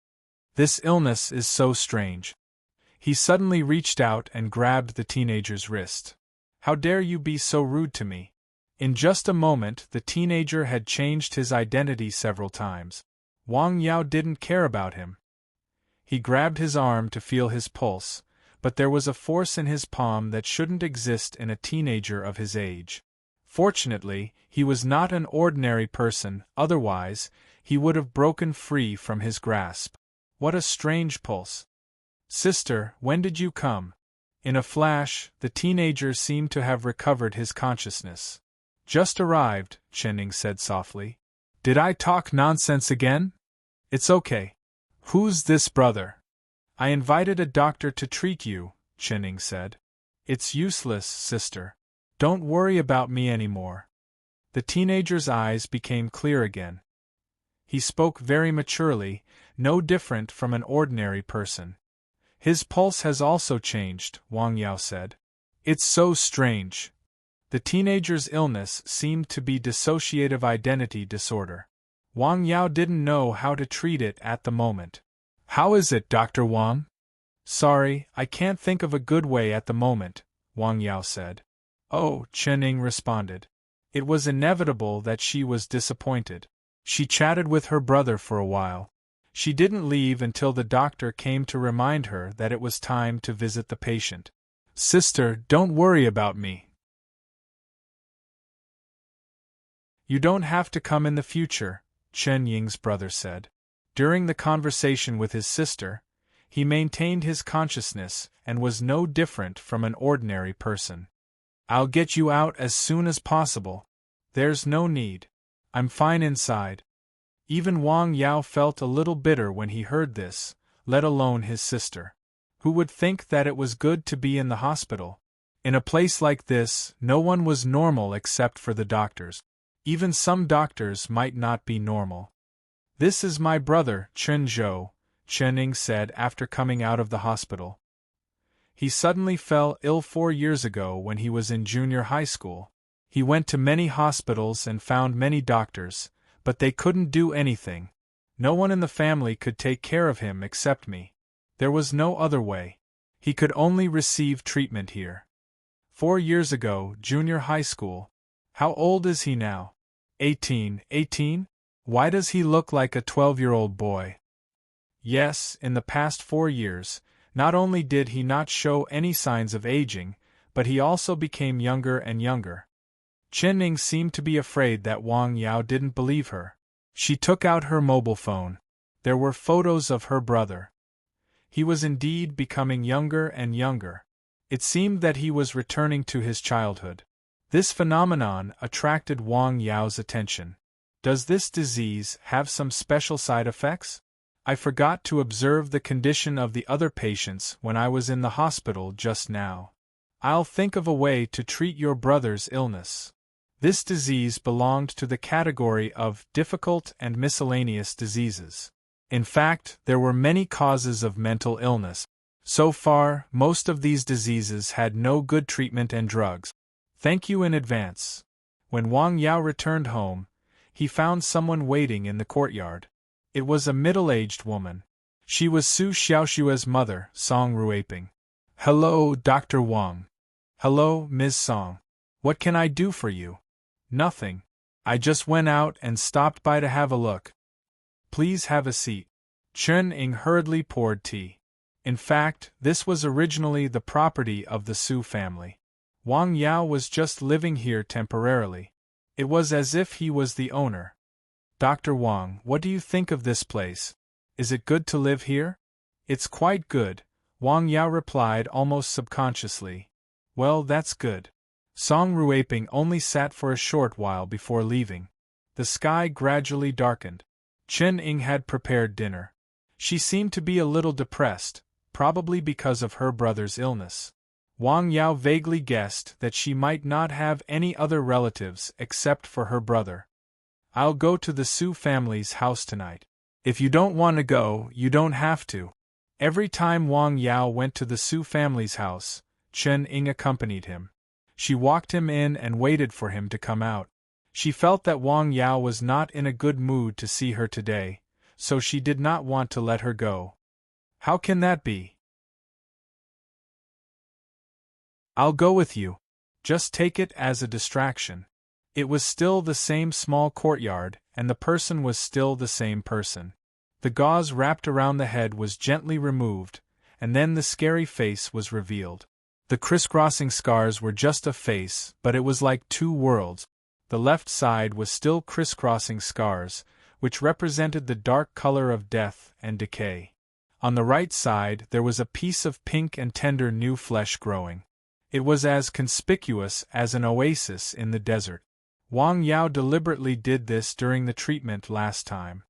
Speaker 1: This illness is so strange. He suddenly reached out and grabbed the teenager's wrist. "How dare you be so rude to me?" In just a moment, the teenager had changed his identity several times. Wang Yao didn't care about him. He grabbed his arm to feel his pulse, but there was a force in his palm that shouldn't exist in a teenager of his age. Fortunately, he was not an ordinary person, otherwise, he would have broken free from his grasp. What a strange pulse. "Sister, when did you come?" In a flash, the teenager seemed to have recovered his consciousness. "Just arrived," Chen Ying said softly. "Did I talk nonsense again?" "It's okay. Who's this brother?" "I invited a doctor to treat you," Chen Ying said. "It's useless, sister. Don't worry about me anymore." The teenager's eyes became clear again. He spoke very maturely, no different from an ordinary person. "His pulse has also changed," Wang Yao said. "It's so strange." The teenager's illness seemed to be dissociative identity disorder. Wang Yao didn't know how to treat it at the moment. "How is it, Dr. Wang?" "Sorry, I can't think of a good way at the moment," Wang Yao said. "Oh," Chen Ying responded. It was inevitable that she was disappointed. She chatted with her brother for a while. She didn't leave until the doctor came to remind her that it was time to visit the patient. "Sister, don't worry about me. You don't have to come in the future, Chen Ying's brother said. During the conversation with his sister, he maintained his consciousness and was no different from an ordinary person. I'll get you out as soon as possible. There's no need. I'm fine inside. Even Wang Yao felt a little bitter when he heard this, let alone his sister. Who would think that it was good to be in the hospital? In a place like this, no one was normal except for the doctors. Even some doctors might not be normal. This is my brother, Chen Zhou, Chen Ying said after coming out of the hospital. He suddenly fell ill 4 years ago when he was in junior high school. He went to many hospitals and found many doctors, but they couldn't do anything. No one in the family could take care of him except me. There was no other way. He could only receive treatment here. 4 years ago, junior high school. How old is he now? 18. 18? Why does he look like a 12-year-old boy? Yes, in the past 4 years, not only did he not show any signs of aging, but he also became younger and younger. Chen Ying seemed to be afraid that Wang Yao didn't believe her. She took out her mobile phone. There were photos of her brother. He was indeed becoming younger and younger. It seemed that he was returning to his childhood. This phenomenon attracted Wang Yao's attention. Does this disease have some special side effects? I forgot to observe the condition of the other patients when I was in the hospital just now. I'll think of a way to treat your brother's illness. This disease belonged to the category of difficult and miscellaneous diseases. In fact, there were many causes of mental illness. So far, most of these diseases had no good treatment and drugs. Thank you in advance. When Wang Yao returned home, he found someone waiting in the courtyard. It was a middle-aged woman. She was Su Xiaoshua's mother, Song Ruiping. Hello, Dr. Wang. Hello, Ms. Song. What can I do for you? Nothing. I just went out and stopped by to have a look. Please have a seat. Chen Ying hurriedly poured tea. In fact, this was originally the property of the Su family. Wang Yao was just living here temporarily. It was as if he was the owner. Dr. Wang, what do you think of this place? Is it good to live here? It's quite good, Wang Yao replied almost subconsciously. Well, that's good. Song Ruiping only sat for a short while before leaving. The sky gradually darkened. Chen Ying had prepared dinner. She seemed to be a little depressed, probably because of her brother's illness. Wang Yao vaguely guessed that she might not have any other relatives except for her brother. I'll go to the Su family's house tonight. If you don't want to go, you don't have to. Every time Wang Yao went to the Su family's house, Chen Ying accompanied him. She walked him in and waited for him to come out. She felt that Wang Yao was not in a good mood to see her today, so she did not want to let her go. How can that be? I'll go with you. Just take it as a distraction. It was still the same small courtyard, and the person was still the same person. The gauze wrapped around the head was gently removed, and then the scary face was revealed. The crisscrossing scars were just a face, but it was like two worlds. The left side was still crisscrossing scars, which represented the dark color of death and decay. On the right side there was a piece of pink and tender new flesh growing. It was as conspicuous as an oasis in the desert. Wang Yao deliberately did this during the treatment last time.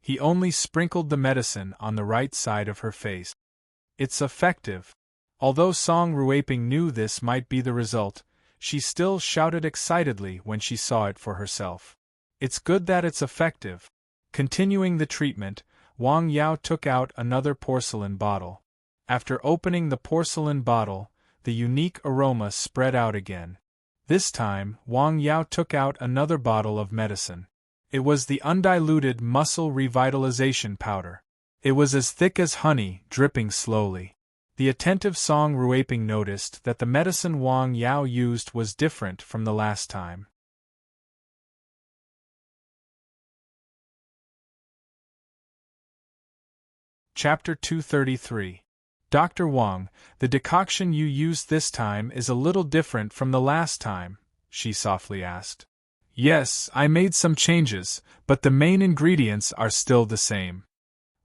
Speaker 1: He only sprinkled the medicine on the right side of her face. It's effective. Although Song Ruiping knew this might be the result, she still shouted excitedly when she saw it for herself. It's good that it's effective. Continuing the treatment, Wang Yao took out another porcelain bottle. After opening the porcelain bottle, the unique aroma spread out again. This time, Wang Yao took out another bottle of medicine. It was the undiluted muscle revitalization powder. It was as thick as honey, dripping slowly. The attentive Song Ruiping noticed that the medicine Wang Yao used was different from the last time. Chapter 233. Dr. Wang, the decoction you used this time is a little different from the last time, she softly asked. Yes, I made some changes, but the main ingredients are still the same.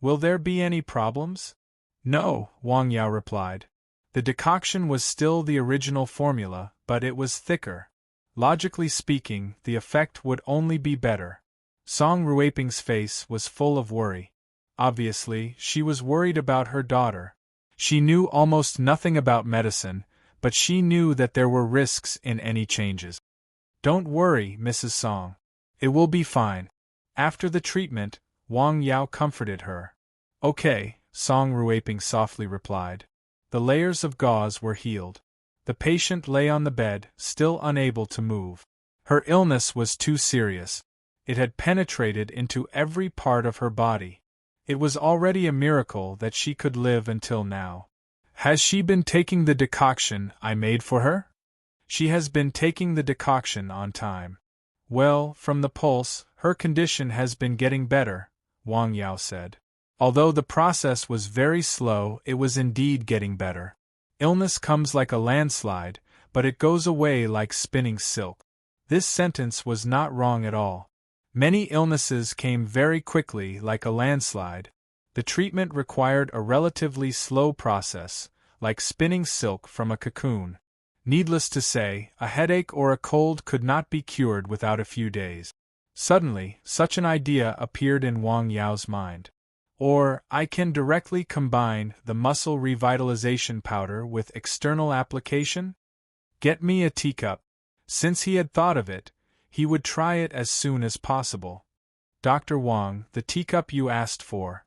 Speaker 1: Will there be any problems? No, Wang Yao replied. The decoction was still the original formula, but it was thicker. Logically speaking, the effect would only be better. Song Ruiping's face was full of worry. Obviously, she was worried about her daughter. She knew almost nothing about medicine, but she knew that there were risks in any changes. Don't worry, Mrs. Song. It will be fine. After the treatment, Wang Yao comforted her. Okay, Song Ruiping softly replied. The layers of gauze were healed. The patient lay on the bed, still unable to move. Her illness was too serious. It had penetrated into every part of her body. It was already a miracle that she could live until now. Has she been taking the decoction I made for her? She has been taking the decoction on time. Well, from the pulse, her condition has been getting better, Wang Yao said. Although the process was very slow, it was indeed getting better. Illness comes like a landslide, but it goes away like spinning silk. This sentence was not wrong at all. Many illnesses came very quickly like a landslide. The treatment required a relatively slow process, like spinning silk from a cocoon. Needless to say, a headache or a cold could not be cured without a few days. Suddenly, such an idea appeared in Wang Yao's mind. Or, I can directly combine the muscle revitalization powder with external application? Get me a teacup. Since he had thought of it, he would try it as soon as possible. Dr. Wang, the teacup you asked for.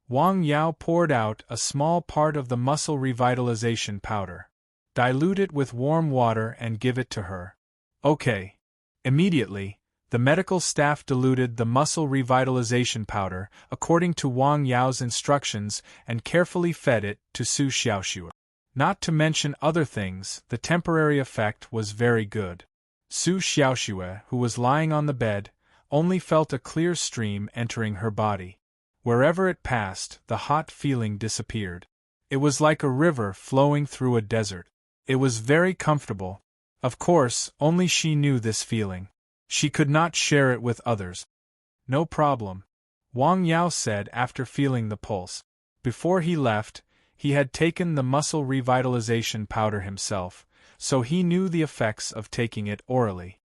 Speaker 1: Wang Yao poured out a small part of the muscle revitalization powder. Dilute it with warm water and give it to her. Okay. Immediately, the medical staff diluted the muscle revitalization powder according to Wang Yao's instructions and carefully fed it to Su Xiaoxue. Not to mention other things, the temporary effect was very good. Su Xiaoxue, who was lying on the bed, only felt a clear stream entering her body. Wherever it passed, the hot feeling disappeared. It was like a river flowing through a desert. It was very comfortable. Of course, only she knew this feeling. She could not share it with others. No problem, Wang Yao said after feeling the pulse. Before he left, he had taken the muscle revitalization powder himself, so he knew the effects of taking it orally.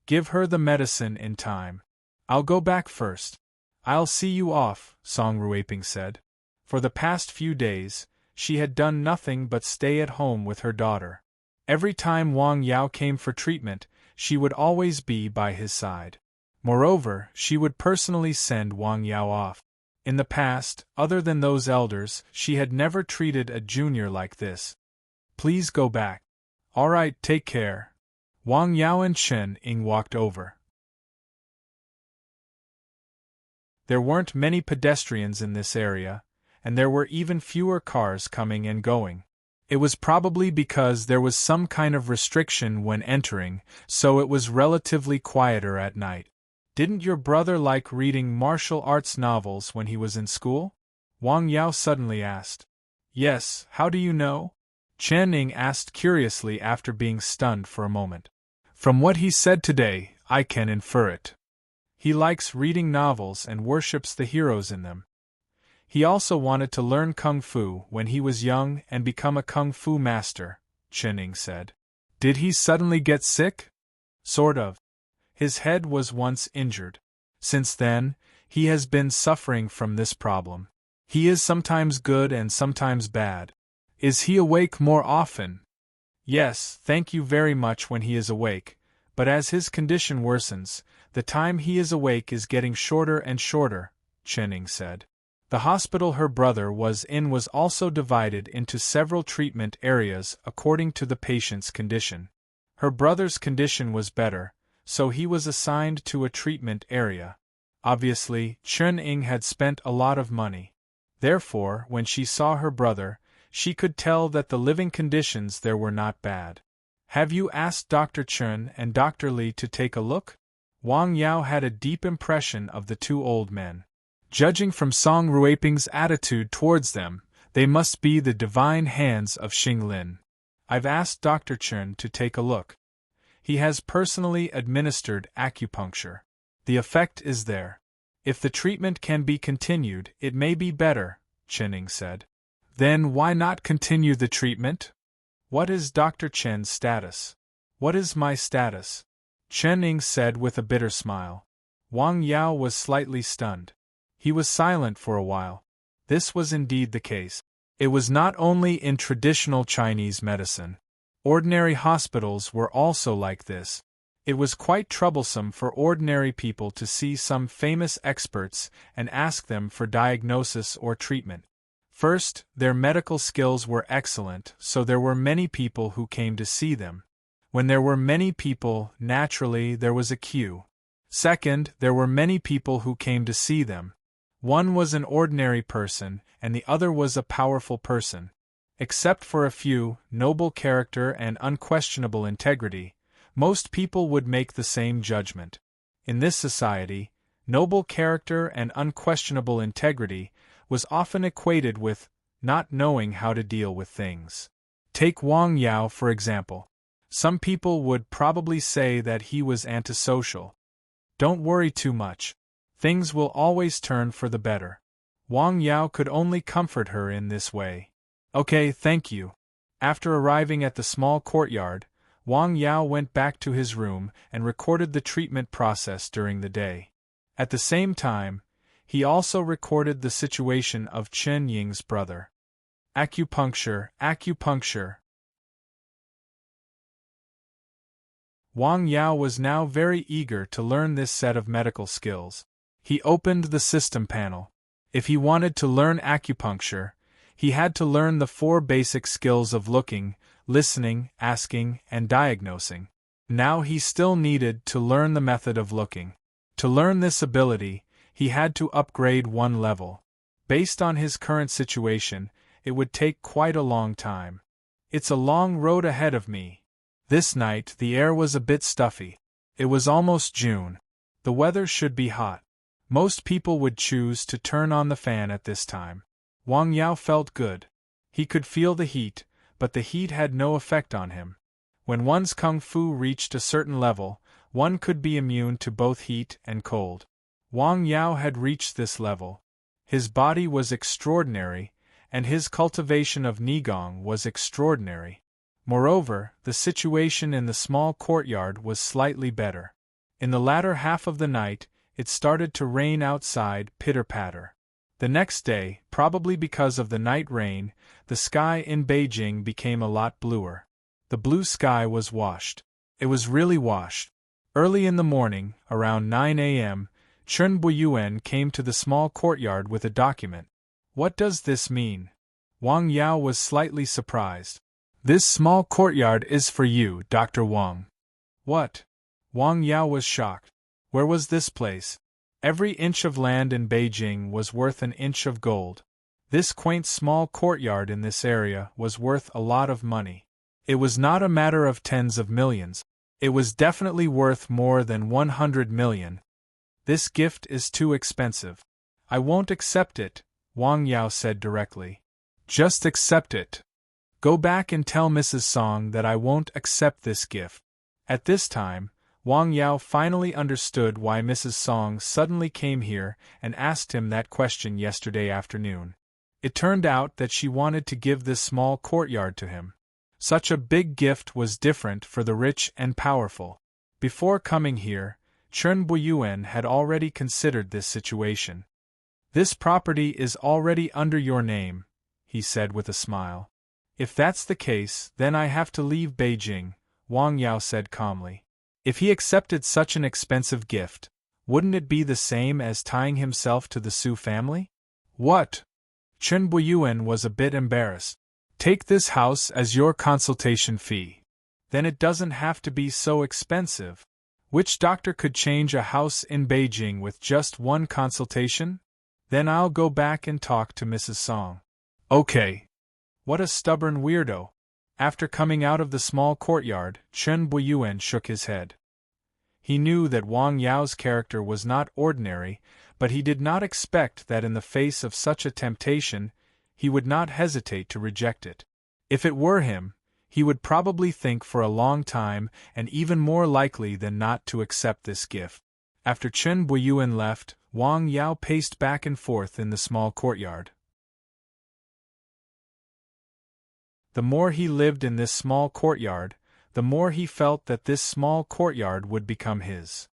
Speaker 1: Give her the medicine in time. I'll go back first. I'll see you off, Song Ruiping said. For the past few days, she had done nothing but stay at home with her daughter. Every time Wang Yao came for treatment, she would always be by his side. Moreover, she would personally send Wang Yao off. In the past, other than those elders, she had never treated a junior like this. Please go back. All right, take care. Wang Yao and Chen Ying walked over. There weren't many pedestrians in this area, and there were even fewer cars coming and going. It was probably because there was some kind of restriction when entering, so it was relatively quieter at night. Didn't your brother like reading martial arts novels when he was in school? Wang Yao suddenly asked. Yes, how do you know? Chen Ying asked curiously after being stunned for a moment. From what he said today, I can infer it. He likes reading novels and worships the heroes in them. He also wanted to learn kung fu when he was young and become a kung fu master, Chen Ying said. Did he suddenly get sick? Sort of. His head was once injured. Since then, he has been suffering from this problem. He is sometimes good and sometimes bad. Is he awake more often? Yes, thank you very much when he is awake, but as his condition worsens, the time he is awake is getting shorter and shorter, Chen Ying said. The hospital her brother was in was also divided into several treatment areas according to the patient's condition. Her brother's condition was better, so he was assigned to a treatment area. Obviously, Chen Ying had spent a lot of money. Therefore, when she saw her brother, she could tell that the living conditions there were not bad. Have you asked Dr. Chen and Dr. Li to take a look? Wang Yao had a deep impression of the two old men. Judging from Song Ruiping's attitude towards them, they must be the divine hands of Xing Lin. I've asked Dr. Chen to take a look. He has personally administered acupuncture. The effect is there. If the treatment can be continued, it may be better, Chen said. Then why not continue the treatment? What is Dr. Chen's status? What is my status? Chen said with a bitter smile. Wang Yao was slightly stunned. He was silent for a while. This was indeed the case. It was not only in traditional Chinese medicine. Ordinary hospitals were also like this. It was quite troublesome for ordinary people to see some famous experts and ask them for diagnosis or treatment. First, their medical skills were excellent, so there were many people who came to see them. When there were many people, naturally there was a queue. Second, there were many people who came to see them. One was an ordinary person, and the other was a powerful person. Except for a few, noble character and unquestionable integrity, most people would make the same judgment. In this society, noble character and unquestionable integrity was often equated with not knowing how to deal with things. Take Wang Yao for example. Some people would probably say that he was antisocial. Don't worry too much. Things will always turn for the better. Wang Yao could only comfort her in this way. Okay, thank you. After arriving at the small courtyard, Wang Yao went back to his room and recorded the treatment process during the day. At the same time, he also recorded the situation of Chen Ying's brother. Acupuncture, acupuncture. Wang Yao was now very eager to learn this set of medical skills. He opened the system panel. If he wanted to learn acupuncture, he had to learn the 4 basic skills of looking, listening, asking, and diagnosing. Now he still needed to learn the method of looking. To learn this ability, he had to upgrade 1 level. Based on his current situation, it would take quite a long time. It's a long road ahead of me. This night the air was a bit stuffy. It was almost June. The weather should be hot. Most people would choose to turn on the fan at this time. Wang Yao felt good. He could feel the heat, but the heat had no effect on him. When one's kung fu reached a certain level, one could be immune to both heat and cold. Wang Yao had reached this level. His body was extraordinary, and his cultivation of Nigong was extraordinary. Moreover, the situation in the small courtyard was slightly better. In the latter half of the night, it started to rain outside, pitter-patter. The next day, probably because of the night rain, the sky in Beijing became a lot bluer. The blue sky was washed. It was really washed. Early in the morning, around 9 a.m., Chen Buyuan came to the small courtyard with a document. What does this mean? Wang Yao was slightly surprised. This small courtyard is for you, Dr. Wang. What? Wang Yao was shocked. Where was this place? Every inch of land in Beijing was worth an inch of gold. This quaint small courtyard in this area was worth a lot of money. It was not a matter of tens of millions. It was definitely worth more than 100 million. This gift is too expensive. I won't accept it, Wang Yao said directly. Just accept it. Go back and tell Mrs. Song that I won't accept this gift. At this time, Wang Yao finally understood why Mrs. Song suddenly came here and asked him that question yesterday afternoon. It turned out that she wanted to give this small courtyard to him. Such a big gift was different for the rich and powerful. Before coming here, Chen Buyuan had already considered this situation. This property is already under your name, he said with a smile. If that's the case, then I have to leave Beijing, Wang Yao said calmly. If he accepted such an expensive gift, wouldn't it be the same as tying himself to the Su family? What? Chen Buyuan was a bit embarrassed. Take this house as your consultation fee. Then it doesn't have to be so expensive. Which doctor could change a house in Beijing with just 1 consultation? Then I'll go back and talk to Mrs. Song. Okay. What a stubborn weirdo. After coming out of the small courtyard, Chen Buyuan shook his head. He knew that Wang Yao's character was not ordinary, but he did not expect that in the face of such a temptation, he would not hesitate to reject it. If it were him, He would probably think for a long time and even more likely than not to accept this gift. After Chen Buiyuan left, Wang Yao paced back and forth in the small courtyard. The more he lived in this small courtyard, the more he felt that this small courtyard would become his.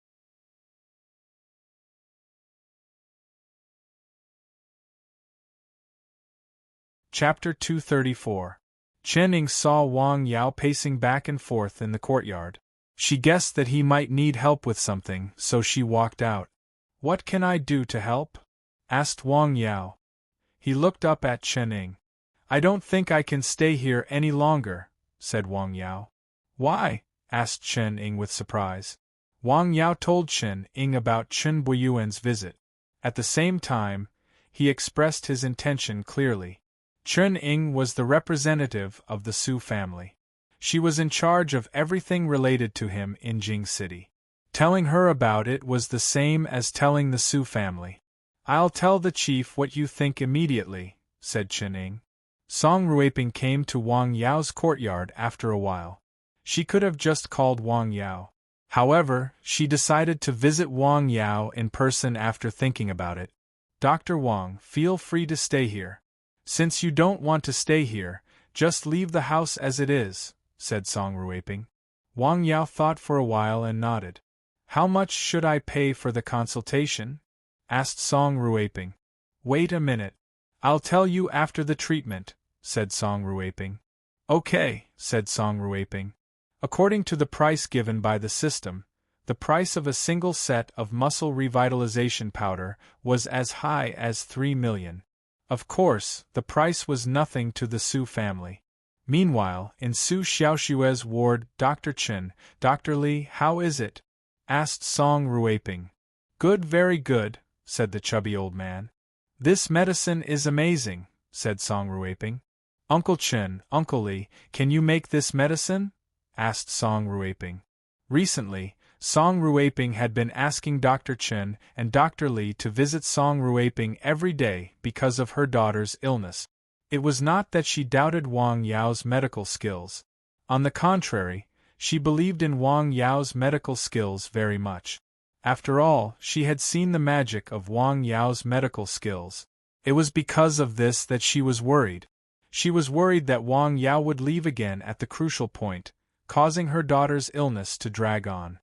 Speaker 1: Chapter 234. Chen Ying saw Wang Yao pacing back and forth in the courtyard. She guessed that he might need help with something, so she walked out. "What can I do to help?" asked Wang Yao. He looked up at Chen Ying. "I don't think I can stay here any longer," said Wang Yao. "Why?" asked Chen Ying with surprise. Wang Yao told Chen Ying about Chen Buiyuan's visit. At the same time, he expressed his intention clearly. Chen Ying was the representative of the Su family. She was in charge of everything related to him in Jing City. Telling her about it was the same as telling the Su family. "I'll tell the chief what you think immediately," said Chen Ying. Song Ruiping came to Wang Yao's courtyard after a while. She could have just called Wang Yao. However, she decided to visit Wang Yao in person after thinking about it. "Dr. Wang, feel free to stay here. Since you don't want to stay here, just leave the house as it is," said Song Ruiping. Wang Yao thought for a while and nodded. "How much should I pay for the consultation?" asked Song Ruiping. "Wait a minute. I'll tell you after the treatment," said Song Ruiping. "Okay," said Song Ruiping. According to the price given by the system, the price of a single set of muscle revitalization powder was as high as 3 million. Of course, the price was nothing to the Su family. Meanwhile, in Su Xiaoshue's ward, Dr. Chen, "Dr. Li, how is it?" asked Song Ruiping. "Good, very good," said the chubby old man. "This medicine is amazing," said Song Ruiping. "Uncle Chen, Uncle Li, can you make this medicine?" asked Song Ruiping. Recently, Song Ruiping had been asking Dr. Chen and Dr. Li to visit Song Ruiping every day because of her daughter's illness. It was not that she doubted Wang Yao's medical skills. On the contrary, she believed in Wang Yao's medical skills very much. After all, she had seen the magic of Wang Yao's medical skills. It was because of this that she was worried. She was worried that Wang Yao would leave again at the crucial point, causing her daughter's illness to drag on.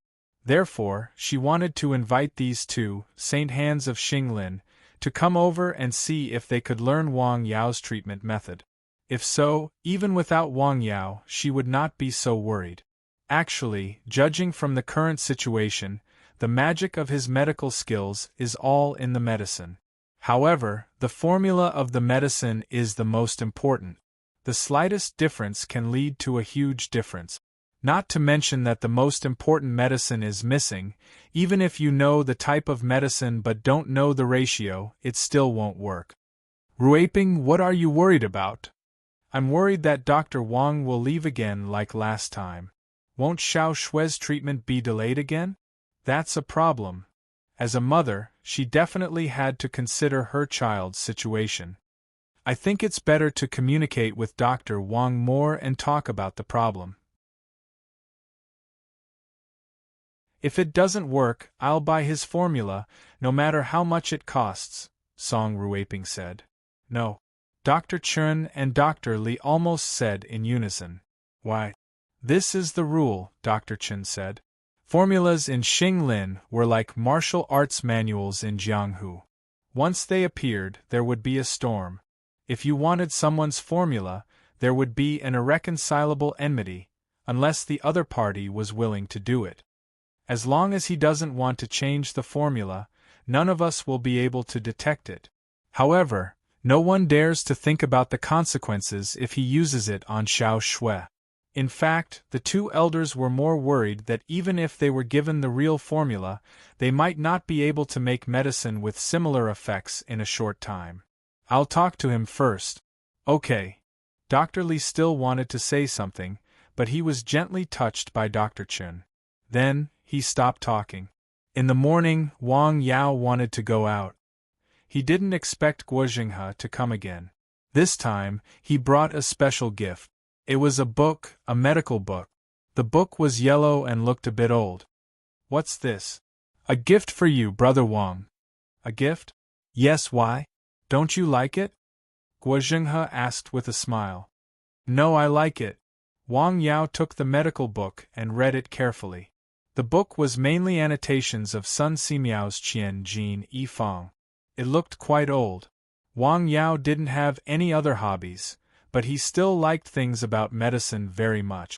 Speaker 1: Therefore, she wanted to invite these two, Saint Hands of Xinglin, to come over and see if they could learn Wang Yao's treatment method. If so, even without Wang Yao, she would not be so worried. Actually, judging from the current situation, the magic of his medical skills is all in the medicine. However, the formula of the medicine is the most important. The slightest difference can lead to a huge difference. Not to mention that the most important medicine is missing. Even if you know the type of medicine but don't know the ratio, it still won't work. "Ruiping, what are you worried about?" "I'm worried that Dr. Wang will leave again like last time. Won't Xiao Shue's treatment be delayed again? That's a problem." As a mother, she definitely had to consider her child's situation. "I think it's better to communicate with Dr. Wang more and talk about the problem. If it doesn't work, I'll buy his formula, no matter how much it costs," Song Ruiping said. "No." Dr. Chen and Dr. Li almost said in unison. "Why?" "This is the rule," Dr. Chen said. "Formulas in Xinglin were like martial arts manuals in Jianghu. Once they appeared, there would be a storm. If you wanted someone's formula, there would be an irreconcilable enmity, unless the other party was willing to do it. As long as he doesn't want to change the formula, none of us will be able to detect it. However, no one dares to think about the consequences if he uses it on Xiao Shui." In fact, the two elders were more worried that even if they were given the real formula, they might not be able to make medicine with similar effects in a short time. "I'll talk to him first." "Okay." Dr. Li still wanted to say something, but he was gently touched by Dr. Chen. Then, he stopped talking. In the morning, Wang Yao wanted to go out. He didn't expect Guo Jinghe to come again. This time, he brought a special gift. It was a book, a medical book. The book was yellow and looked a bit old. What's this? A gift for you, Brother Wang. A gift? Yes, why? Don't you like it? Guo Zhenghe asked with a smile. No, I like it. Wang Yao took the medical book and read it carefully. The book was mainly annotations of Sun Simiao's Qian Jin Yi Fang. It looked quite old. Wang Yao didn't have any other hobbies, but he still liked things about medicine very much.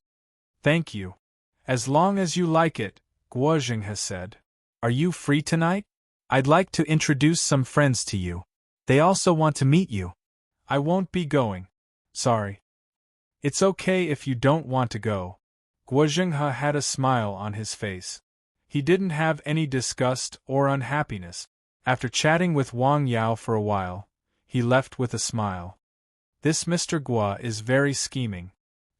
Speaker 1: Thank you. As long as you like it, Guo Zhenghe said. Are you free tonight? I'd like to introduce some friends to you. They also want to meet you. I won't be going. Sorry. It's okay if you don't want to go. Guo Zhenghe had a smile on his face. He didn't have any disgust or unhappiness. After chatting with Wang Yao for a while, he left with a smile. This Mr. Guo is very scheming.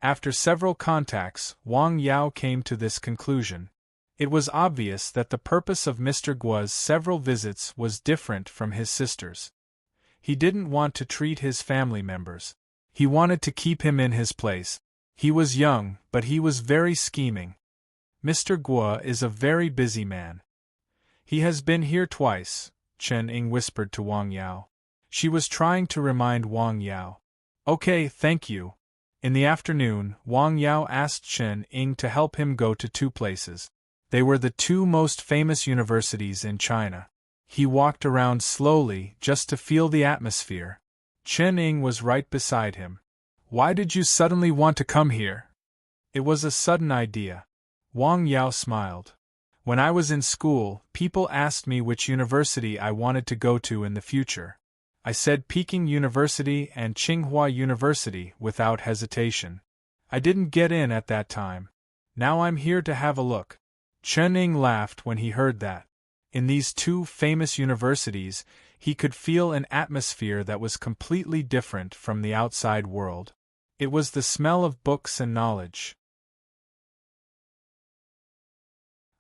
Speaker 1: After several contacts, Wang Yao came to this conclusion. It was obvious that the purpose of Mr. Guo's several visits was different from his sister's. He didn't want to treat his family members. He wanted to keep him in his place. He was young, but he was very scheming. Mr. Guo is a very busy man. He has been here twice, Chen Ying whispered to Wang Yao. She was trying to remind Wang Yao. Okay, thank you. In the afternoon, Wang Yao asked Chen Ying to help him go to 2 places. They were the 2 most famous universities in China. He walked around slowly just to feel the atmosphere. Chen Ying was right beside him. Why did you suddenly want to come here? It was a sudden idea. Wang Yao smiled. When I was in school, people asked me which university I wanted to go to in the future. I said Peking University and Tsinghua University without hesitation. I didn't get in at that time. Now I'm here to have a look. Chen Ying laughed when he heard that. In these 2 famous universities, he could feel an atmosphere that was completely different from the outside world. It was the smell of books and knowledge.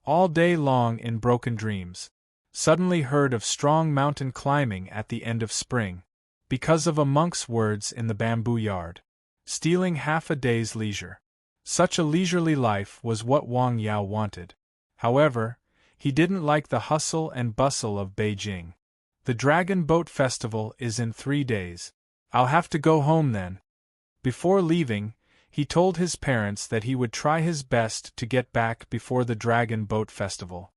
Speaker 1: All day long in broken dreams. Suddenly heard of strong mountain climbing at the end of spring. Because of a monk's words in the bamboo yard. Stealing half a day's leisure. Such a leisurely life was what Wang Yao wanted. However, he didn't like the hustle and bustle of Beijing. The Dragon Boat Festival is in 3 days. I'll have to go home then. Before leaving, he told his parents that he would try his best to get back before the Dragon Boat Festival.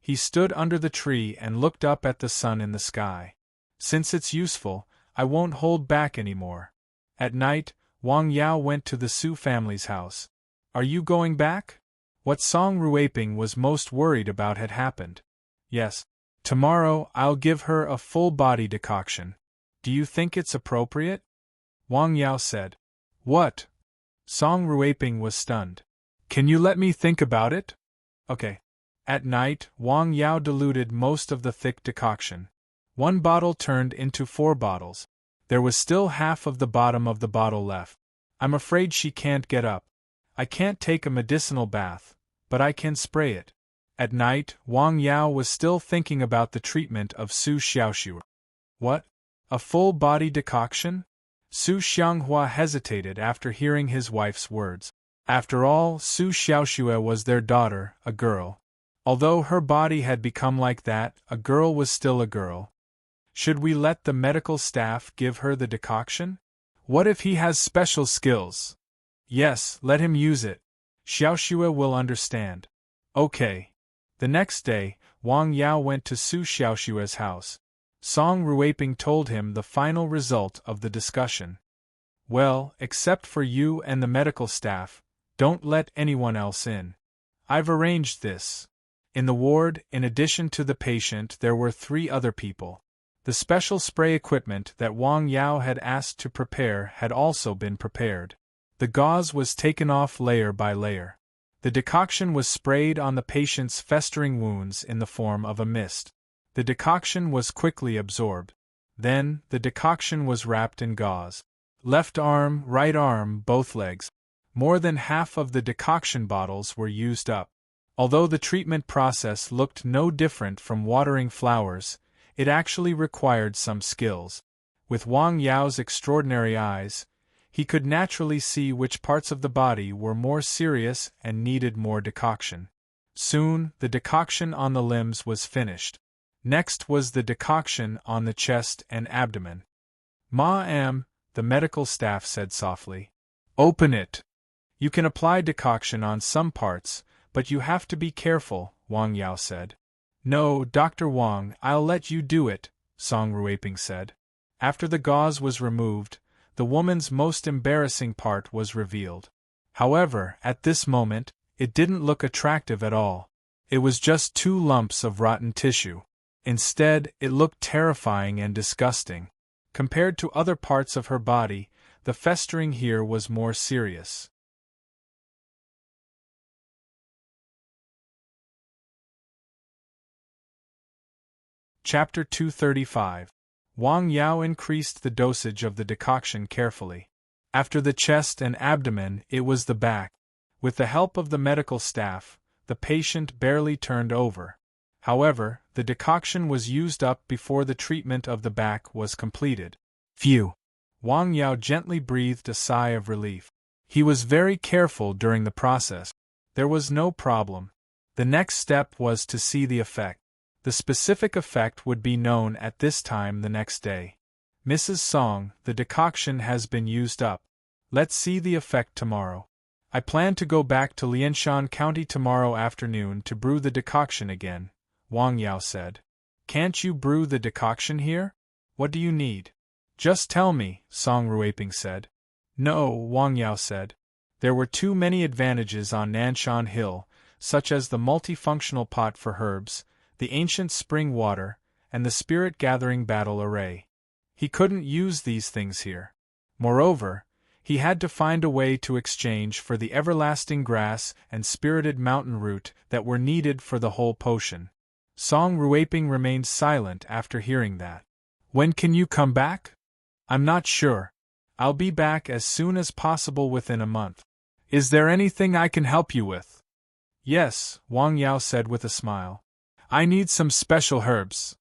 Speaker 1: He stood under the tree and looked up at the sun in the sky. Since it's useful, I won't hold back anymore. At night, Wang Yao went to the Su family's house. Are you going back? What Song Ruiping was most worried about had happened. Yes. Tomorrow I'll give her a full-body decoction. Do you think it's appropriate? Wang Yao said. What? Song Ruiping was stunned. Can you let me think about it? Okay. At night, Wang Yao diluted most of the thick decoction. 1 bottle turned into 4 bottles. There was still half of the bottom of the bottle left. I'm afraid she can't get up. I can't take a medicinal bath, but I can spray it. At night, Wang Yao was still thinking about the treatment of Su Xiaoxue. What? A full-body decoction? Su Xianghua hesitated after hearing his wife's words. After all, Su Xiaoxue was their daughter, a girl. Although her body had become like that, a girl was still a girl. Should we let the medical staff give her the decoction? What if he has special skills? Yes, let him use it. Xiaoxue will understand. Okay. The next day, Wang Yao went to Su Xiaoxue's house. Song Ruiping told him the final result of the discussion. Well, except for you and the medical staff, don't let anyone else in. I've arranged this. In the ward, in addition to the patient, there were 3 other people. The special spray equipment that Wang Yao had asked to prepare had also been prepared. The gauze was taken off layer by layer. The decoction was sprayed on the patient's festering wounds in the form of a mist. The decoction was quickly absorbed. Then, the decoction was wrapped in gauze. Left arm, right arm, both legs. More than half of the decoction bottles were used up. Although the treatment process looked no different from watering flowers, it actually required some skills. With Wang Yao's extraordinary eyes, he could naturally see which parts of the body were more serious and needed more decoction. Soon, the decoction on the limbs was finished. Next was the decoction on the chest and abdomen. "Ma'am," the medical staff said softly. "Open it." "You can apply decoction on some parts, but you have to be careful," Wang Yao said. "No, Dr. Wang, I'll let you do it," Song Ruiping said. After the gauze was removed, the woman's most embarrassing part was revealed. However, at this moment, it didn't look attractive at all. It was just 2 lumps of rotten tissue. Instead, it looked terrifying and disgusting. Compared to other parts of her body, the festering here was more serious. Chapter 235. Wang Yao increased the dosage of the decoction carefully. After the chest and abdomen, it was the back. With the help of the medical staff, the patient barely turned over. However, the decoction was used up before the treatment of the back was completed. Phew! Wang Yao gently breathed a sigh of relief. He was very careful during the process. There was no problem. The next step was to see the effect. The specific effect would be known at this time the next day. "Mrs. Song, the decoction has been used up. Let's see the effect tomorrow. I plan to go back to Lianshan County tomorrow afternoon to brew the decoction again," Wang Yao said. "Can't you brew the decoction here? What do you need?" "Just tell me," Song Ruiping said. "No," Wang Yao said. There were too many advantages on Nanshan Hill, such as the multifunctional pot for herbs, the ancient spring water, and the spirit-gathering battle array. He couldn't use these things here. Moreover, he had to find a way to exchange for the everlasting grass and spirited mountain root that were needed for the whole potion. Song Ruiping remained silent after hearing that. "When can you come back?" "I'm not sure. I'll be back as soon as possible within a month. Is there anything I can help you with?" "Yes," Wang Yao said with a smile. "I need some special herbs.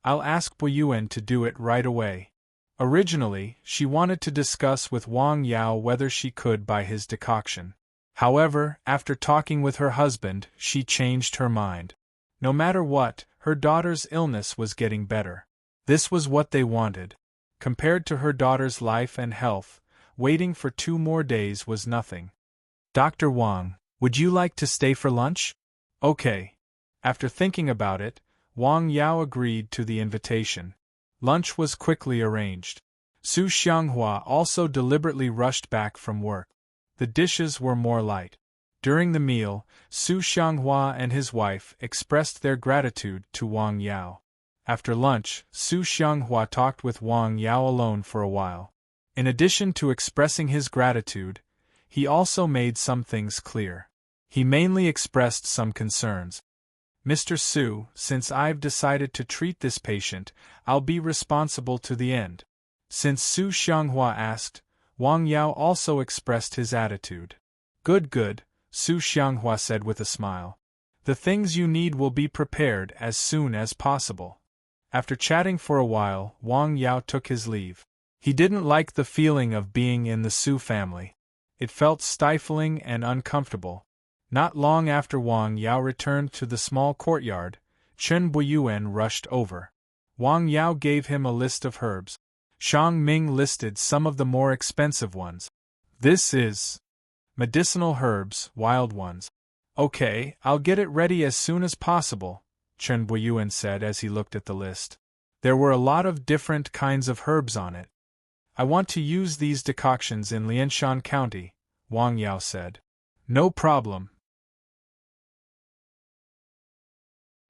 Speaker 1: I'll ask Buyuan to do it right away." Originally, she wanted to discuss with Wang Yao whether she could buy his decoction. However, after talking with her husband, she changed her mind. No matter what, her daughter's illness was getting better. This was what they wanted. Compared to her daughter's life and health, waiting for 2 more days was nothing. "Dr. Wang, would you like to stay for lunch?" "Okay." After thinking about it, Wang Yao agreed to the invitation. Lunch was quickly arranged. Su Xianghua also deliberately rushed back from work. The dishes were more light. During the meal, Su Xianghua and his wife expressed their gratitude to Wang Yao. After lunch, Su Xianghua talked with Wang Yao alone for a while. In addition to expressing his gratitude, he also made some things clear. He mainly expressed some concerns. "Mr. Su, since I've decided to treat this patient, I'll be responsible to the end." Since Su Xianghua asked, Wang Yao also expressed his attitude. Good, Su Xianghua said with a smile. "The things you need will be prepared as soon as possible." After chatting for a while, Wang Yao took his leave. He didn't like the feeling of being in the Su family. It felt stifling and uncomfortable. Not long after Wang Yao returned to the small courtyard, Chen Buyuan rushed over. Wang Yao gave him a list of herbs. Shang Ming listed some of the more expensive ones. "This is medicinal herbs, wild ones." "Okay, I'll get it ready as soon as possible," Chen Buyuan said as he looked at the list. There were a lot of different kinds of herbs on it. "I want to use these decoctions in Lianshan County," Wang Yao said. "No problem."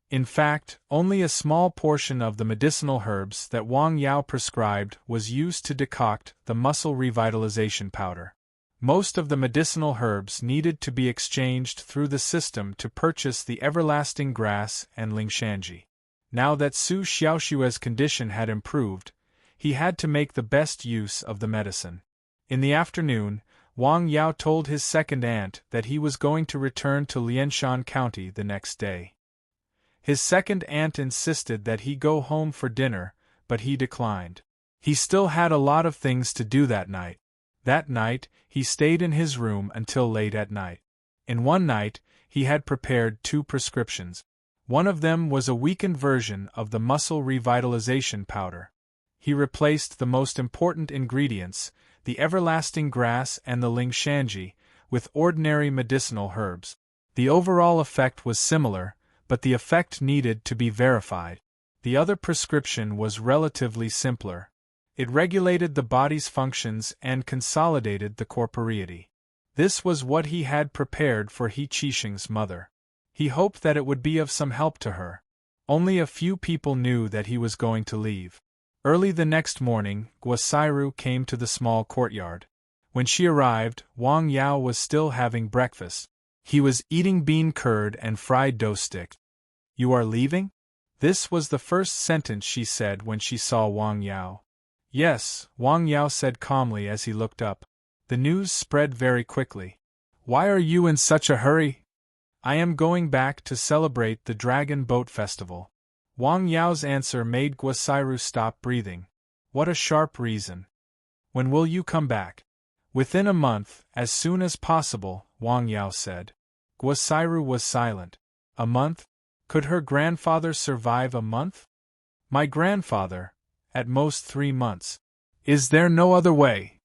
Speaker 1: In fact, only a small portion of the medicinal herbs that Wang Yao prescribed was used to decoct the muscle revitalization powder. Most of the medicinal herbs needed to be exchanged through the system to purchase the everlasting grass and lingshanji. Now that Su Xiaoshua's condition had improved, he had to make the best use of the medicine. In the afternoon, Wang Yao told his second aunt that he was going to return to Lianshan County the next day. His second aunt insisted that he go home for dinner, but he declined. He still had a lot of things to do that night. That night, he stayed in his room until late at night. In one night, he had prepared 2 prescriptions. One of them was a weakened version of the muscle revitalization powder. He replaced the most important ingredients, the everlasting grass and the ling shanji, with ordinary medicinal herbs. The overall effect was similar, but the effect needed to be verified. The other prescription was relatively simpler. It regulated the body's functions and consolidated the corporeity. This was what he had prepared for He Qixing's mother. He hoped that it would be of some help to her. Only a few people knew that he was going to leave. Early the next morning, Guosairu came to the small courtyard. When she arrived, Wang Yao was still having breakfast. He was eating bean curd and fried dough sticks. "You are leaving?" This was the first sentence she said when she saw Wang Yao. "Yes," Wang Yao said calmly as he looked up. The news spread very quickly. "Why are you in such a hurry?" "I am going back to celebrate the Dragon Boat Festival." Wang Yao's answer made Guosairu stop breathing. What a sharp reason. "When will you come back?" "Within a month, as soon as possible," Wang Yao said. Guosairu was silent. A month? Could her grandfather survive a month? "My grandfather, at most 3 months. Is there no other way?"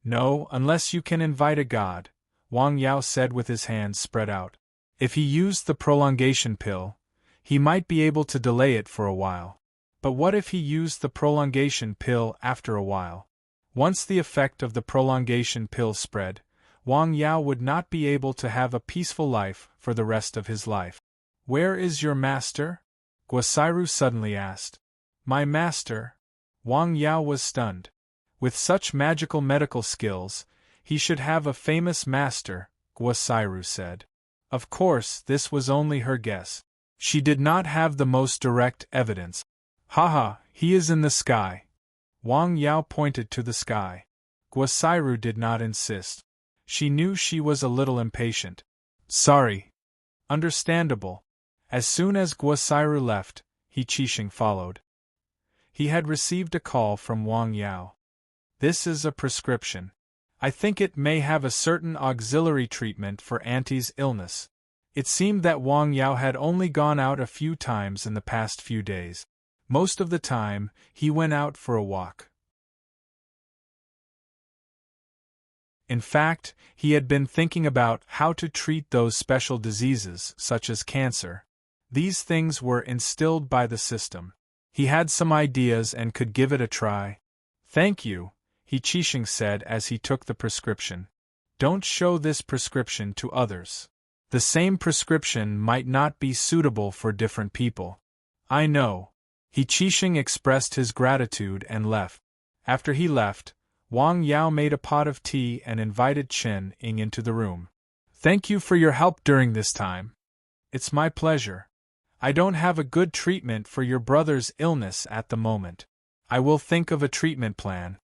Speaker 1: "No, unless you can invite a god," Wang Yao said with his hands spread out. If he used the prolongation pill, he might be able to delay it for a while. But what if he used the prolongation pill after a while? Once the effect of the prolongation pill spread, Wang Yao would not be able to have a peaceful life for the rest of his life. "Where is your master?" Guosairu suddenly asked. "My master?" Wang Yao was stunned. With such magical medical skills, he should have a famous master, Guosairu said. Of course, this was only her guess. She did not have the most direct evidence. "Haha, he is in the sky." Wang Yao pointed to the sky. Guosairu did not insist. She knew she was a little impatient. "Sorry." "Understandable." As soon as Guosairu left, He Qixing followed. He had received a call from Wang Yao. "This is a prescription. I think it may have a certain auxiliary treatment for Auntie's illness." It seemed that Wang Yao had only gone out a few times in the past few days. Most of the time, he went out for a walk. In fact, he had been thinking about how to treat those special diseases, such as cancer. These things were instilled by the system. He had some ideas and could give it a try. "Thank you," He Qixing said as he took the prescription. "Don't show this prescription to others. The same prescription might not be suitable for different people." "I know." He Qixing expressed his gratitude and left. After he left, Wang Yao made a pot of tea and invited Chen Ying into the room. "Thank you for your help during this time." "It's my pleasure. I don't have a good treatment for your brother's illness at the moment. I will think of a treatment plan."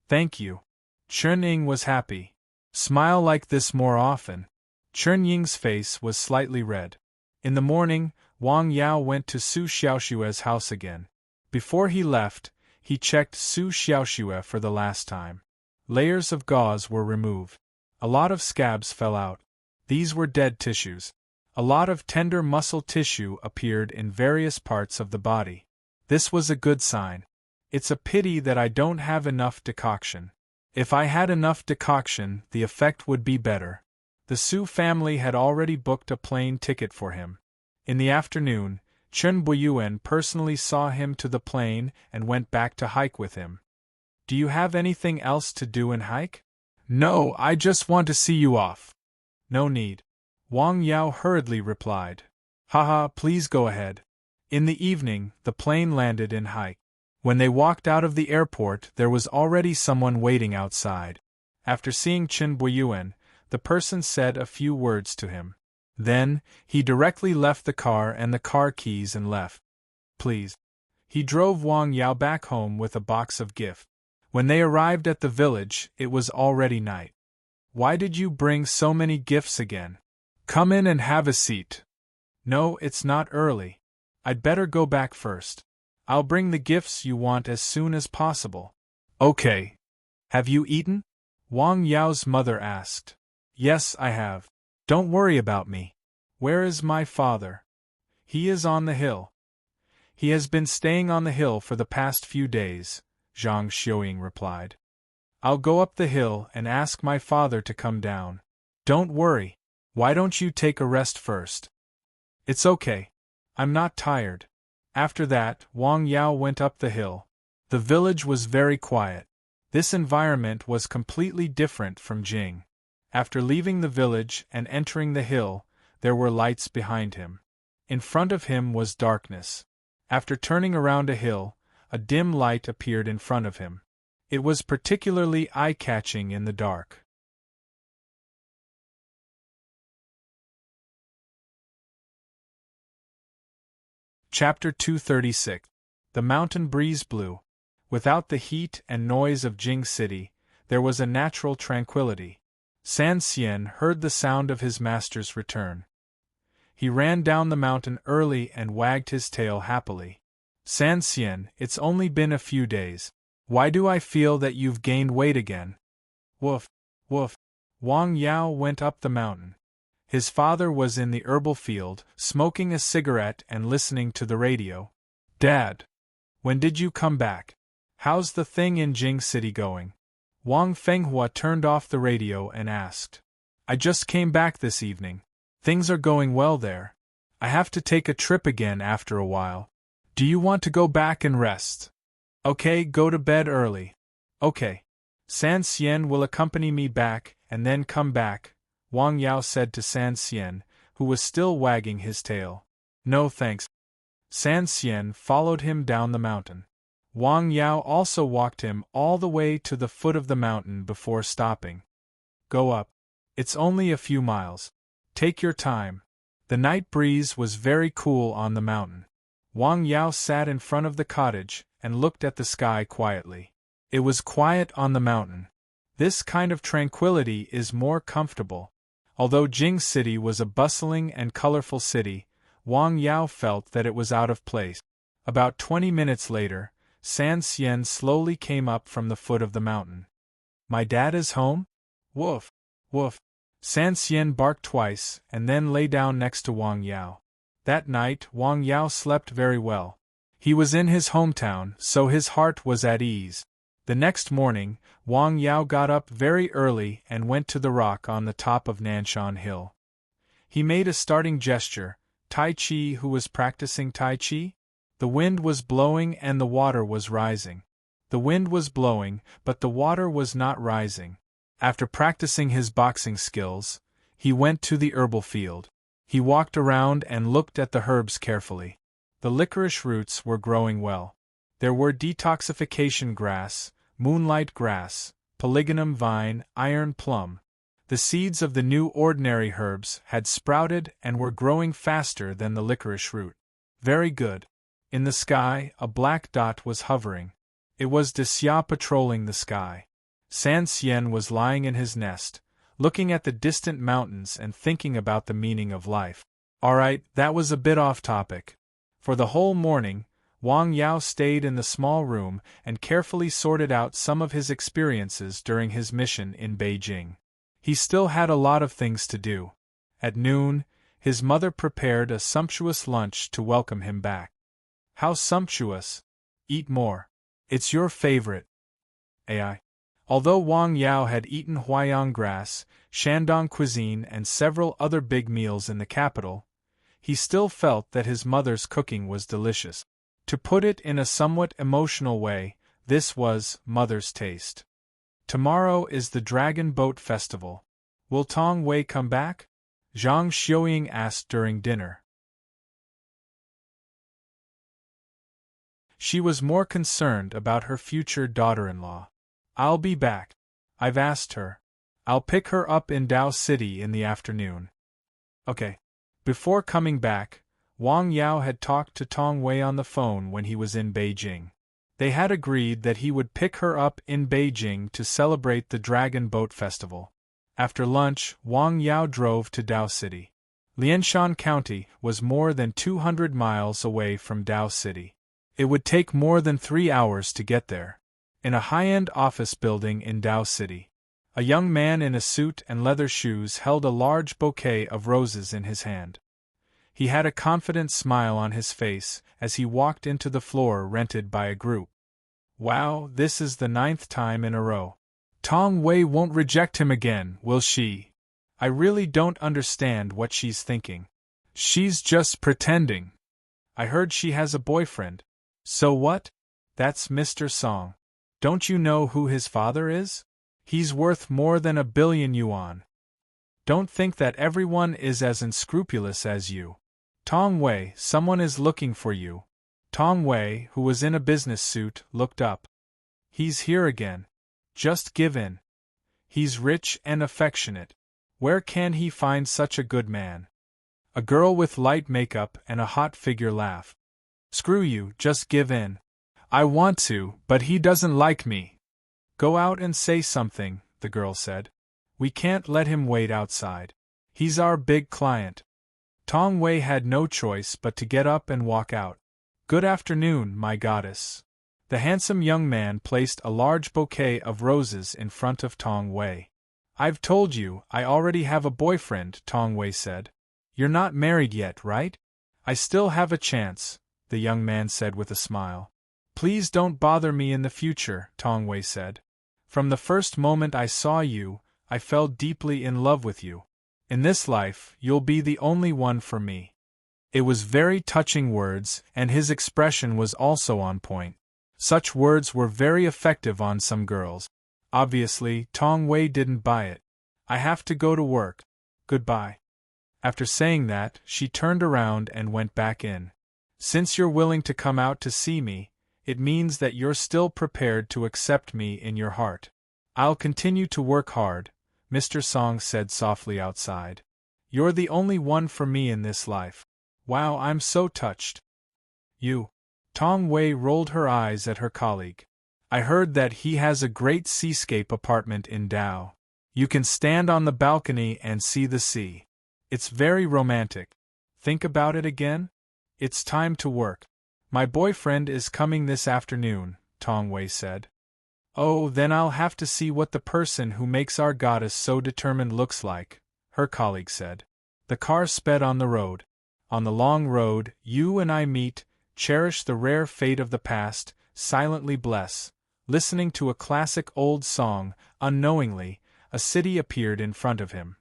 Speaker 1: "Thank you." Chen Ying was happy. "Smile like this more often." Chen Ying's face was slightly red. In the morning, Wang Yao went to Su Xiaoshue's house again. Before he left, he checked Su Xiaoshue for the last time. Layers of gauze were removed. A lot of scabs fell out. These were dead tissues. A lot of tender muscle tissue appeared in various parts of the body. This was a good sign. "It's a pity that I don't have enough decoction. If I had enough decoction, the effect would be better." The Su family had already booked a plane ticket for him. In the afternoon, Chen Buiyuan personally saw him to the plane and went back to hike with him. "Do you have anything else to do in hike?" "No, I just want to see you off." "No need." Wang Yao hurriedly replied. "Haha, please go ahead." In the evening, the plane landed in hike. When they walked out of the airport, there was already someone waiting outside. After seeing Chen Buiyuan, the person said a few words to him. Then, he directly left the car and the car keys and left. "Please." He drove Wang Yao back home with a box of gifts. When they arrived at the village, it was already night. "Why did you bring so many gifts again?" "Come in and have a seat." "No, it's not early. I'd better go back first. I'll bring the gifts you want as soon as possible." "Okay. Have you eaten?" Wang Yao's mother asked. Yes, I have. Don't worry about me. Where is my father? He is on the hill. He has been staying on the hill for the past few days, Zhang Xiuying replied. I'll go up the hill and ask my father to come down. Don't worry. Why don't you take a rest first? It's okay. I'm not tired. After that, Wang Yao went up the hill. The village was very quiet. This environment was completely different from Jing. After leaving the village and entering the hill, there were lights behind him. In front of him was darkness. After turning around a hill, a dim light appeared in front of him. It was particularly eye-catching in the dark. Chapter 236. The mountain breeze blew. Without the heat and noise of Jing City, there was a natural tranquility. San Xian heard the sound of his master's return. He ran down the mountain early and wagged his tail happily. San Xian, it's only been a few days. Why do I feel that you've gained weight again? Woof, woof. Wang Yao went up the mountain. His father was in the herbal field, smoking a cigarette and listening to the radio. Dad! When did you come back? How's the thing in Jing City going? Wang Fenghua turned off the radio and asked. I just came back this evening. Things are going well there. I have to take a trip again after a while. Do you want to go back and rest? Okay, go to bed early. Okay. San Xian will accompany me back and then come back, Wang Yao said to San Xian, who was still wagging his tail. No thanks. San Xian followed him down the mountain. Wang Yao also walked him all the way to the foot of the mountain before stopping. Go up. It's only a few miles. Take your time. The night breeze was very cool on the mountain. Wang Yao sat in front of the cottage and looked at the sky quietly. It was quiet on the mountain. This kind of tranquility is more comfortable. Although Jing City was a bustling and colorful city, Wang Yao felt that it was out of place. About 20 minutes later, San Xian slowly came up from the foot of the mountain. My dad is home? Woof, woof. San Xian barked twice and then lay down next to Wang Yao. That night, Wang Yao slept very well. He was in his hometown, so his heart was at ease. The next morning, Wang Yao got up very early and went to the rock on the top of Nanshan Hill. He made a starting gesture. Tai Chi, who was practicing Tai Chi? The wind was blowing and the water was rising. The wind was blowing, but the water was not rising. After practicing his boxing skills, he went to the herbal field. He walked around and looked at the herbs carefully. The licorice roots were growing well. There were detoxification grass, moonlight grass, polygonum vine, iron plum. The seeds of the new ordinary herbs had sprouted and were growing faster than the licorice root. Very good. In the sky, a black dot was hovering. It was Xia patrolling the sky. San Xian was lying in his nest, looking at the distant mountains and thinking about the meaning of life. Alright, that was a bit off topic. For the whole morning, Wang Yao stayed in the small room and carefully sorted out some of his experiences during his mission in Beijing. He still had a lot of things to do. At noon, his mother prepared a sumptuous lunch to welcome him back. How sumptuous! Eat more. It's your favorite. AI. Although Wang Yao had eaten Huayang grass, Shandong cuisine and several other big meals in the capital, he still felt that his mother's cooking was delicious. To put it in a somewhat emotional way, this was mother's taste. Tomorrow is the Dragon Boat Festival. Will Tong Wei come back? Zhang Xiuying asked during dinner. She was more concerned about her future daughter-in-law. I'll be back. I've asked her. I'll pick her up in Dao City in the afternoon. Okay. Before coming back, Wang Yao had talked to Tong Wei on the phone when he was in Beijing. They had agreed that he would pick her up in Beijing to celebrate the Dragon Boat Festival. After lunch, Wang Yao drove to Dao City. Lianshan County was more than 200 miles away from Dao City. It would take more than 3 hours to get there. In a high-end office building in Dao City, A young man in a suit and leather shoes held a large bouquet of roses in his hand. He had a confident smile on his face as he walked into the floor rented by a group. Wow, this is the 9th time in a row. Tong Wei won't reject him again, will she? I really don't understand what she's thinking. She's just pretending. I heard she has a boyfriend. So what? That's Mr. Song. Don't you know who his father is? He's worth more than 1 billion yuan. Don't think that everyone is as unscrupulous as you. Tong Wei, someone is looking for you. Tong Wei, who was in a business suit, looked up. He's here again. Just give in. He's rich and affectionate. Where can he find such a good man? A girl with light makeup and a hot figure laughed. Screw you, just give in. I want to, but he doesn't like me. Go out and say something, the girl said. We can't let him wait outside. He's our big client. Tong Wei had no choice but to get up and walk out. Good afternoon, my goddess. The handsome young man placed a large bouquet of roses in front of Tong Wei. I've told you, I already have a boyfriend, Tong Wei said. You're not married yet, right? I still have a chance, the young man said with a smile. Please don't bother me in the future, Tong Wei said. From the first moment I saw you, I fell deeply in love with you. In this life, you'll be the only one for me. It was very touching words, and his expression was also on point. Such words were very effective on some girls. Obviously, Tong Wei didn't buy it. I have to go to work. Goodbye. After saying that, she turned around and went back in. Since you're willing to come out to see me, it means that you're still prepared to accept me in your heart. I'll continue to work hard, Mr. Song said softly outside. You're the only one for me in this life. Wow, I'm so touched. You. Tong Wei rolled her eyes at her colleague. I heard that he has a great seascape apartment in Dao. You can stand on the balcony and see the sea. It's very romantic. Think about it again? It's time to work. My boyfriend is coming this afternoon, Tong Wei said. Oh, then I'll have to see what the person who makes our goddess so determined looks like, her colleague said. The car sped on the road. On the long road, you and I meet, cherish the rare fate of the past, silently bless. Listening to a classic old song, unknowingly, a city appeared in front of him.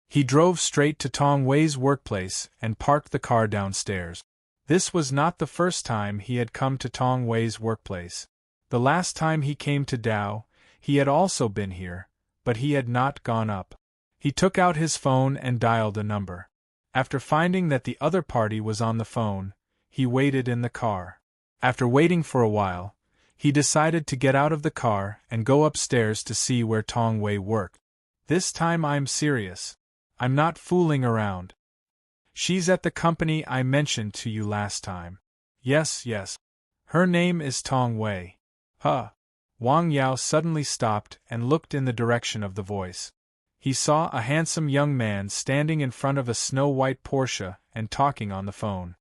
Speaker 1: He drove straight to Tong Wei's workplace and parked the car downstairs. This was not the first time he had come to Tong Wei's workplace. The last time he came to Dao, he had also been here, but he had not gone up. He took out his phone and dialed a number. After finding that the other party was on the phone, he waited in the car. After waiting for a while, he decided to get out of the car and go upstairs to see where Tong Wei worked. This time I'm serious. I'm not fooling around. She's at the company I mentioned to you last time. Yes. Her name is Tong Wei. Huh. Wang Yao suddenly stopped and looked in the direction of the voice. He saw a handsome young man standing in front of a snow-white Porsche and talking on the phone.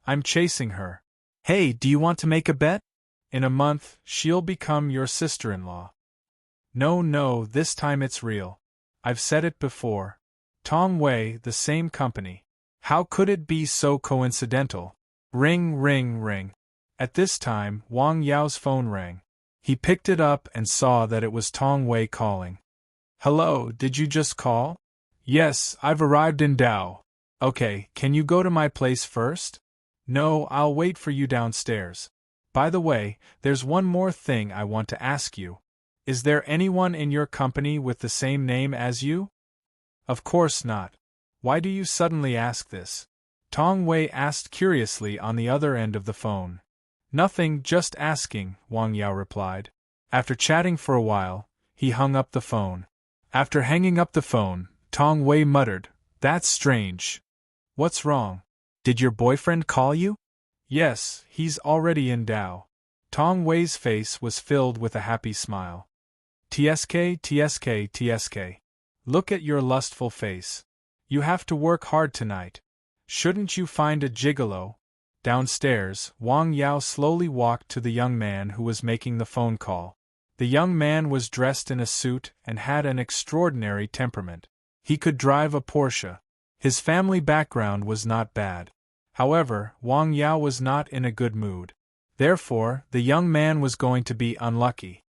Speaker 1: I'm chasing her. Hey, do you want to make a bet? In a month, she'll become your sister-in-law. No, this time it's real. I've said it before. Tong Wei, the same company. How could it be so coincidental? Ring. At this time, Wang Yao's phone rang. He picked it up and saw that it was Tong Wei calling. Hello, did you just call? Yes, I've arrived in Dao. Okay, can you go to my place first? No, I'll wait for you downstairs. By the way, there's one more thing I want to ask you. Is there anyone in your company with the same name as you? Of course not. Why do you suddenly ask this? Tong Wei asked curiously on the other end of the phone. Nothing, just asking, Wang Yao replied. After chatting for a while, he hung up the phone. After hanging up the phone, Tong Wei muttered, That's strange. What's wrong? Did your boyfriend call you? Yes, he's already in Dao. Tong Wei's face was filled with a happy smile. TSK. Look at your lustful face. You have to work hard tonight. Shouldn't you find a gigolo? Downstairs, Wang Yao slowly walked to the young man who was making the phone call. The young man was dressed in a suit and had an extraordinary temperament. He could drive a Porsche. His family background was not bad. However, Wang Yao was not in a good mood. Therefore, the young man was going to be unlucky.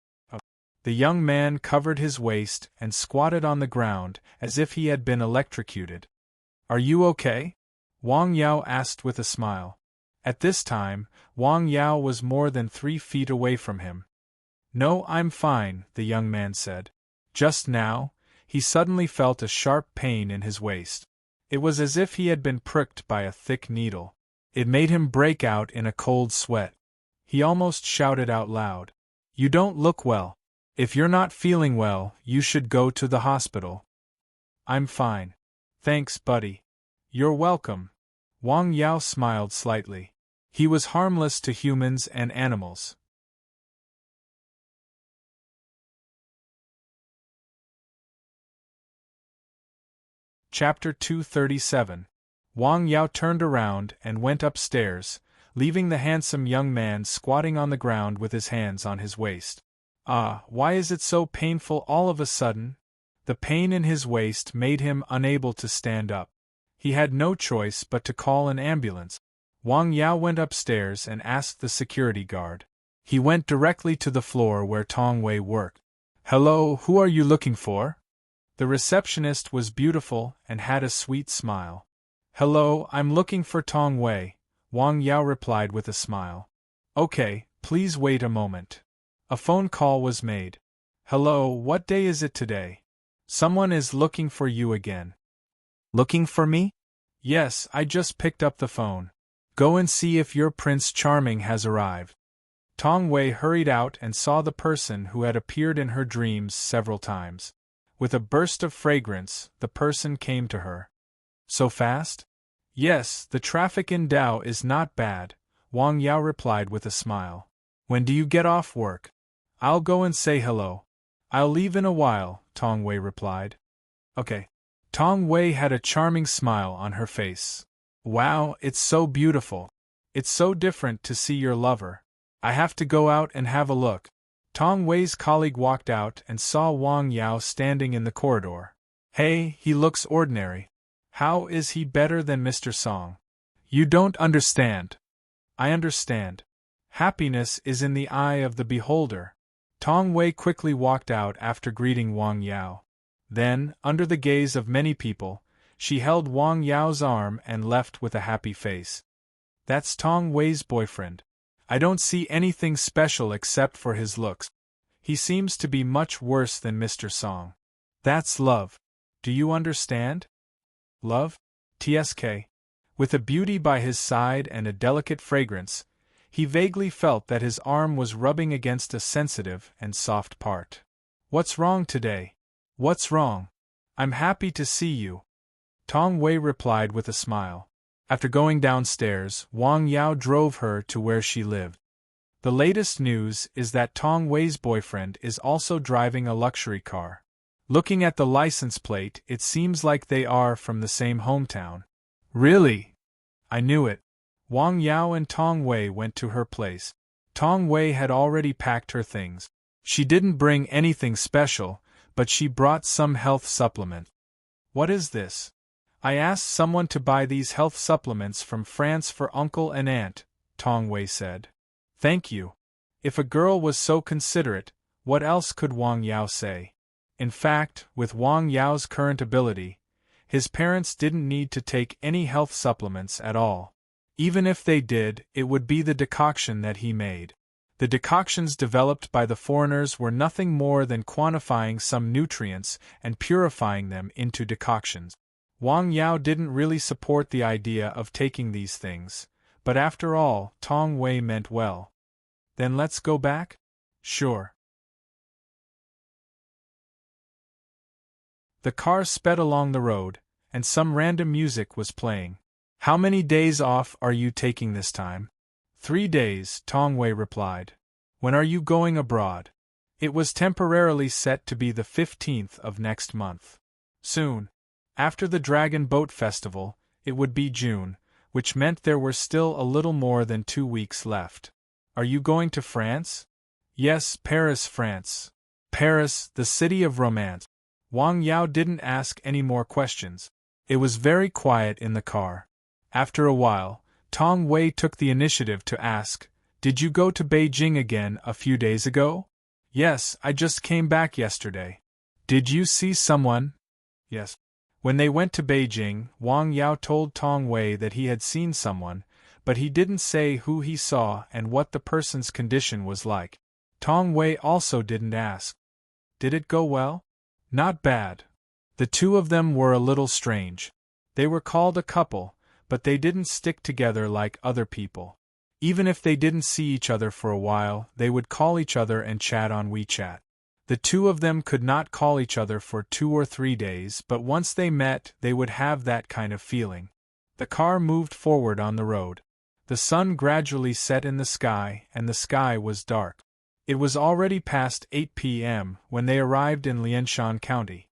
Speaker 1: The young man covered his waist and squatted on the ground as if he had been electrocuted. "Are you okay?" Wang Yao asked with a smile. At this time, Wang Yao was more than 3 feet away from him. "No, I'm fine," the young man said. Just now, he suddenly felt a sharp pain in his waist. It was as if he had been pricked by a thick needle. It made him break out in a cold sweat. He almost shouted out loud, "You don't look well. If you're not feeling well, you should go to the hospital." "I'm fine. Thanks, buddy." "You're welcome." Wang Yao smiled slightly. He was harmless to humans and animals. Chapter 237. Wang Yao turned around and went upstairs, leaving the handsome young man squatting on the ground with his hands on his waist. Ah, why is it so painful all of a sudden? The pain in his waist made him unable to stand up. He had no choice but to call an ambulance. Wang Yao went upstairs and asked the security guard. He went directly to the floor where Tong Wei worked. "Hello, who are you looking for?" The receptionist was beautiful and had a sweet smile. "Hello, I'm looking for Tong Wei," Wang Yao replied with a smile. "Okay, please wait a moment." A phone call was made. "Hello, what day is it today? Someone is looking for you again." "Looking for me?" "Yes, I just picked up the phone. Go and see if your Prince Charming has arrived." Tong Wei hurried out and saw the person who had appeared in her dreams several times. With a burst of fragrance, the person came to her. "So fast?" "Yes, the traffic in Dao is not bad," Wang Yao replied with a smile. "When do you get off work?" "I'll go and say hello." "I'll leave in a while," Tong Wei replied. "Okay." Tong Wei had a charming smile on her face. "Wow, it's so beautiful. It's so different to see your lover. I have to go out and have a look." Tong Wei's colleague walked out and saw Wang Yao standing in the corridor. "Hey, he looks ordinary. How is he better than Mr. Song?" "You don't understand." "I understand. Happiness is in the eye of the beholder." Tong Wei quickly walked out after greeting Wang Yao. Then, under the gaze of many people, she held Wang Yao's arm and left with a happy face. "That's Tong Wei's boyfriend. I don't see anything special except for his looks. He seems to be much worse than Mr. Song. That's love. Do you understand? Love? TSK. With a beauty by his side and a delicate fragrance, he vaguely felt that his arm was rubbing against a sensitive and soft part. "What's wrong today?" "What's wrong? I'm happy to see you," Tong Wei replied with a smile. After going downstairs, Wang Yao drove her to where she lived. The latest news is that Tong Wei's boyfriend is also driving a luxury car. Looking at the license plate, it seems like they are from the same hometown. "Really? I knew it." Wang Yao and Tong Wei went to her place. Tong Wei had already packed her things. She didn't bring anything special, but she brought some health supplement. "What is this?" "I asked someone to buy these health supplements from France for uncle and aunt," Tong Wei said. "Thank you." If a girl was so considerate, what else could Wang Yao say? In fact, with Wang Yao's current ability, his parents didn't need to take any health supplements at all. Even if they did, it would be the decoction that he made. The decoctions developed by the foreigners were nothing more than quantifying some nutrients and purifying them into decoctions. Wang Yao didn't really support the idea of taking these things, but after all, Tong Wei meant well. "Then let's go back?" "Sure." The car sped along the road, and some random music was playing. "How many days off are you taking this time?" 3 days, Tong Wei replied. "When are you going abroad?" It was temporarily set to be the 15th of next month. Soon. After the Dragon Boat Festival, it would be June, which meant there were still a little more than 2 weeks left. "Are you going to France?" Yes, Paris, France. Paris, the city of romance. Wang Yao didn't ask any more questions. It was very quiet in the car. After a while, Tong Wei took the initiative to ask, "Did you go to Beijing again a few days ago?" "Yes, I just came back yesterday." "Did you see someone?" "Yes." When they went to Beijing, Wang Yao told Tong Wei that he had seen someone, but he didn't say who he saw and what the person's condition was like. Tong Wei also didn't ask. Did it go well? Not bad. The two of them were a little strange. They were called a couple, but they didn't stick together like other people. Even if they didn't see each other for a while, they would call each other and chat on WeChat. The two of them could not call each other for 2 or 3 days, but once they met, they would have that kind of feeling. The car moved forward on the road. The sun gradually set in the sky, and the sky was dark. It was already past 8 p.m. when they arrived in Lianshan County.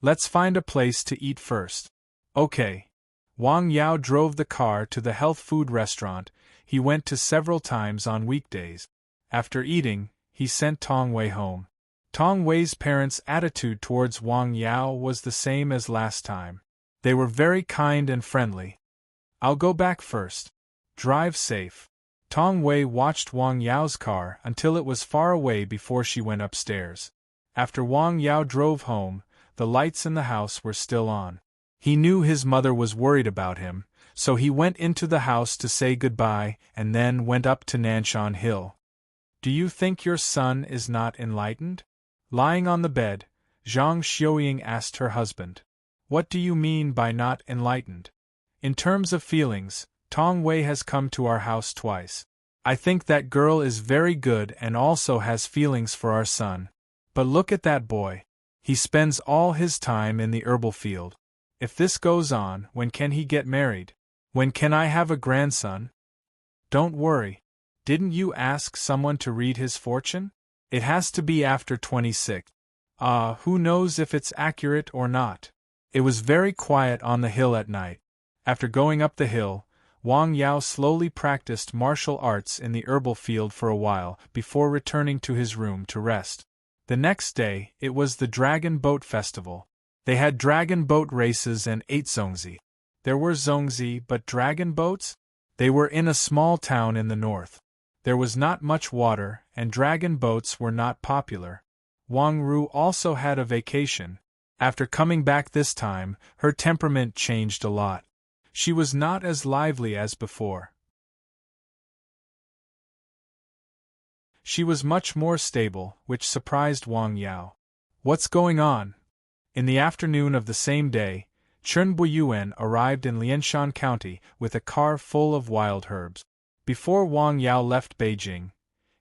Speaker 1: "Let's find a place to eat first." "Okay." Wang Yao drove the car to the health food restaurant he went to several times on weekdays. After eating, he sent Tong Wei home. Tong Wei's parents' attitude towards Wang Yao was the same as last time. They were very kind and friendly. "I'll go back first. Drive safe." Tong Wei watched Wang Yao's car until it was far away before she went upstairs. After Wang Yao drove home, the lights in the house were still on. He knew his mother was worried about him, so he went into the house to say goodbye and then went up to Nanshan Hill. "Do you think your son is not enlightened?" Lying on the bed, Zhang Xiuying asked her husband. "What do you mean by not enlightened?" "In terms of feelings, Tong Wei has come to our house twice. I think that girl is very good and also has feelings for our son. But look at that boy. He spends all his time in the herbal field. If this goes on, when can he get married? When can I have a grandson?" "Don't worry. Didn't you ask someone to read his fortune? It has to be after 26. Who knows if it's accurate or not." It was very quiet on the hill at night. After going up the hill, Wang Yao slowly practiced martial arts in the herbal field for a while before returning to his room to rest. The next day, it was the Dragon Boat Festival. They had dragon boat races and ate zongzi. There were zongzi, but dragon boats? They were in a small town in the north. There was not much water, and dragon boats were not popular. Wang Ru also had a vacation. After coming back this time, her temperament changed a lot. She was not as lively as before. She was much more stable, which surprised Wang Yao. "What's going on?" In the afternoon of the same day, Chen Buiyuan arrived in Lianshan County with a car full of wild herbs. Before Wang Yao left Beijing,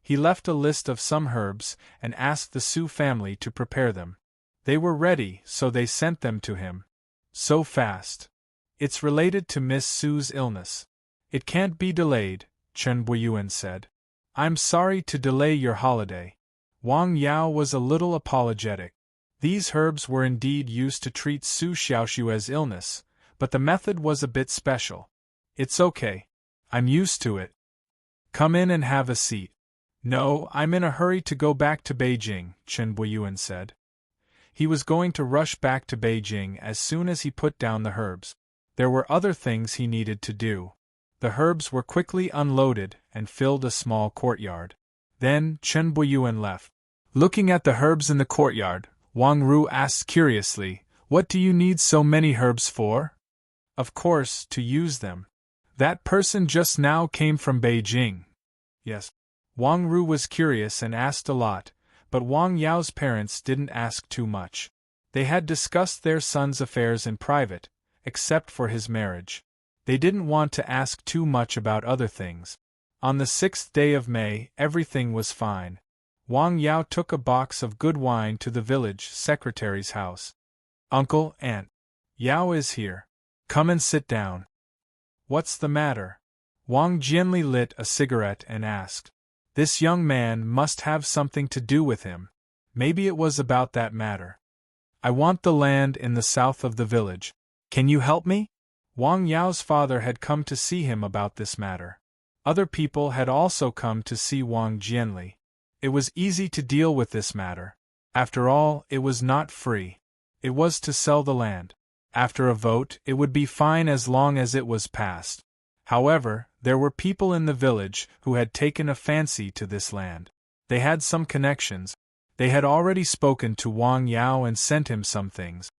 Speaker 1: he left a list of some herbs and asked the Su family to prepare them. They were ready, so they sent them to him. "So fast." "It's related to Miss Su's illness. It can't be delayed," Chen Buiyuan said. "I'm sorry to delay your holiday." Wang Yao was a little apologetic. These herbs were indeed used to treat Su Xiaoshue's illness, but the method was a bit special. "It's okay. I'm used to it. Come in and have a seat." "No, I'm in a hurry to go back to Beijing," Chen Buiyuan said. He was going to rush back to Beijing as soon as he put down the herbs. There were other things he needed to do. The herbs were quickly unloaded and filled a small courtyard. Then Chen Buiyuan left. Looking at the herbs in the courtyard, Wang Ru asked curiously, "What do you need so many herbs for?" "Of course, to use them. That person just now came from Beijing." "Yes." Wang Ru was curious and asked a lot, but Wang Yao's parents didn't ask too much. They had discussed their son's affairs in private, except for his marriage. They didn't want to ask too much about other things. On the 6th day of May, everything was fine. Wang Yao took a box of good wine to the village secretary's house. "Uncle, Aunt Yao is here. Come and sit down." "What's the matter?" Wang Jianli lit a cigarette and asked. This young man must have something to do with him. Maybe it was about that matter. "I want the land in the south of the village. Can you help me?" Wang Yao's father had come to see him about this matter. Other people had also come to see Wang Jianli. It was easy to deal with this matter. After all, it was not free. It was to sell the land. After a vote, it would be fine as long as it was passed. However, there were people in the village who had taken a fancy to this land. They had some connections. They had already spoken to Wang Yao and sent him some things.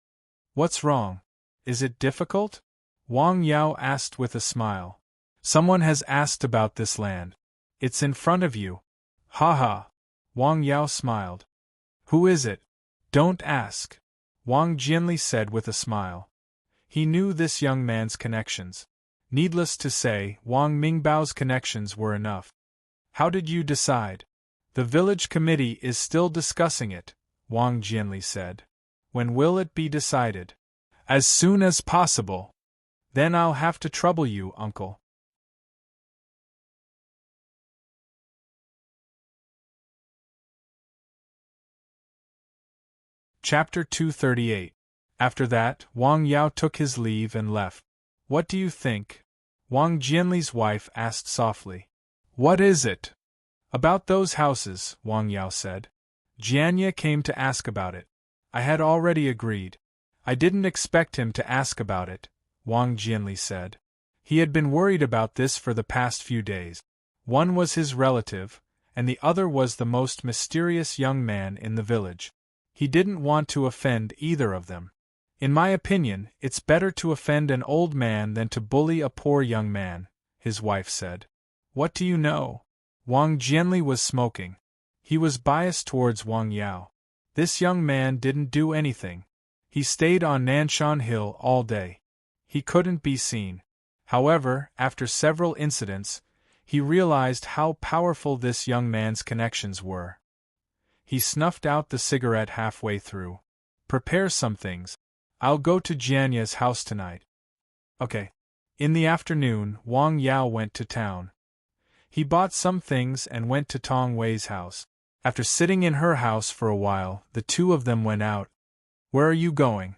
Speaker 1: What's wrong? Is it difficult? Wang Yao asked with a smile. Someone has asked about this land. It's in front of you. Ha ha. Wang Yao smiled. Who is it? Don't ask. Wang Jianli said with a smile. He knew this young man's connections. Needless to say, Wang Mingbao's connections were enough. How did you decide? The village committee is still discussing it, Wang Jianli said. When will it be decided? As soon as possible. Then I'll have to trouble you, uncle. Chapter 238. After that, Wang Yao took his leave and left. What do you think? Wang Jianli's wife asked softly. What is it? About those houses, Wang Yao said. Jianya came to ask about it. I had already agreed. I didn't expect him to ask about it, Wang Jianli said. He had been worried about this for the past few days. One was his relative, and the other was the most mysterious young man in the village. He didn't want to offend either of them. In my opinion, it's better to offend an old man than to bully a poor young man, his wife said. What do you know? Wang Jianli was smoking. He was biased towards Wang Yao. This young man didn't do anything. He stayed on Nanshan Hill all day. He couldn't be seen. However, after several incidents, he realized how powerful this young man's connections were. He snuffed out the cigarette halfway through. Prepare some things. I'll go to Jianya's house tonight. Okay. In the afternoon, Wang Yao went to town. He bought some things and went to Tong Wei's house. After sitting in her house for a while, the two of them went out. Where are you going?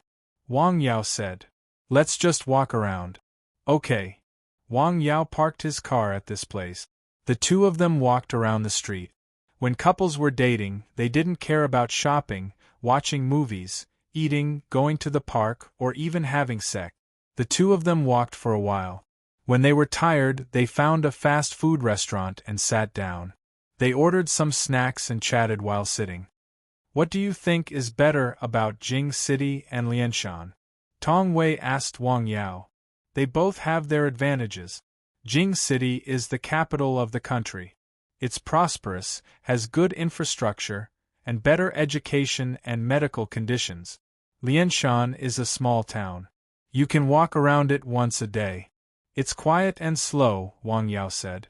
Speaker 1: Wang Yao said. Let's just walk around. Okay. Wang Yao parked his car at this place. The two of them walked around the street. When couples were dating, they didn't care about shopping, watching movies, eating, going to the park, or even having sex. The two of them walked for a while. When they were tired, they found a fast food restaurant and sat down. They ordered some snacks and chatted while sitting. What do you think is better about Jing City and Lianshan? Tong Wei asked Wang Yao. They both have their advantages. Jing City is the capital of the country. It's prosperous, has good infrastructure, and better education and medical conditions. Lianshan is a small town. You can walk around it once a day. It's quiet and slow, Wang Yao said.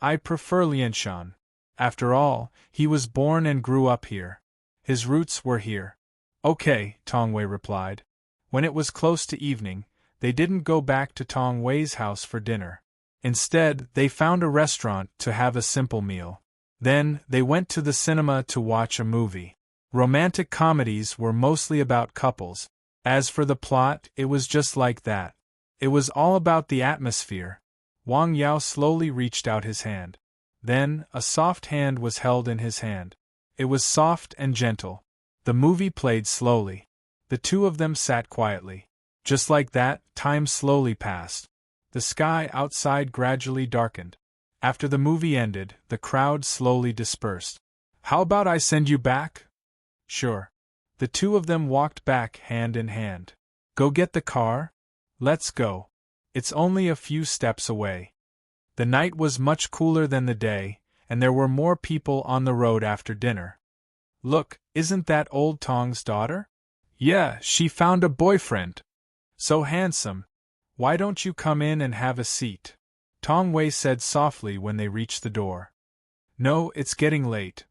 Speaker 1: I prefer Lianshan. After all, he was born and grew up here. His roots were here. Okay, Tong Wei replied. When it was close to evening, they didn't go back to Tong Wei's house for dinner. Instead, they found a restaurant to have a simple meal. Then, they went to the cinema to watch a movie. Romantic comedies were mostly about couples. As for the plot, it was just like that. It was all about the atmosphere. Wang Yao slowly reached out his hand. Then, a soft hand was held in his hand. It was soft and gentle. The movie played slowly. The two of them sat quietly. Just like that, time slowly passed. The sky outside gradually darkened. After the movie ended, the crowd slowly dispersed. How about I send you back? Sure. The two of them walked back hand in hand. Go get the car? Let's go. It's only a few steps away. The night was much cooler than the day, and there were more people on the road after dinner. Look, isn't that old Tong's daughter? Yeah, she found a boyfriend. So handsome. Why don't you come in and have a seat? Tong Wei said softly when they reached the door. No, it's getting late.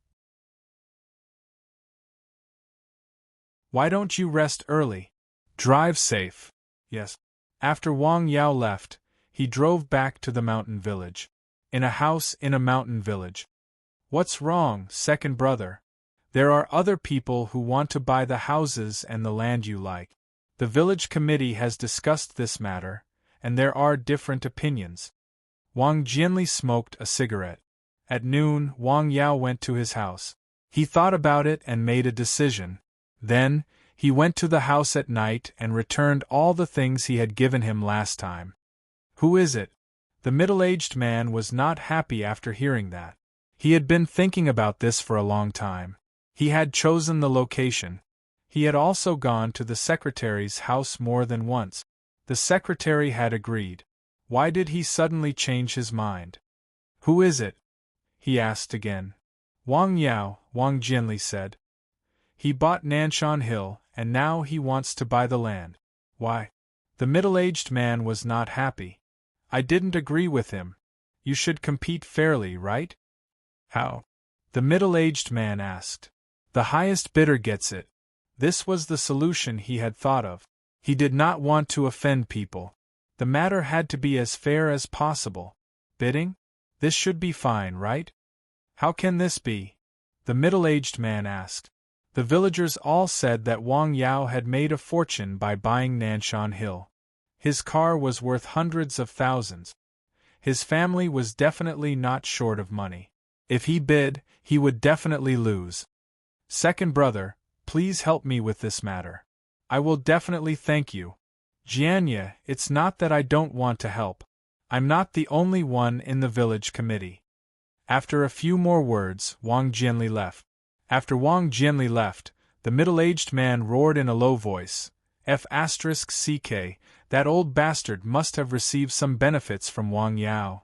Speaker 1: Why don't you rest early? Drive safe. Yes. After Wang Yao left, he drove back to the mountain village. In a house in a mountain village. What's wrong, second brother? There are other people who want to buy the houses and the land you like. The village committee has discussed this matter, and there are different opinions. Wang Jianli smoked a cigarette. At noon, Wang Yao went to his house. He thought about it and made a decision. Then, he went to the house at night and returned all the things he had given him last time. Who is it? The middle-aged man was not happy after hearing that. He had been thinking about this for a long time. He had chosen the location. He had also gone to the secretary's house more than once. The secretary had agreed. Why did he suddenly change his mind? Who is it? He asked again. Wang Yao, Wang Jianli said. He bought Nanshan Hill, and now he wants to buy the land. Why? The middle-aged man was not happy. I didn't agree with him. You should compete fairly, right? How? The middle-aged man asked. The highest bidder gets it. This was the solution he had thought of. He did not want to offend people. The matter had to be as fair as possible. Bidding? This should be fine, right? How can this be? The middle-aged man asked. The villagers all said that Wang Yao had made a fortune by buying Nanshan Hill. His car was worth hundreds of thousands. His family was definitely not short of money. If he bid, he would definitely lose. Second brother, please help me with this matter. I will definitely thank you. Jianya, it's not that I don't want to help. I'm not the only one in the village committee. After a few more words, Wang Jianli left. After Wang Jianli left, the middle-aged man roared in a low voice, F***ck, that old bastard must have received some benefits from Wang Yao.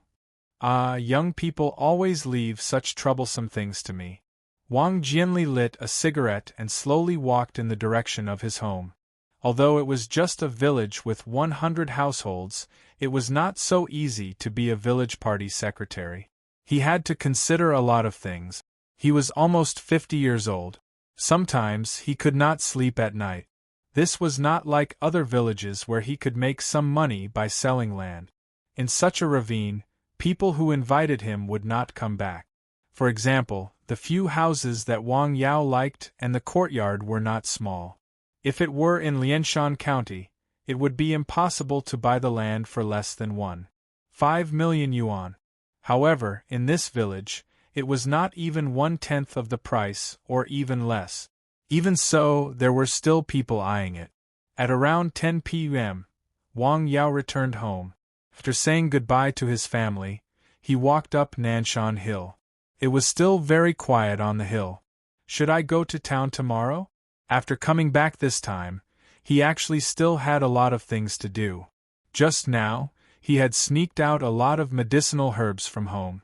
Speaker 1: Ah, young people always leave such troublesome things to me. Wang Jianli lit a cigarette and slowly walked in the direction of his home. Although it was just a village with 100 households, it was not so easy to be a village party secretary. He had to consider a lot of things. He was almost 50 years old. Sometimes he could not sleep at night. This was not like other villages where he could make some money by selling land. In such a ravine, people who invited him would not come back. For example, the few houses that Wang Yao liked and the courtyard were not small. If it were in Lianshan County, it would be impossible to buy the land for less than 1.5 million yuan. However, in this village, it was not even 1/10 of the price, or even less. Even so, there were still people eyeing it. At around 10 p.m., Wang Yao returned home. After saying goodbye to his family, he walked up Nanshan Hill. It was still very quiet on the hill. Should I go to town tomorrow? After coming back this time, he actually still had a lot of things to do. Just now, he had sneaked out a lot of medicinal herbs from home.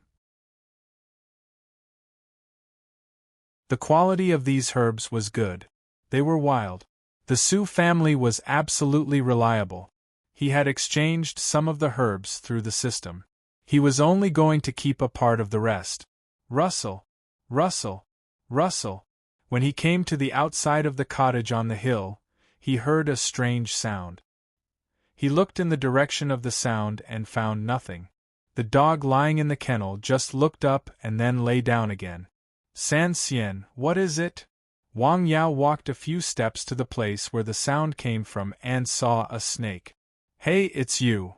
Speaker 1: The quality of these herbs was good. They were wild. The Su family was absolutely reliable. He had exchanged some of the herbs through the system. He was only going to keep a part of the rest. Rustle, rustle, rustle. When he came to the outside of the cottage on the hill, he heard a strange sound. He looked in the direction of the sound and found nothing. The dog lying in the kennel just looked up and then lay down again. San Xian, what is it? Wang Yao walked a few steps to the place where the sound came from and saw a snake. Hey, it's you.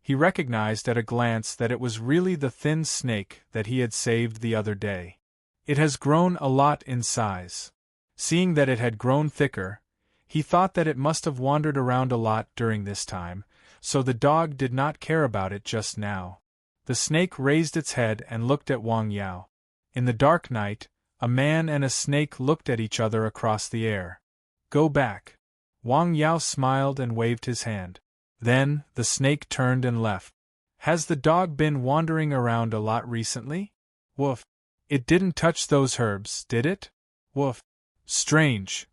Speaker 1: He recognized at a glance that it was really the thin snake that he had saved the other day. It has grown a lot in size. Seeing that it had grown thicker, he thought that it must have wandered around a lot during this time, so the dog did not care about it just now. The snake raised its head and looked at Wang Yao. In the dark night, a man and a snake looked at each other across the air. Go back. Wang Yao smiled and waved his hand. Then, the snake turned and left. Has the dog been wandering around a lot recently? Woof. It didn't touch those herbs, did it? Woof. Strange.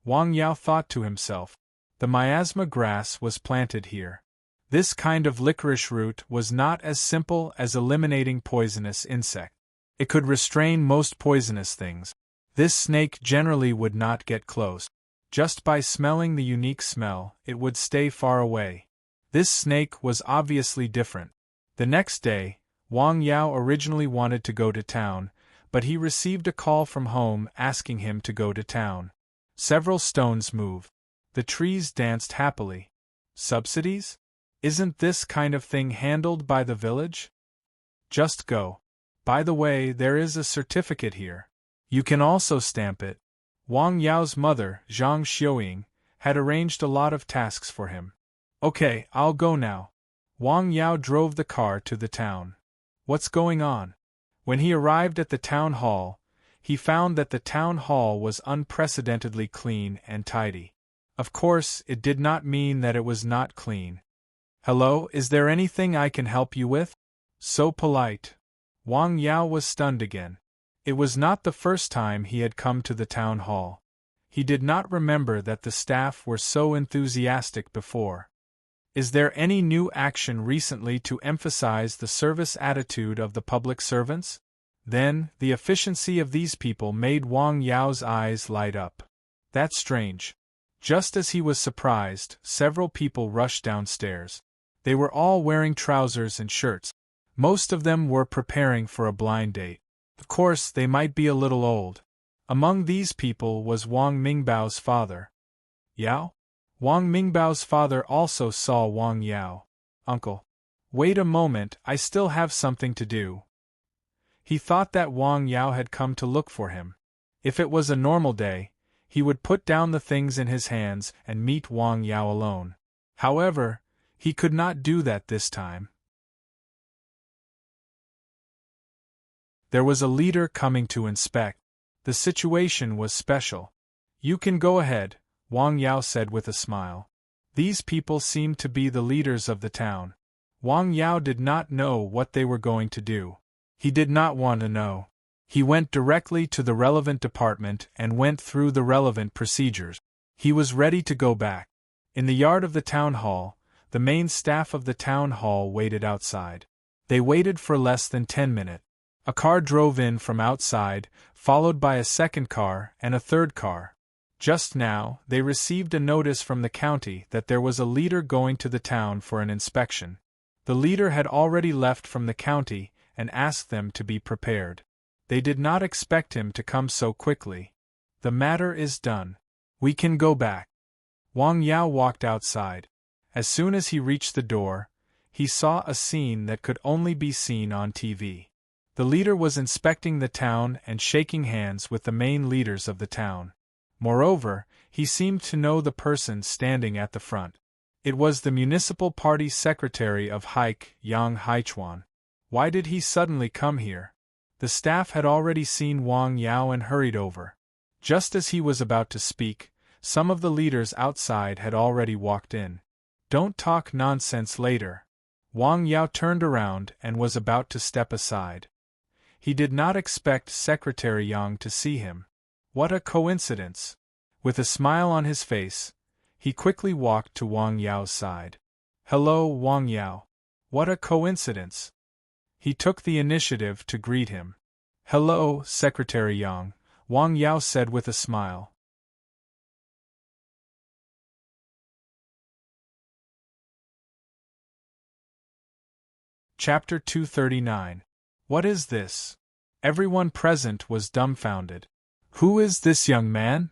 Speaker 1: Wang Yao thought to himself. The miasma grass was planted here. This kind of licorice root was not as simple as eliminating poisonous insects. It could restrain most poisonous things. This snake generally would not get close. Just by smelling the unique smell, it would stay far away. This snake was obviously different. The next day, Wang Yao originally wanted to go to town, but he received a call from home asking him to go to town. Several stones moved. The trees danced happily. Subsidies? Isn't this kind of thing handled by the village? Just go. By the way, there is a certificate here. You can also stamp it. Wang Yao's mother, Zhang Xiuying, had arranged a lot of tasks for him. Okay, I'll go now. Wang Yao drove the car to the town. What's going on? When he arrived at the town hall, he found that the town hall was unprecedentedly clean and tidy. Of course, it did not mean that it was not clean. Hello, is there anything I can help you with? So polite. Wang Yao was stunned again. It was not the first time he had come to the town hall. He did not remember that the staff were so enthusiastic before. Is there any new action recently to emphasize the service attitude of the public servants? Then, the efficiency of these people made Wang Yao's eyes light up. That's strange. Just as he was surprised, several people rushed downstairs. They were all wearing trousers and shirts. Most of them were preparing for a blind date. Of course, they might be a little old. Among these people was Wang Mingbao's father. Yao? Wang Mingbao's father also saw Wang Yao. Uncle. Wait a moment, I still have something to do. He thought that Wang Yao had come to look for him. If it was a normal day, he would put down the things in his hands and meet Wang Yao alone. However, he could not do that this time. There was a leader coming to inspect. The situation was special. You can go ahead, Wang Yao said with a smile. These people seemed to be the leaders of the town. Wang Yao did not know what they were going to do. He did not want to know. He went directly to the relevant department and went through the relevant procedures. He was ready to go back. In the yard of the town hall, the main staff of the town hall waited outside. They waited for less than 10 minutes. A car drove in from outside, followed by a second car and a third car. Just now, they received a notice from the county that there was a leader going to the town for an inspection. The leader had already left from the county and asked them to be prepared. They did not expect him to come so quickly. The matter is done. We can go back. Wang Yao walked outside. As soon as he reached the door, he saw a scene that could only be seen on TV. The leader was inspecting the town and shaking hands with the main leaders of the town. Moreover, he seemed to know the person standing at the front. It was the municipal party secretary of Haik, Yang Haichuan. Why did he suddenly come here? The staff had already seen Wang Yao and hurried over. Just as he was about to speak, some of the leaders outside had already walked in. Don't talk nonsense later. Wang Yao turned around and was about to step aside. He did not expect Secretary Yang to see him. What a coincidence! With a smile on his face, he quickly walked to Wang Yao's side. Hello, Wang Yao. What a coincidence! He took the initiative to greet him. Hello, Secretary Yang, Wang Yao said with a smile. Chapter 239. What is this? Everyone present was dumbfounded. Who is this young man?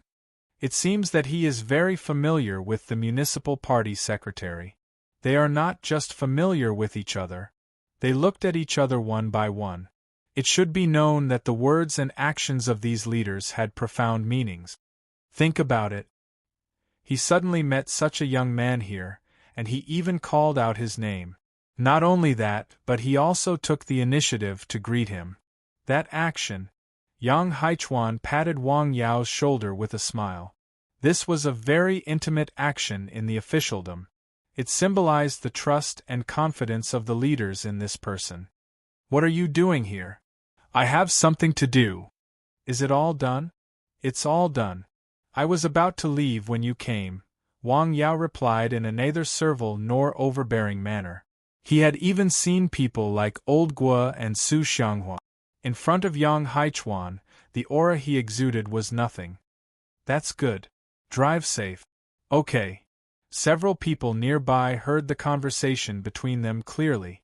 Speaker 1: It seems that he is very familiar with the municipal party secretary. They are not just familiar with each other. They looked at each other one by one. It should be known that the words and actions of these leaders had profound meanings. Think about it. He suddenly met such a young man here, and he even called out his name. Not only that, but he also took the initiative to greet him. That action. Yang Haichuan patted Wang Yao's shoulder with a smile. This was a very intimate action in the officialdom. It symbolized the trust and confidence of the leaders in this person. What are you doing here? I have something to do. Is it all done? It's all done. I was about to leave when you came, Wang Yao replied in a neither servile nor overbearing manner. He had even seen people like Old Guo and Su Xianghua. In front of Yang Haichuan, the aura he exuded was nothing. That's good. Drive safe. Okay. Several people nearby heard the conversation between them clearly.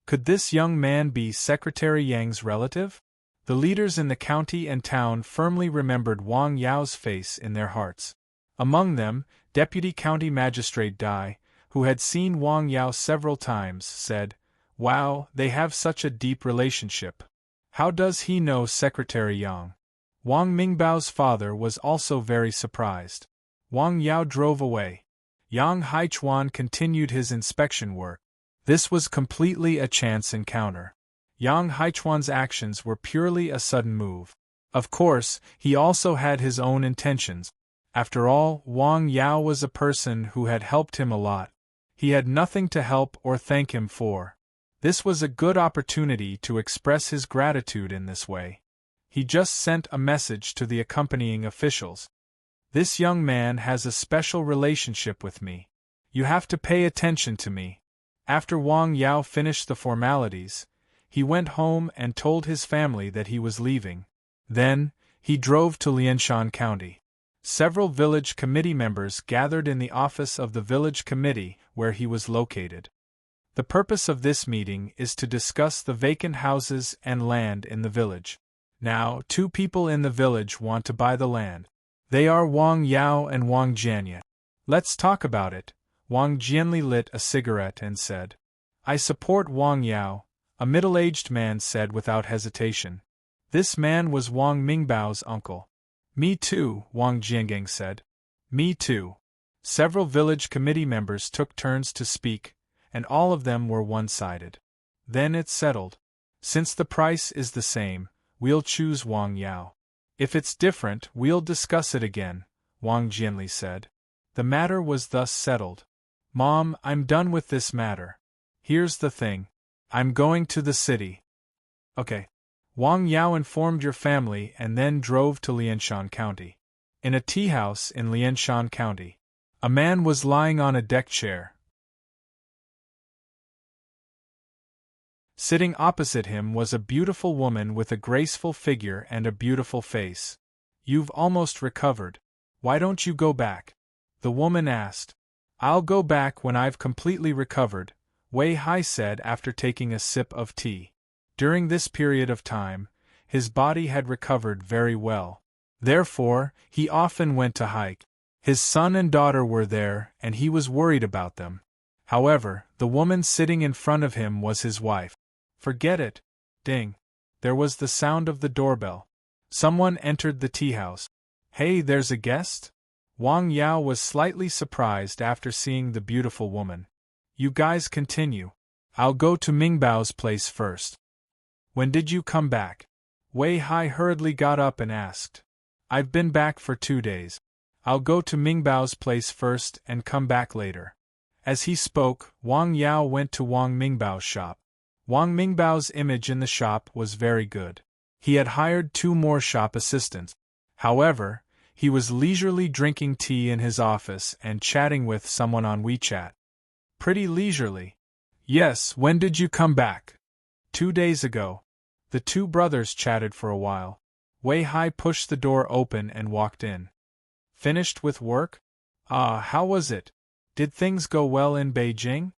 Speaker 1: Could this young man be Secretary Yang's relative? The leaders in the county and town firmly remembered Wang Yao's face in their hearts. Among them, Deputy County Magistrate Dai, who had seen Wang Yao several times, said, "Wow, they have such a deep relationship." How does he know Secretary Yang? Wang Mingbao's father was also very surprised. Wang Yao drove away. Yang Haichuan continued his inspection work. This was completely a chance encounter. Yang Haichuan's actions were purely a sudden move. Of course, he also had his own intentions. After all, Wang Yao was a person who had helped him a lot. He had nothing to help or thank him for. This was a good opportunity to express his gratitude in this way. He just sent a message to the accompanying officials. This young man has a special relationship with me. You have to pay attention to me. After Wang Yao finished the formalities, he went home and told his family that he was leaving. Then, he drove to Lianshan County. Several village committee members gathered in the office of the village committee where he was located. The purpose of this meeting is to discuss the vacant houses and land in the village. Now, two people in the village want to buy the land. They are Wang Yao and Wang Jianye. Let's talk about it. Wang Jianli lit a cigarette and said, I support Wang Yao, a middle-aged man said without hesitation. This man was Wang Mingbao's uncle. Me too, Wang Jiangang said. Me too. Several village committee members took turns to speak, and all of them were one-sided. Then it's settled. Since the price is the same, we'll choose Wang Yao. If it's different, we'll discuss it again, Wang Jianli said. The matter was thus settled. Mom, I'm done with this matter. Here's the thing. I'm going to the city. Okay. Wang Yao informed your family and then drove to Lianshan County. In a tea house in Lianshan County, a man was lying on a deck chair. Sitting opposite him was a beautiful woman with a graceful figure and a beautiful face. You've almost recovered. Why don't you go back? The woman asked. I'll go back when I've completely recovered, Wei Hai said after taking a sip of tea. During this period of time, his body had recovered very well. Therefore, he often went to hike. His son and daughter were there, and he was worried about them. However, the woman sitting in front of him was his wife. Forget it. Ding. There was the sound of the doorbell. Someone entered the tea house. Hey, there's a guest? Wang Yao was slightly surprised after seeing the beautiful woman. You guys continue. I'll go to Mingbao's place first. When did you come back? Wei Hai hurriedly got up and asked. I've been back for 2 days. I'll go to Mingbao's place first and come back later. As he spoke, Wang Yao went to Wang Mingbao's shop. Wang Mingbao's image in the shop was very good. He had hired 2 more shop assistants. However, he was leisurely drinking tea in his office and chatting with someone on WeChat. Pretty leisurely. Yes, when did you come back? 2 days ago. The 2 brothers chatted for a while. Wei Hai pushed the door open and walked in. Finished with work? How was it? Did things go well in Beijing?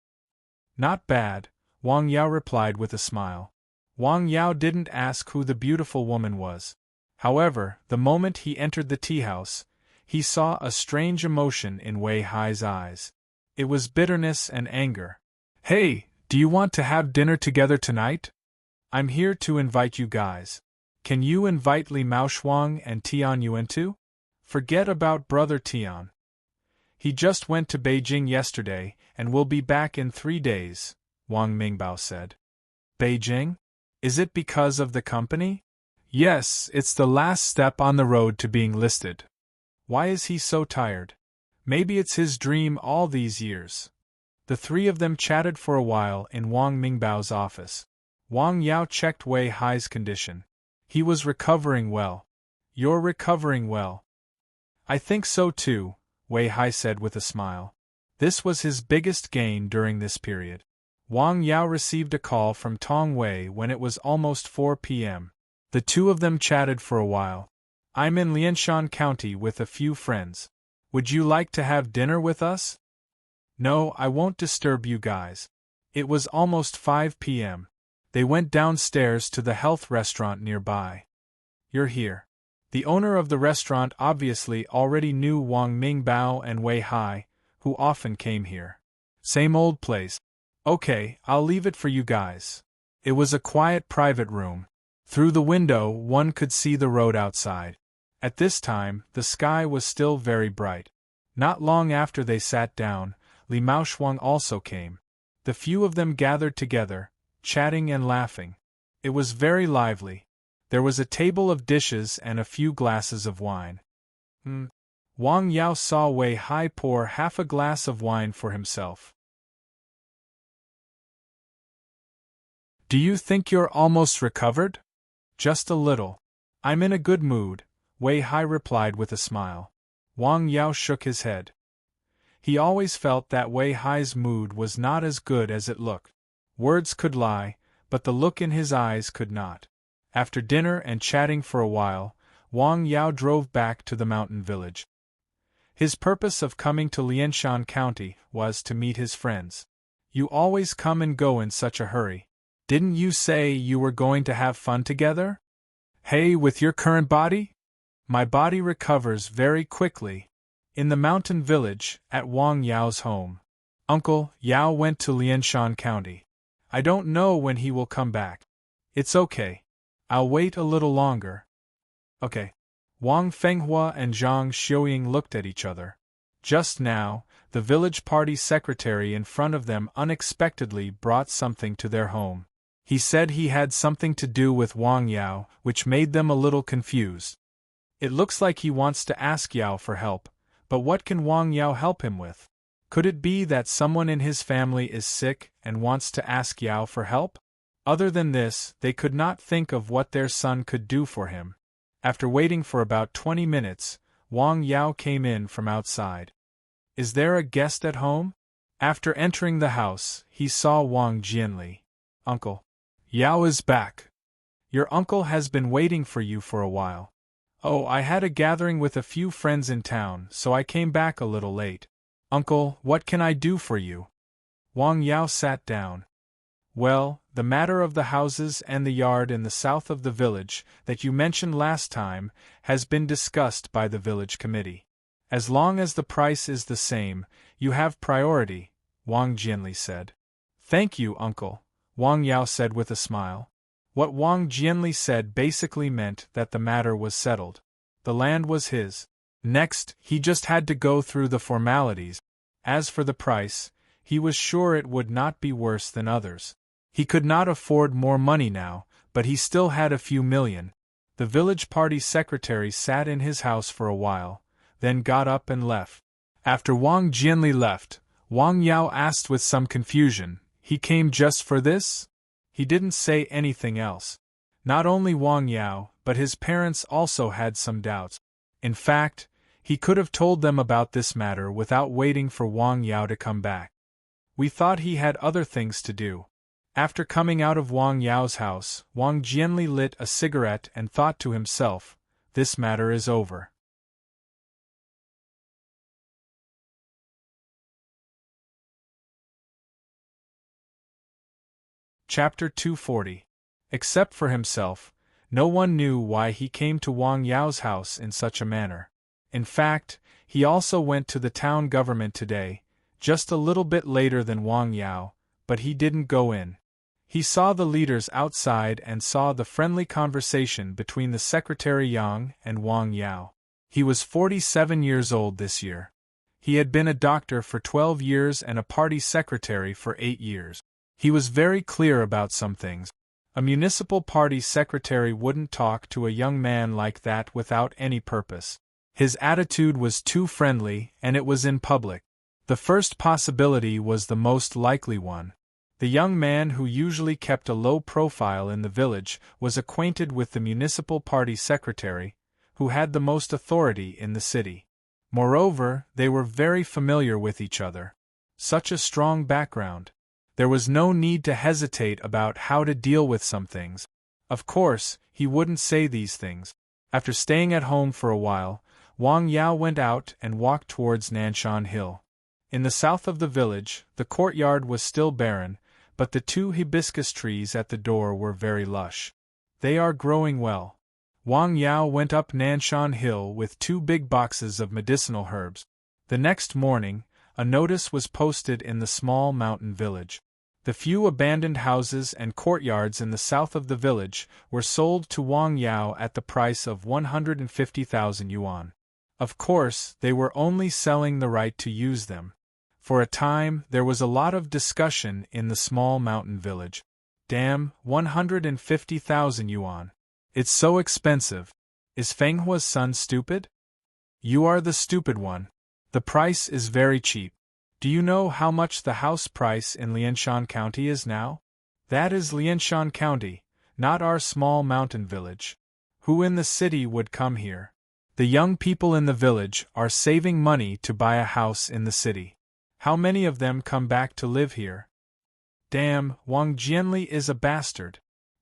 Speaker 1: Not bad, Wang Yao replied with a smile. Wang Yao didn't ask who the beautiful woman was. However, the moment he entered the tea house, he saw a strange emotion in Wei Hai's eyes. It was bitterness and anger. Hey, do you want to have dinner together tonight? I'm here to invite you guys. Can you invite Li Maoshuang and Tian Yuan too? Forget about brother Tian. He just went to Beijing yesterday and will be back in 3 days, Wang Mingbao said. Beijing? Is it because of the company? Yes, it's the last step on the road to being listed. Why is he so tired? Maybe it's his dream all these years. The 3 of them chatted for a while in Wang Mingbao's office. Wang Yao checked Wei Hai's condition. He was recovering well. You're recovering well. I think so too, Wei Hai said with a smile. This was his biggest gain during this period. Wang Yao received a call from Tong Wei when it was almost 4 p.m. The 2 of them chatted for a while. I'm in Lianshan County with a few friends. Would you like to have dinner with us? No, I won't disturb you guys. It was almost 5 p.m. They went downstairs to the health restaurant nearby. You're here. The owner of the restaurant obviously already knew Wang Mingbao and Wei Hai, who often came here. Same old place. Okay, I'll leave it for you guys. It was a quiet private room. Through the window one could see the road outside. At this time, the sky was still very bright. Not long after they sat down, Li Maoshuang also came. The few of them gathered together, chatting and laughing. It was very lively. There was a table of dishes and a few glasses of wine. Wang Yao saw Wei Hai pour half a glass of wine for himself. Do you think you're almost recovered? Just a little. I'm in a good mood, Wei Hai replied with a smile. Wang Yao shook his head. He always felt that Wei Hai's mood was not as good as it looked. Words could lie, but the look in his eyes could not. After dinner and chatting for a while, Wang Yao drove back to the mountain village. His purpose of coming to Lianshan County was to meet his friends. You always come and go in such a hurry. Didn't you say you were going to have fun together? Hey, with your current body? My body recovers very quickly. In the mountain village, at Wang Yao's home. Uncle Yao went to Lianshan County. I don't know when he will come back. It's okay. I'll wait a little longer. Okay. Wang Fenghua and Zhang Xiuying looked at each other. Just now, the village party secretary in front of them unexpectedly brought something to their home. He said he had something to do with Wang Yao, which made them a little confused. It looks like he wants to ask Yao for help, but what can Wang Yao help him with? Could it be that someone in his family is sick and wants to ask Yao for help? Other than this, they could not think of what their son could do for him. After waiting for about 20 minutes, Wang Yao came in from outside. Is there a guest at home? After entering the house, he saw Wang Jianli. Uncle Yao is back. Your uncle has been waiting for you for a while. Oh, I had a gathering with a few friends in town, so I came back a little late. Uncle, what can I do for you? Wang Yao sat down. Well, the matter of the houses and the yard in the south of the village, that you mentioned last time, has been discussed by the village committee. As long as the price is the same, you have priority, Wang Jianli said. Thank you, uncle, Wang Yao said with a smile. What Wang Jianli said basically meant that the matter was settled. The land was his. Next, he just had to go through the formalities. As for the price, he was sure it would not be worse than others. He could not afford more money now, but he still had a few million. The village party secretary sat in his house for a while, then got up and left. After Wang Jianli left, Wang Yao asked with some confusion, "He came just for this?" He didn't say anything else. Not only Wang Yao, but his parents also had some doubts. In fact, he could have told them about this matter without waiting for Wang Yao to come back. We thought he had other things to do. After coming out of Wang Yao's house, Wang Jianli lit a cigarette and thought to himself, this matter is over. Chapter 240. Except for himself, no one knew why he came to Wang Yao's house in such a manner. In fact, he also went to the town government today, just a little bit later than Wang Yao, but he didn't go in. He saw the leaders outside and saw the friendly conversation between the Secretary Yang and Wang Yao. He was 47 years old this year. He had been a doctor for 12 years and a party secretary for 8 years. He was very clear about some things. A municipal party secretary wouldn't talk to a young man like that without any purpose. His attitude was too friendly, and it was in public. The first possibility was the most likely one. The young man, who usually kept a low profile in the village, was acquainted with the municipal party secretary, who had the most authority in the city. Moreover, they were very familiar with each other. Such a strong background. There was no need to hesitate about how to deal with some things. Of course, he wouldn't say these things. After staying at home for a while, Wang Yao went out and walked towards Nanshan Hill. In the south of the village, the courtyard was still barren, but the 2 hibiscus trees at the door were very lush. They are growing well. Wang Yao went up Nanshan Hill with 2 big boxes of medicinal herbs. The next morning, a notice was posted in the small mountain village. The few abandoned houses and courtyards in the south of the village were sold to Wang Yao at the price of 150,000 yuan. Of course, they were only selling the right to use them. For a time, there was a lot of discussion in the small mountain village. Damn, 150,000 yuan. It's so expensive. Is Fenghua's son stupid? You are the stupid one. The price is very cheap. Do you know how much the house price in Lianshan County is now? That is Lianshan County, not our small mountain village. Who in the city would come here? The young people in the village are saving money to buy a house in the city. How many of them come back to live here? Damn, Wang Jianli is a bastard.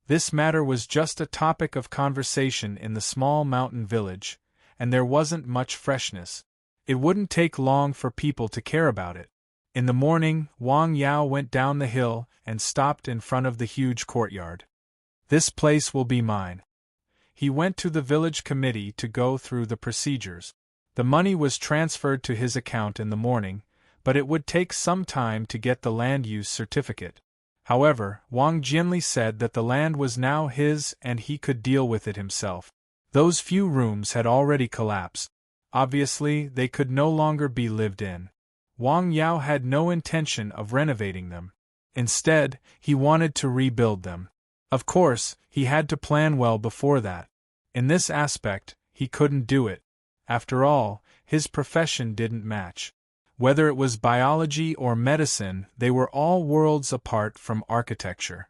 Speaker 1: This matter was just a topic of conversation in the small mountain village, and there wasn't much freshness. It wouldn't take long for people to care about it. In the morning, Wang Yao went down the hill and stopped in front of the huge courtyard. This place will be mine. He went to the village committee to go through the procedures. The money was transferred to his account in the morning, but it would take some time to get the land use certificate. However, Wang Jianli said that the land was now his and he could deal with it himself. Those few rooms had already collapsed. Obviously, they could no longer be lived in. Wang Yao had no intention of renovating them. Instead, he wanted to rebuild them. Of course, he had to plan well before that. In this aspect, he couldn't do it. After all, his profession didn't match. Whether it was biology or medicine, they were all worlds apart from architecture.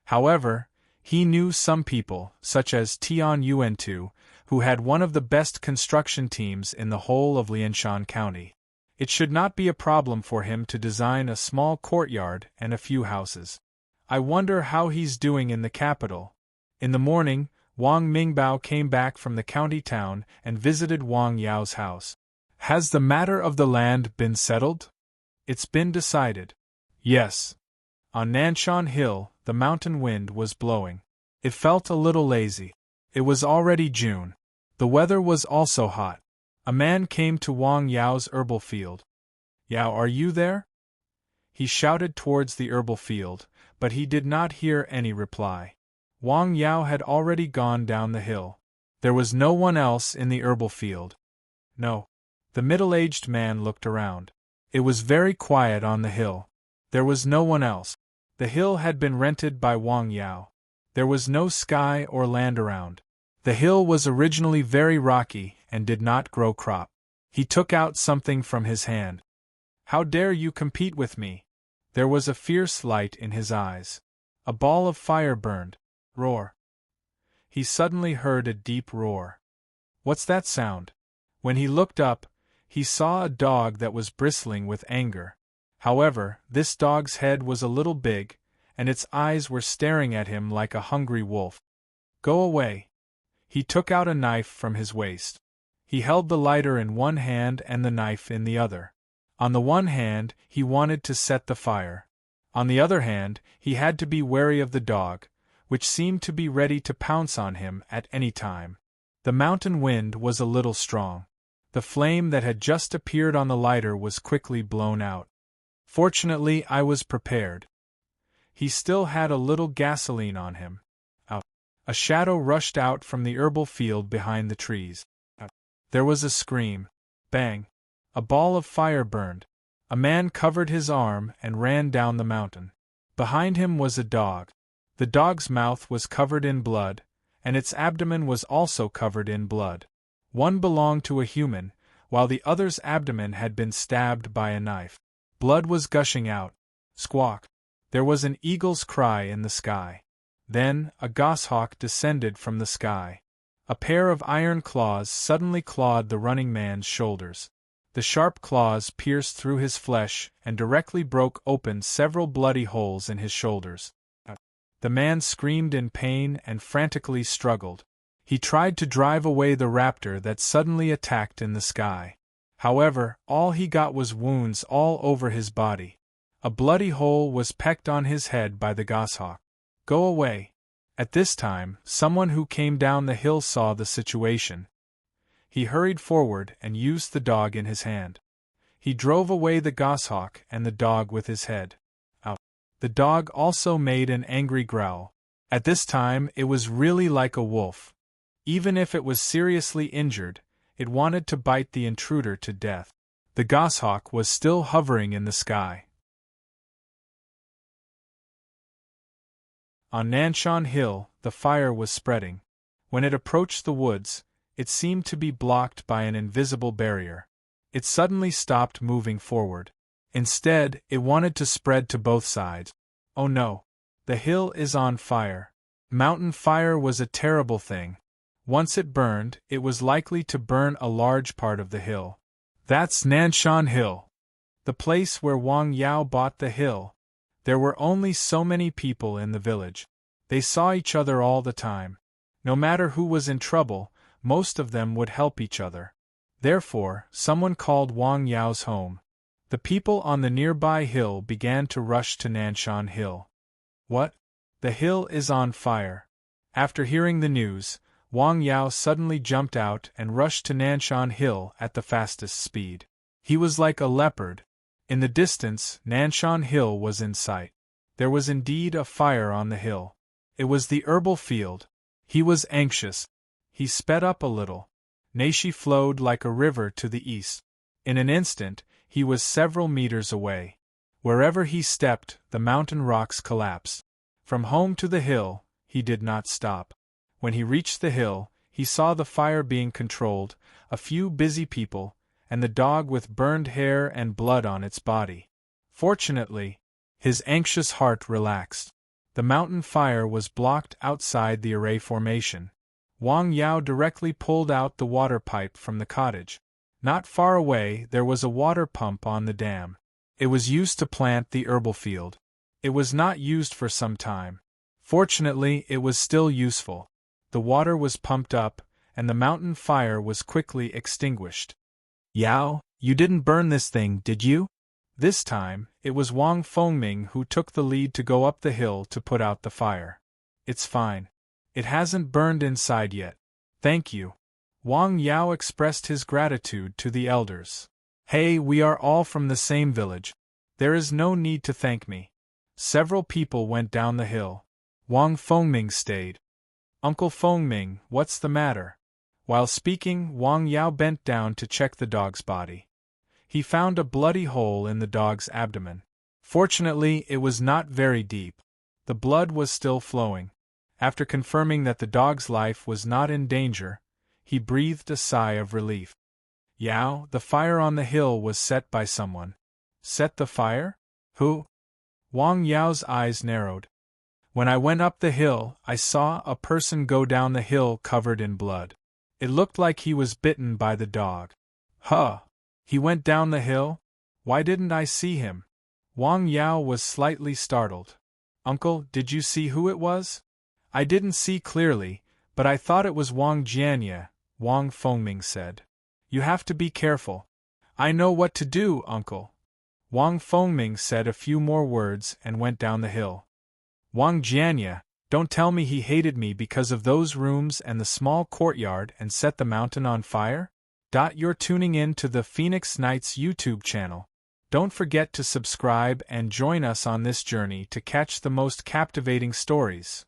Speaker 1: However, he knew some people, such as Tian Yuantu, who had one of the best construction teams in the whole of Lianshan County. It should not be a problem for him to design a small courtyard and a few houses. I wonder how he's doing in the capital. In the morning, Wang Mingbao came back from the county town and visited Wang Yao's house. Has the matter of the land been settled? It's been decided. Yes. On Nanshan Hill, the mountain wind was blowing. It felt a little lazy. It was already June. The weather was also hot. A man came to Wang Yao's herbal field. Yao, are you there? He shouted towards the herbal field, but he did not hear any reply. Wang Yao had already gone down the hill. There was no one else in the herbal field. No. The middle-aged man looked around. It was very quiet on the hill. There was no one else. The hill had been rented by Wang Yao. There was no sky or land around. The hill was originally very rocky and did not grow crop. He took out something from his hand. How dare you compete with me? There was a fierce light in his eyes. A ball of fire burned. Roar. He suddenly heard a deep roar. What's that sound? When he looked up, he saw a dog that was bristling with anger. However, this dog's head was a little big, and its eyes were staring at him like a hungry wolf. Go away. He took out a knife from his waist. He held the lighter in one hand and the knife in the other. On the one hand, he wanted to set the fire. On the other hand, he had to be wary of the dog, which seemed to be ready to pounce on him at any time. The mountain wind was a little strong. The flame that had just appeared on the lighter was quickly blown out. Fortunately, I was prepared. He still had a little gasoline on him. A shadow rushed out from the herbal field behind the trees. There was a scream. Bang! A ball of fire burned. A man covered his arm and ran down the mountain. Behind him was a dog. The dog's mouth was covered in blood, and its abdomen was also covered in blood. One belonged to a human, while the other's abdomen had been stabbed by a knife. Blood was gushing out. Squawk! There was an eagle's cry in the sky. Then, a goshawk descended from the sky. A pair of iron claws suddenly clawed the running man's shoulders. The sharp claws pierced through his flesh and directly broke open several bloody holes in his shoulders. The man screamed in pain and frantically struggled. He tried to drive away the raptor that suddenly attacked in the sky. However, all he got was wounds all over his body. A bloody hole was pecked on his head by the goshawk. Go away. At this time, someone who came down the hill saw the situation. He hurried forward and used the dog in his hand. He drove away the goshawk and the dog with his head out. The dog also made an angry growl. At this time it was really like a wolf. Even if it was seriously injured, it wanted to bite the intruder to death. The goshawk was still hovering in the sky. On Nanshan Hill, the fire was spreading. When it approached the woods, it seemed to be blocked by an invisible barrier. It suddenly stopped moving forward. Instead, it wanted to spread to both sides. Oh no! The hill is on fire. Mountain fire was a terrible thing. Once it burned, it was likely to burn a large part of the hill. That's Nanshan Hill. The place where Wang Yao bought the hill. There were only so many people in the village. They saw each other all the time. No matter who was in trouble, most of them would help each other. Therefore, someone called Wang Yao's home. The people on the nearby hill began to rush to Nanshan Hill. What? The hill is on fire. After hearing the news, Wang Yao suddenly jumped out and rushed to Nanshan Hill at the fastest speed. He was like a leopard. In the distance, Nanshan Hill was in sight. There was indeed a fire on the hill. It was the herbal field. He was anxious. He sped up a little. Nashi flowed like a river to the east. In an instant, he was several meters away. Wherever he stepped, the mountain rocks collapsed. From home to the hill, he did not stop. When he reached the hill, he saw the fire being controlled, a few busy people, and the dog with burned hair and blood on its body. Fortunately, his anxious heart relaxed. The mountain fire was blocked outside the array formation. Wang Yao directly pulled out the water pipe from the cottage. Not far away there was a water pump on the dam. It was used to plant the herbal field. It was not used for some time. Fortunately, it was still useful. The water was pumped up, and the mountain fire was quickly extinguished. Yao, you didn't burn this thing, did you? This time, it was Wang Fengming who took the lead to go up the hill to put out the fire. It's fine. It hasn't burned inside yet. Thank you. Wang Yao expressed his gratitude to the elders. Hey, we are all from the same village. There is no need to thank me. Several people went down the hill. Wang Fengming stayed. Uncle Fengming, what's the matter? While speaking, Wang Yao bent down to check the dog's body. He found a bloody hole in the dog's abdomen. Fortunately, it was not very deep. The blood was still flowing. After confirming that the dog's life was not in danger, he breathed a sigh of relief. Yao, the fire on the hill was set by someone. Set the fire? Who? Wang Yao's eyes narrowed. When I went up the hill, I saw a person go down the hill covered in blood. It looked like he was bitten by the dog. Huh! He went down the hill? Why didn't I see him? Wang Yao was slightly startled. Uncle, did you see who it was? I didn't see clearly, but I thought it was Wang Jianye, Wang Fengming said. You have to be careful. I know what to do, uncle. Wang Fengming said a few more words and went down the hill. Wang Jianye, don't tell me he hated me because of those rooms and the small courtyard and set the mountain on fire? You're tuning in to the Phoenix Nights YouTube channel. Don't forget to subscribe and join us on this journey to catch the most captivating stories.